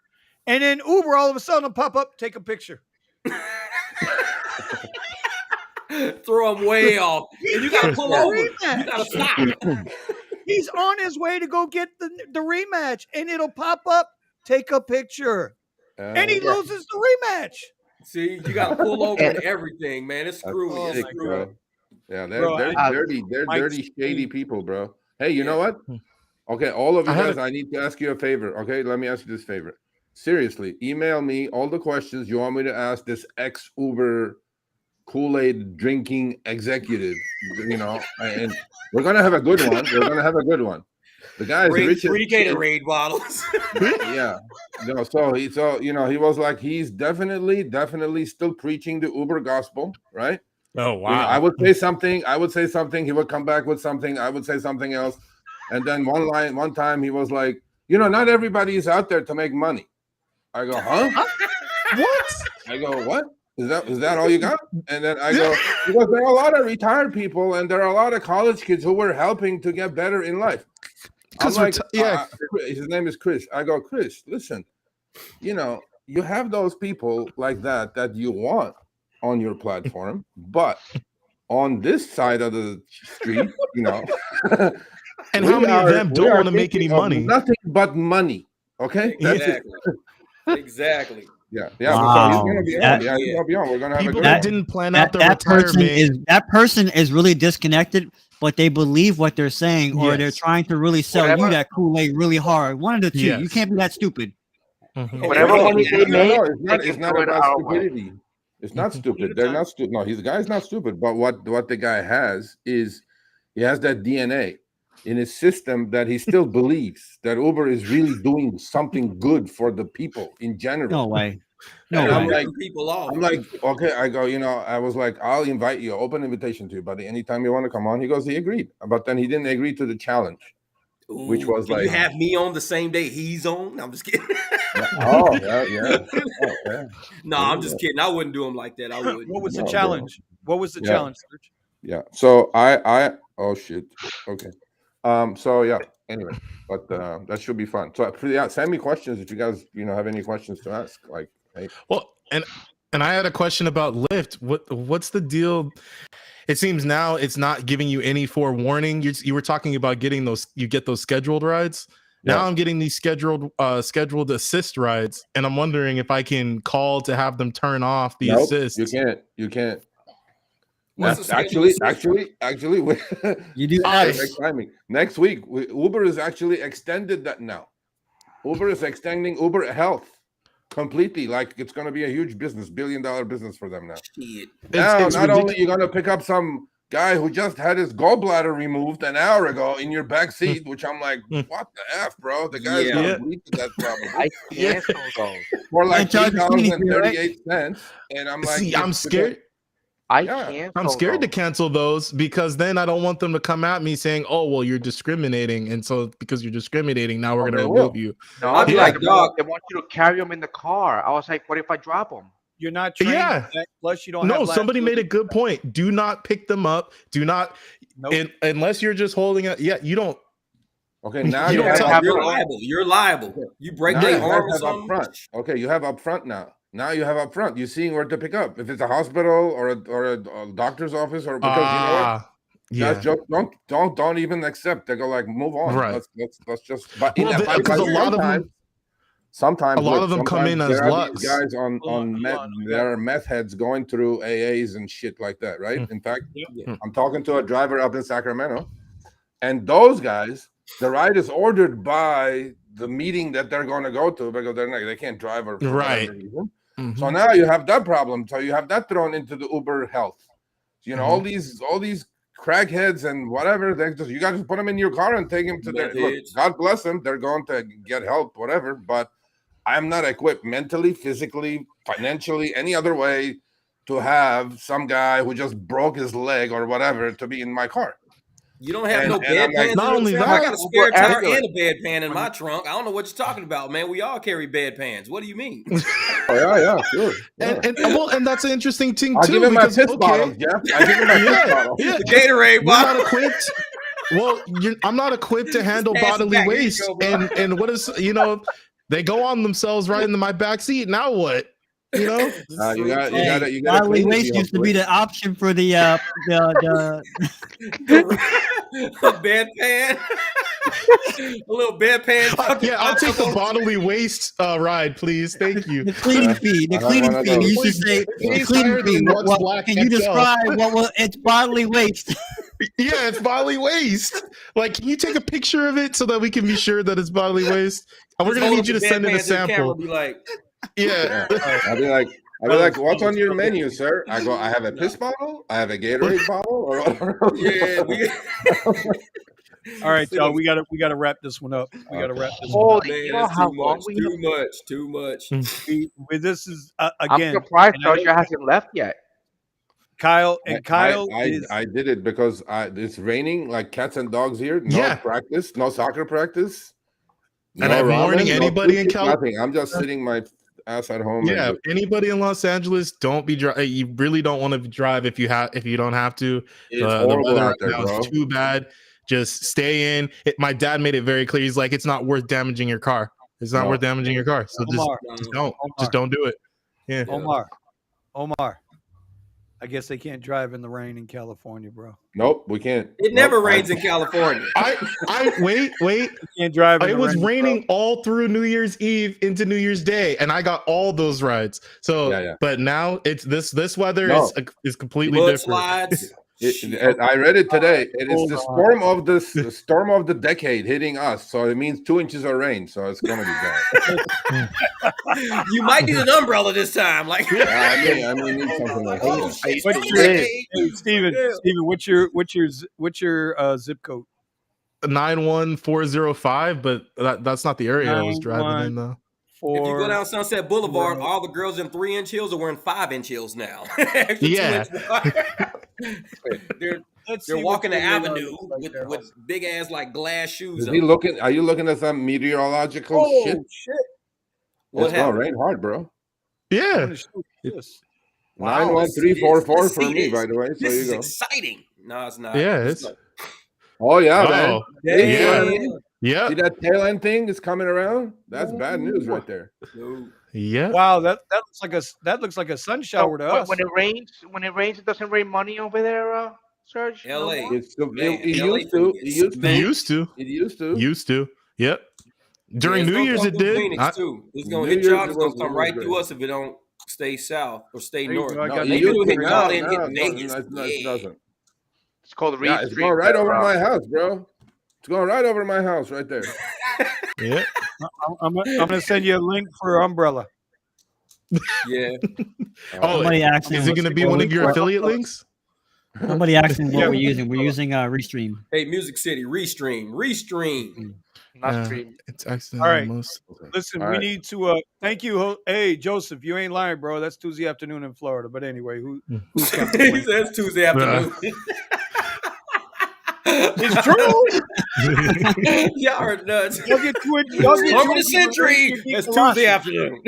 And then Uber all of a sudden will pop up, take a picture. Throw him way off. And you gotta pull over. You Rematch. gotta stop. He's on his way to go get the rematch, and it'll pop up, take a picture. And he loses the rematch. See, you gotta pull over and everything, man. It's screwy. Oh, It's my screwy. bro. Yeah, they're Bro, dirty. They're Mike's dirty, shady clean. people, bro. Hey, you Yeah. know what? Okay, all of you I have guys, I need to ask you a favor. Okay, let me ask you this favor. Seriously, email me all the questions you want me to ask this ex-Uber Kool-Aid drinking executive. You know, and we're gonna have a good one. We're gonna have a good one. The guy is rich. Free Gatorade bottles. Yeah. No, so he was like, he's definitely still preaching the Uber gospel, right? Oh You know, I wow. would say something, he would come back with something, I would say something else. And then one time he was like, not everybody is out there to make money. I go, huh? What? I go, what? Is that all you got? And then I go, because there are a lot of retired people and there are a lot of college kids who we're helping to get better in life. Because I'm like, his name is Chris. I go, Chris, listen, you have those people like that you want on your platform, but on this side of the street, And how many of them don't want to make any thinking of money? Nothing but money. Okay, that's it. Exactly. Yeah. Wow. So he's gonna be on. Yeah, he's gonna be on. We're gonna have People a that good one. didn't plan out their that person is really disconnected, but they believe what they're saying, or they're Yes. trying to really sell Whatever. you that Kool-Aid really hard. One of the two. You Yes. can't be that stupid. Mhm. Whatever money they make, It's not do it about our way. stupidity. It's not stupid. They're not stupid. No, the guy's not stupid. But what the guy has is he has that DNA. in his system that he still believes that Uber is really doing something good for the people in general. No way. No And I'm way. like, people off. okay. I go, I was like, I'll invite you, open invitation to you, buddy. Anytime you want to come on. He goes, he agreed, but then he didn't agree to the challenge, which was can like, you have me on the same day he's on? No, I'm just kidding. oh yeah. Okay. No, I'm just kidding. I wouldn't do him like that. I wouldn't. What was the No, challenge? What was the Yeah. challenge, Serge? Yeah. So I oh shit. Okay. So yeah. Anyway, but that should be fun. So yeah, send me questions if you guys have any questions to ask. Like, hey. Well, and I had a question about Lyft. What's the deal? It seems now it's not giving you any forewarning. You were talking about getting those. You get those scheduled rides. Now Yeah. I'm getting these scheduled assist rides, and I'm wondering if I can call to have them turn off the Nope, assist. You can't. What's the Actually, You do perfect timing. Next week, Uber is actually extended that now. Uber is extending Uber Health completely. Like it's going to be a huge business, $1 billion business for them now. Shit. Now, It's not only ridiculous. you're going to pick up some guy who just had his gallbladder removed an hour ago in your back seat, which I'm like, what the F, bro? The guy's going to bleed to death probably. I cancel those. For like And charge the cleaning fee, right? $3.38. And I'm like, See, I'm scared. I Yeah. cancel I'm scared to those. cancel those because then I don't want them to come at me saying, "Oh, well, you're discriminating," and so because you're discriminating, now we're Oh, going to they remove will. you. No, I'd be because like, dog. they want you to carry them in the car. I was like, what if I drop them? You're not trained. Yeah. Yet, plus, you don't. No, have somebody made a liability. good point. Do not pick them up. Do not, Nope. unless you're just holding it. Yeah, you don't. Okay, now You you don't have tell- You're liable. You're liable. You break now their you guys arm or have something. upfront. Okay, you have upfront now. Now you have upfront. You're seeing where to pick up. If it's a hospital or a doctor's office, or because you know what? Yeah. Guys, just don't even accept. They go like, move on. Right. Let's just. But Well, because a lot of them, sometimes a lot of them come in sometimes as there are Lux. these guys on Hold meth. on. There are meth heads going through AAs and shit like that, right? Mm. In fact, Yep. I'm talking to a driver up in Sacramento, and those guys, the ride is ordered by the meeting that they're going to go to because they can't drive or for Right. whatever reason. Mhm. So now you have that problem. So you have that thrown into the Uber Health. all these crackheads and whatever. You got to put them in your car and take them to their. Look, God bless them. They're going to get help, whatever. But I'm not equipped mentally, physically, financially, any other way to have some guy who just broke his leg or whatever to be in my car. You don't have And- no and I'm bedpans. like, in Not your only trunk? that- I got a spare Uber tire ambulance. and a bedpan in my trunk. I don't know what you're talking about, man. We all carry bedpans. What do you mean? Oh yeah, sure. Yeah. And that's an interesting thing I'll too. give him my because, piss bottle, Jeff. I give him my piss bottle. yeah, The Gatorade we're not bottle. equipped. Well, I'm not equipped to handle pass it bodily back. Here you waste. go, bro. And what is they go on themselves right into my back seat. Now what? You know? You gotta Bodily clean it, waste used to be the option for the A bedpan. A little bedpan. Yeah, I'll take the bodily waste ride, please. Thank you. the cleaning fee. The I have cleaning one of fee. We those. used to say the Please cleaning hire fee. the Lux Black Can you XL. describe what was it's bodily waste? Yeah, it's bodily waste. Like, can you take a picture of it so that we can be sure that it's bodily waste? And we're Just gonna hold need you up to the send in a bedpan to the camera, sample. Be like, Yeah. I'll be like, what's on your menu, sir? I go, I have a piss bottle, I have a Gatorade bottle, or yeah. All right, y'all. We gotta wrap this one up. We gotta wrap this one Holy, up. Man, you know that's how too long much. we Too much. This is I'm again. surprised and I know Georgia hasn't left yet. Kyle Kyle is. I did it because it's raining like cats and dogs here. No Yeah. practice, no soccer practice. And I'm warning ramen, anybody in sushi, Cal- nothing. I'm just sitting my ass at home. Yeah, and anybody in Los Angeles, don't be driving. You really don't want to drive if you don't have to. it's The horrible weather out right there, now bro. is too bad. Just stay in. My dad made it very clear. He's like, it's not worth damaging your car. It's not No. worth damaging your car. So Omar, just don't. Omar. Just don't do it. Yeah. Omar. I guess they can't drive in the rain in California, bro. Nope, we can't. It never rains in California. I wait. You can't drive. In It the was rain, raining all through New Year's Eve into New Year's Day, and I got all those rides. So, Yeah. but now it's this weather No. is completely Mud different. slides. I read it today. It is the storm of the decade hitting us. So it means 2 inches of rain. So it's gonna be bad. You might need an umbrella this time. Like, I mean, need something like oh that. shit, What's storm your- decade. Hey, Steven, what's your zip code? 91405, but that's not the area I was driving in though. If you go down 914. Sunset Boulevard, all the girls in 3-inch heels are wearing 5-inch heels now. Extra Yeah. 2-inch wide. Let's They're see walking the what your radar avenue looks like there. with big ass like glass shoes Is on. he looking? Are you looking at some meteorological shit? Oh shit! What It's gonna happened? rain hard, bro. I'm Yeah. gonna show you this. Nine Wow. one Let's see three this. four four Let's for see me, this. by the way. So This you is go. exciting. No, it's not. Yeah, It's it's not. Oh yeah, man. oh Damn. yeah. Yeah. See that tail end thing is coming around? That's bad news right there. No. Yeah. Wow, that looks like a sun shower to us. When it rains, it doesn't rain money over there, Serge. No LA. more? It's Man, it LA used to. finna It get used to. It used to. It used to. Used to. Yep. During it's New gonna Year's come it through did. Phoenix too. It's gonna New hit Year's y'all. It's gonna was- come was right great. through us if it don't stay south or stay There you north. go, I No, got they It you. do used hit to. y'all Now, and now, hit no, Vegas. it doesn't. It's called the Yeah, Reed it's Street. going right over bro. my house, bro. It's going right over my house, right there. Yeah. I'm gonna send you a link for umbrella. Yeah. Oh, Somebody asked is me it going to be what one we- of your affiliate links? Somebody asked me what Yeah. we're using. We're using Restream. Hey, Music City, Restream. Not Stream. It's actually All right. most. Listen, All we right. need to thank you. Hey, Joseph, you ain't lying, bro. That's Tuesday afternoon in Florida. But anyway, who's He counting? says Tuesday afternoon. It's true. Y'all are nuts. Y'all get 2 inches. Y'all get Over 2 the inches of rain, century. you get It's galoshes. Tuesday afternoon.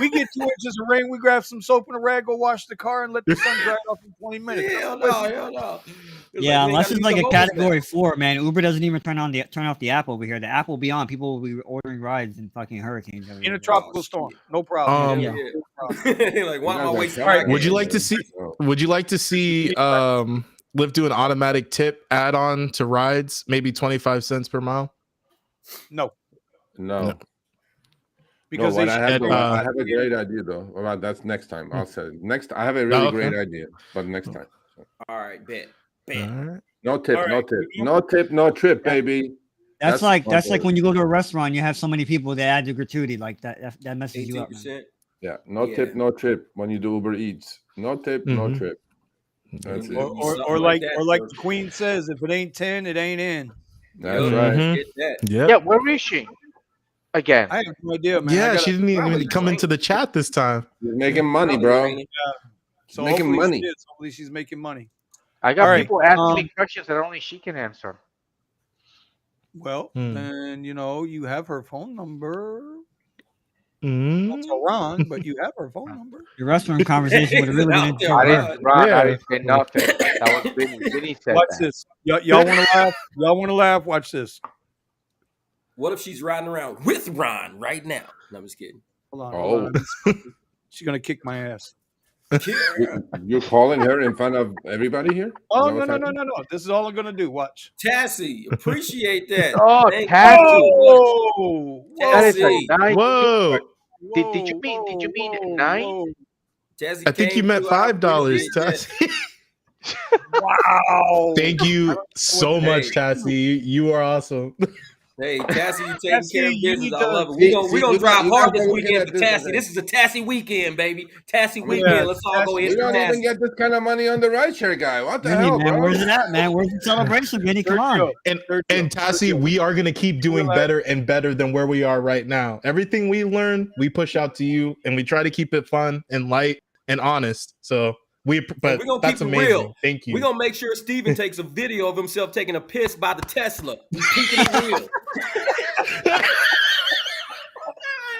We get 2 inches of rain. We grab some soap and a rag, go wash the car, and let the sun dry off in 20 minutes. Hell no. Yeah, unless it's like a category Four. 4, man. Uber doesn't even turn off the app over here. The app will be on. People will be ordering rides in fucking hurricanes. In a tropical storm, no problem. Yeah. Like, why am I wasting All right, my Would you gas? like to see? Would you like to see Lyft do an automatic tip add-on to rides, maybe 25 cents per mile? No, No. because no, they what I should. have, And, I have a great idea though. Well, that's next time. I'll say it. Next. I have a really okay. great idea, but next time. All right, bet. All right. No tip, All no right. tip, no tip, no trip, baby. That's like my when you go to a restaurant, you have so many people that add the gratuity, like that messes you up. Man. 18%. Yeah, no Yeah. tip, no trip when you do Uber Eats. No tip, no Mhm. trip. That's it. Or like the Queen says, if it ain't 10, it ain't in. That's Yup, right. Mhm. Get that. Yep. Yeah, where is she? Again. I have no idea, man. I Yeah, gotta- she didn't even probably come into the chat this time. She's making money, bro. So making hopefully money. She is. Hopefully she's making money. I got All right, people asking me questions that only she can answer. Well, then you have her phone number. Mm. Not so wrong, but you have her phone number. Your restaurant conversation would have really been Out there, interesting. right. I didn't say nothing. That was Vinny. Vinny said Watch that. this. Y'all want to laugh? Y'all want to laugh? Watch this. What if she's riding around with Ron right now? No, I'm just kidding. Hold on. Oh. Hold on. She's gonna kick my ass. You're calling her in front of everybody here? Oh Is that no what's no! This is all I'm gonna do. Watch. Tassie, appreciate that. Oh, Thank Tassie. you. Whoa! That is a Tassie. nice. Whoa! Did you mean 9? Tassie I think you came meant through. I $5, appreciate that. Tassie. Wow! Thank you so Hey. much, Tassie. You are awesome. Hey, Tassie, you taking Tassie, care of you business. need I to- love it. See, We gonna you drive guys hard are this looking weekend at for this, Tassie. okay. This is a Tassie weekend, baby. Tassie Yeah, weekend. Let's all go Tassie. hit We the don't even Tassie. get this kind of money on the rideshare guy. What the Vinny, hell, man, bro? where's it at, man? Where's the celebration, Vinny? Come on. And Sergio, Tassie, Sergio. we are gonna keep doing Relax. better and better than where we are right now. Everything we learn, we push out to you, and we try to keep it fun and light and honest. So but we're gonna that's keep it amazing. real. Thank you. We're gonna make sure Steven takes a video of himself taking a piss by the Tesla. He's keeping it real.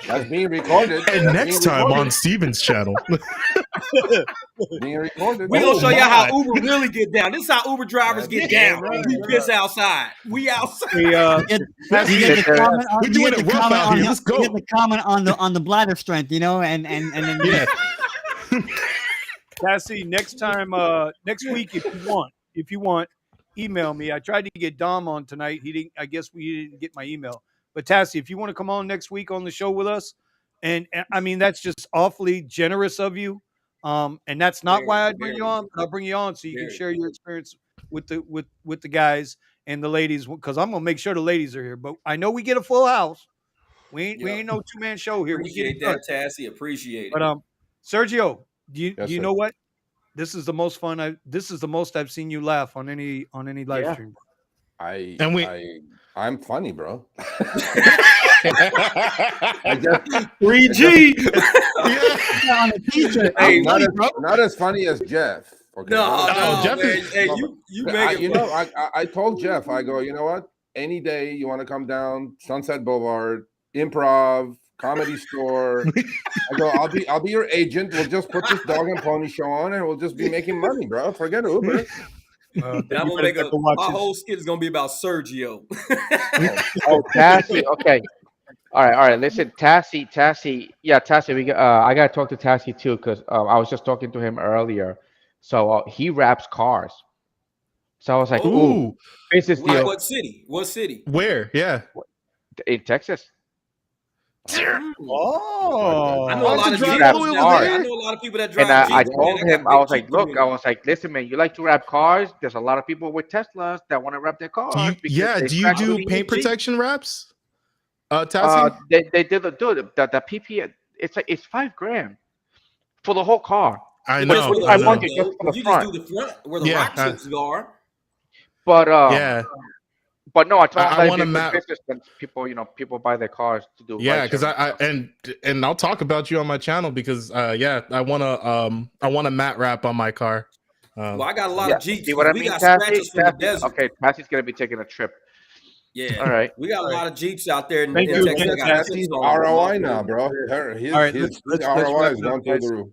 That's being recorded. And That's next being time on recorded. Steven's channel. Being recorded. We're Oh gonna show you my. how Uber really get down. This is how Uber drivers That's get damn down. right. We piss outside. We outside. Hey, You get the comment on, We're doing it rough out here. Let's go. You get the comment on the bladder strength, and then Yeah. Cassie, next time, next week, if you want, email me. I tried to get Dom on tonight. He didn't. I guess we didn't get my email. But Tassie, if you want to come on next week on the show with us, and I mean that's just awfully generous of you. And that's not Very, why I'd bring very. you on. But I'll bring you on so you can Very. share your experience with the guys and the ladies, because I'm gonna make sure the ladies are here. But I know we get a full house. We ain't no 2-man show here. We get Appreciate it done. that, Tassie. Appreciate it. But Sergio, do you Yes, sir. know what? This is the most fun. This is the most I've seen you laugh on any live Yeah. stream. I'm funny, bro. I just 3G. Hey, not as funny as Jeff. Okay. No, Jeff man. is- Hey, you make it. I told Jeff, I go, you know what? Any day you want to come down Sunset Boulevard, Improv, Comedy Store. I go, I'll be your agent. We'll just put this dog and pony show on, and we'll just be making money, bro. Forget Uber. I'm gonna make my whole skit is gonna be about Sergio. Oh, Tassie. Okay. All right. Listen, Tassie. Yeah, Tassie. I gotta talk to Tassie too because I was just talking to him earlier. So he wraps cars. So I was like, ooh, business deal. What city? What city? Where? Yeah. In Texas. Oh, I know a lot of drive Jeeps. all the way over I there? know a lot of people that drive And I Jeeps. told Man, him, I was like, look, I was like, listen, man, you like to wrap cars. There's a lot of people with Teslas that want to wrap their cars. Do you do paint protection wraps? Tassie? They did the PP. It's $5,000 for the whole car. I But know. it's I the want hood, you just though. for the You front. just do the front where the rock chips are. But yeah. But no, I told him I that want to it's map. business when people buy their cars to do. Yeah, rideshare. because and I'll talk about you on my channel because I want a mat wrap on my car. Well, I got a lot of Jeeps. See what I We mean, got Tassie? scratches from the desert. Okay, Tassie's gonna be taking a trip. Yeah. All right. We got a lot of Jeeps out there in Thank you Texas. again, that got Tassie's chips on them. ROI now, bro. His ROI is going through the roof.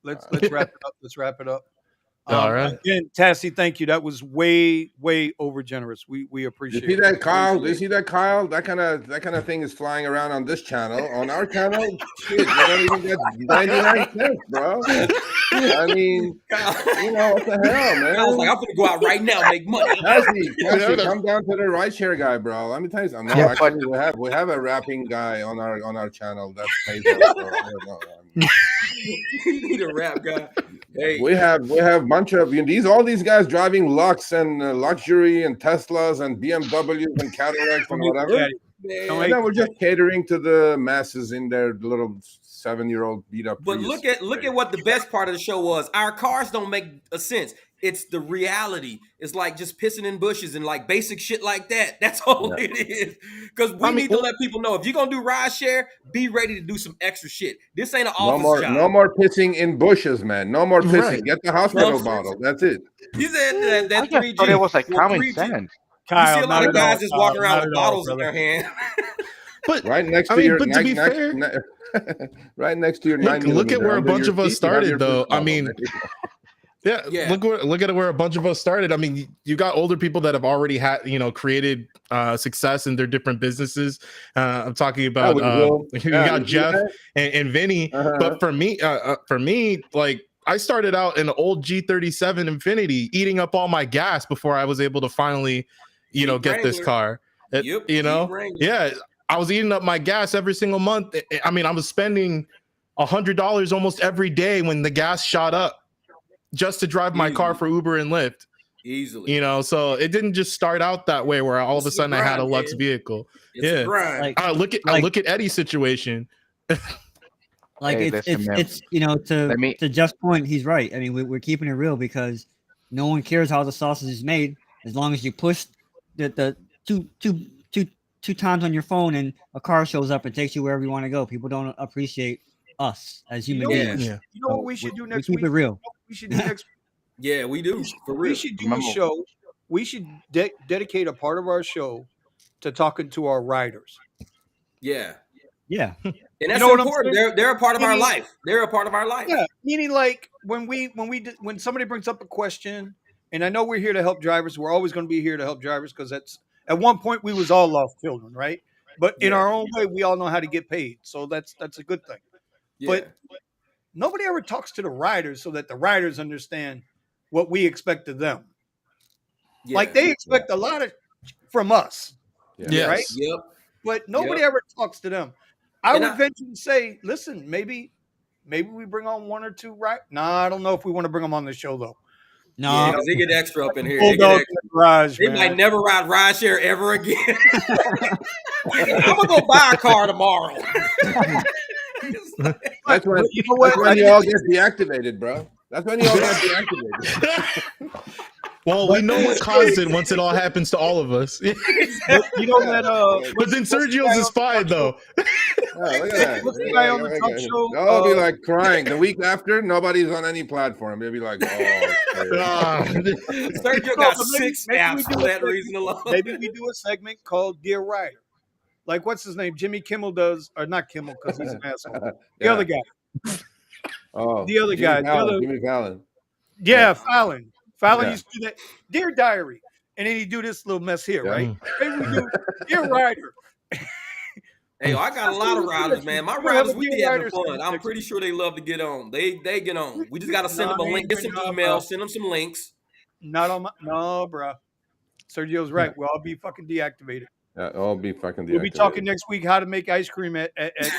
Let's wrap it up. Let's wrap it up. All right. Again, Tassie, thank you. That was way over generous. We appreciate You see it. that, Kyle? Do you see that, Kyle? That kind of thing is flying around on this channel. On our channel, shit, you don't even get 99 cents, bro. I mean, you know what the hell, man? I was like, I'm gonna go out right now and make money. Tassie, come down to the rideshare guy, bro. Let me tell you something. No, actually, we have a rapping guy on our channel that pays us. You need a rap guy. Hey, we have bunch of all these guys driving Lux and luxury and Teslas and BMWs and Cadillacs and whatever. And then we're just catering to the masses in their little 7-year-old beat up. But look at what the best part of the show was. Our cars don't make a sense. It's the reality. It's like just pissing in bushes and like basic shit like that. That's all it is. Because we need to let people know if you're gonna do rideshare, be ready to do some extra shit. This ain't an office job. No more pissing in bushes, man. No more pissing. Right. Get the hospital bottle. That's it. You said that I just 3G. thought it was like common 3G. sense. Kyle, You see a lot of guys just walking around not with at all, bottles in brother. their hand. But right next to I mean, your but to be fair, right next to your look at where a bunch of us started, though. I bottle. mean, yeah. Look at where a bunch of us started. I mean, you got older people that have already had created success in their different businesses. I'm talking about you got Jeff and Vinny. But for me, like I started out in an old G37 Infinity, eating up all my gas before I was able to finally, get this car. Yeah, I was eating up my gas every single month. I mean, I was spending $100 almost every day when the gas shot up just to drive my car for Uber and Lyft. Easily. So it didn't just start out that way where all of a sudden I had a Lux vehicle. It's a grind. Look at Eddie's situation. Like Hey, it's to Jeff's point, he's right. I mean, we're keeping it real because no one cares how the sausage is made as long as you push the two times on your phone and a car shows up and takes you wherever you want to go. People don't appreciate us as human beings. You know what we should do next we week? keep it real. We should do next. Yeah, we do. For real. We should do a show. We should dedicate a part of our show to talking to our riders. Yeah. Yeah. And that's what I'm important. saying? They're a part of our life. They're a part of our life. Yeah, meaning like when somebody brings up a question, and I know we're here to help drivers. We're always going to be here to help drivers because that's at one point we was all lost children, right? But in our own way, we all know how to get paid, so that's a good thing. Yeah. But nobody ever talks to the riders so that the riders understand what we expect of them. Yeah. Like they expect a lot from us, right? Yep. But nobody ever talks to them. I would venture to say, listen, maybe we bring on one or two I don't know if we want to bring them on the show though. No, because they get extra up in here. They might never ride rideshare ever again. I'm gonna go buy a car tomorrow. That's when you all get deactivated, bro. That's when you all get deactivated. Well, we know what caused it once it all happens to all of us. But you know that But then Sergio's is fine though. Oh, look at that. What's the guy on the talk show? They'll be like crying. The week after, nobody's on any platform. They'll be like, oh. Ah. Sergio got six apps for that reason alone. Maybe we do a segment called Dear Rider. Like, what's his name? Jimmy Kimmel does, or not Kimmel because he's an asshole. The Yeah. other guy. Oh, The other guy. Jimmy Fallon. Yeah, Fallon. Fallon Yeah. used to do that. Dear Diary. And then he'd do this little mess here, Yeah. right? Maybe we do Dear Rider. Hey, I got a lot of riders, man. My We'll have riders, a we Dear be having Rider fun. segment I'm next pretty sure they love to get on. They get on. We just got to send them a No, link, get some no, emails, send them some links. Not on my, no, bro. Sergio's right. We'll all be fucking deactivated. Yeah, I'll be fucking We'll be talking next week how to make ice cream at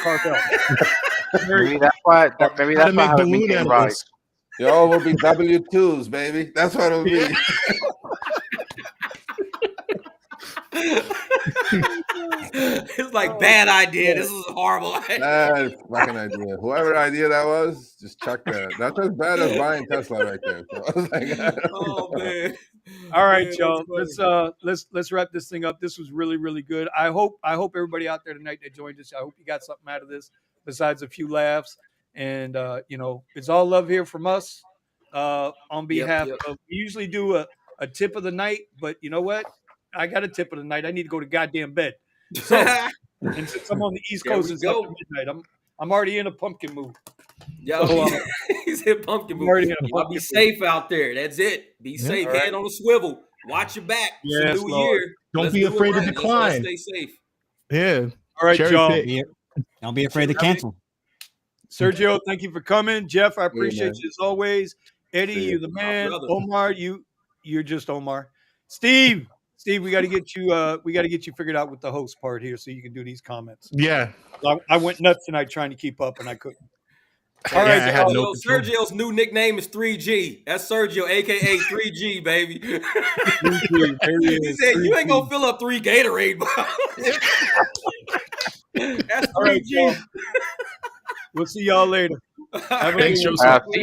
Carvel. Maybe that's why. Maybe How that's to why I make haven't been balloon getting edibles. rides. Yo, we'll be W2s, baby. That's what it'll be. It's like bad idea. This is a horrible idea. Bad fucking idea. Whoever idea that was, just chuck that. That's as bad as buying Tesla right there. So I was like, Oh man. All right, Man, y'all. that's funny. Let's wrap this thing up. This was really, really good. I hope everybody out there tonight that joined us, I hope you got something out of this besides a few laughs. And you know, it's all love here from us. On behalf of, we usually do a tip of the night, but you know what? I got a tip of the night. I need to go to goddamn bed. So, and since I'm on the East There Coast, we it's go. after midnight. I'm already in a pumpkin mood. Yo, So, he said pumpkin I'm already mood. in a Y'all pumpkin be mood. safe out there. That's it. Be safe. All right. Head on a swivel. Watch your back. It's a Yes, new Lord. year. Don't Let's be do it afraid to right. Let's decline. stay safe. Yeah. All right, Cherry y'all. pick. Don't be afraid to cancel. Sergio, thank you for coming. Jeff, I man. appreciate you as always. Eddie, See you. you're the man. brother. Omar, you're just Omar. Steve, we got to get you figured out with the host part here so you can do these comments. Yeah. I went nuts tonight trying to keep up and I couldn't. All Yeah, right, I had y'all. no control. Sergio's new nickname is 3G. That's Sergio, aka 3G, baby. There he He is, said, "You ain't 3G. gonna fill up 3 Gatorade bottles." That's All right, 3G. y'all. We'll see y'all later. Have a Thanks, good one. Joseph. See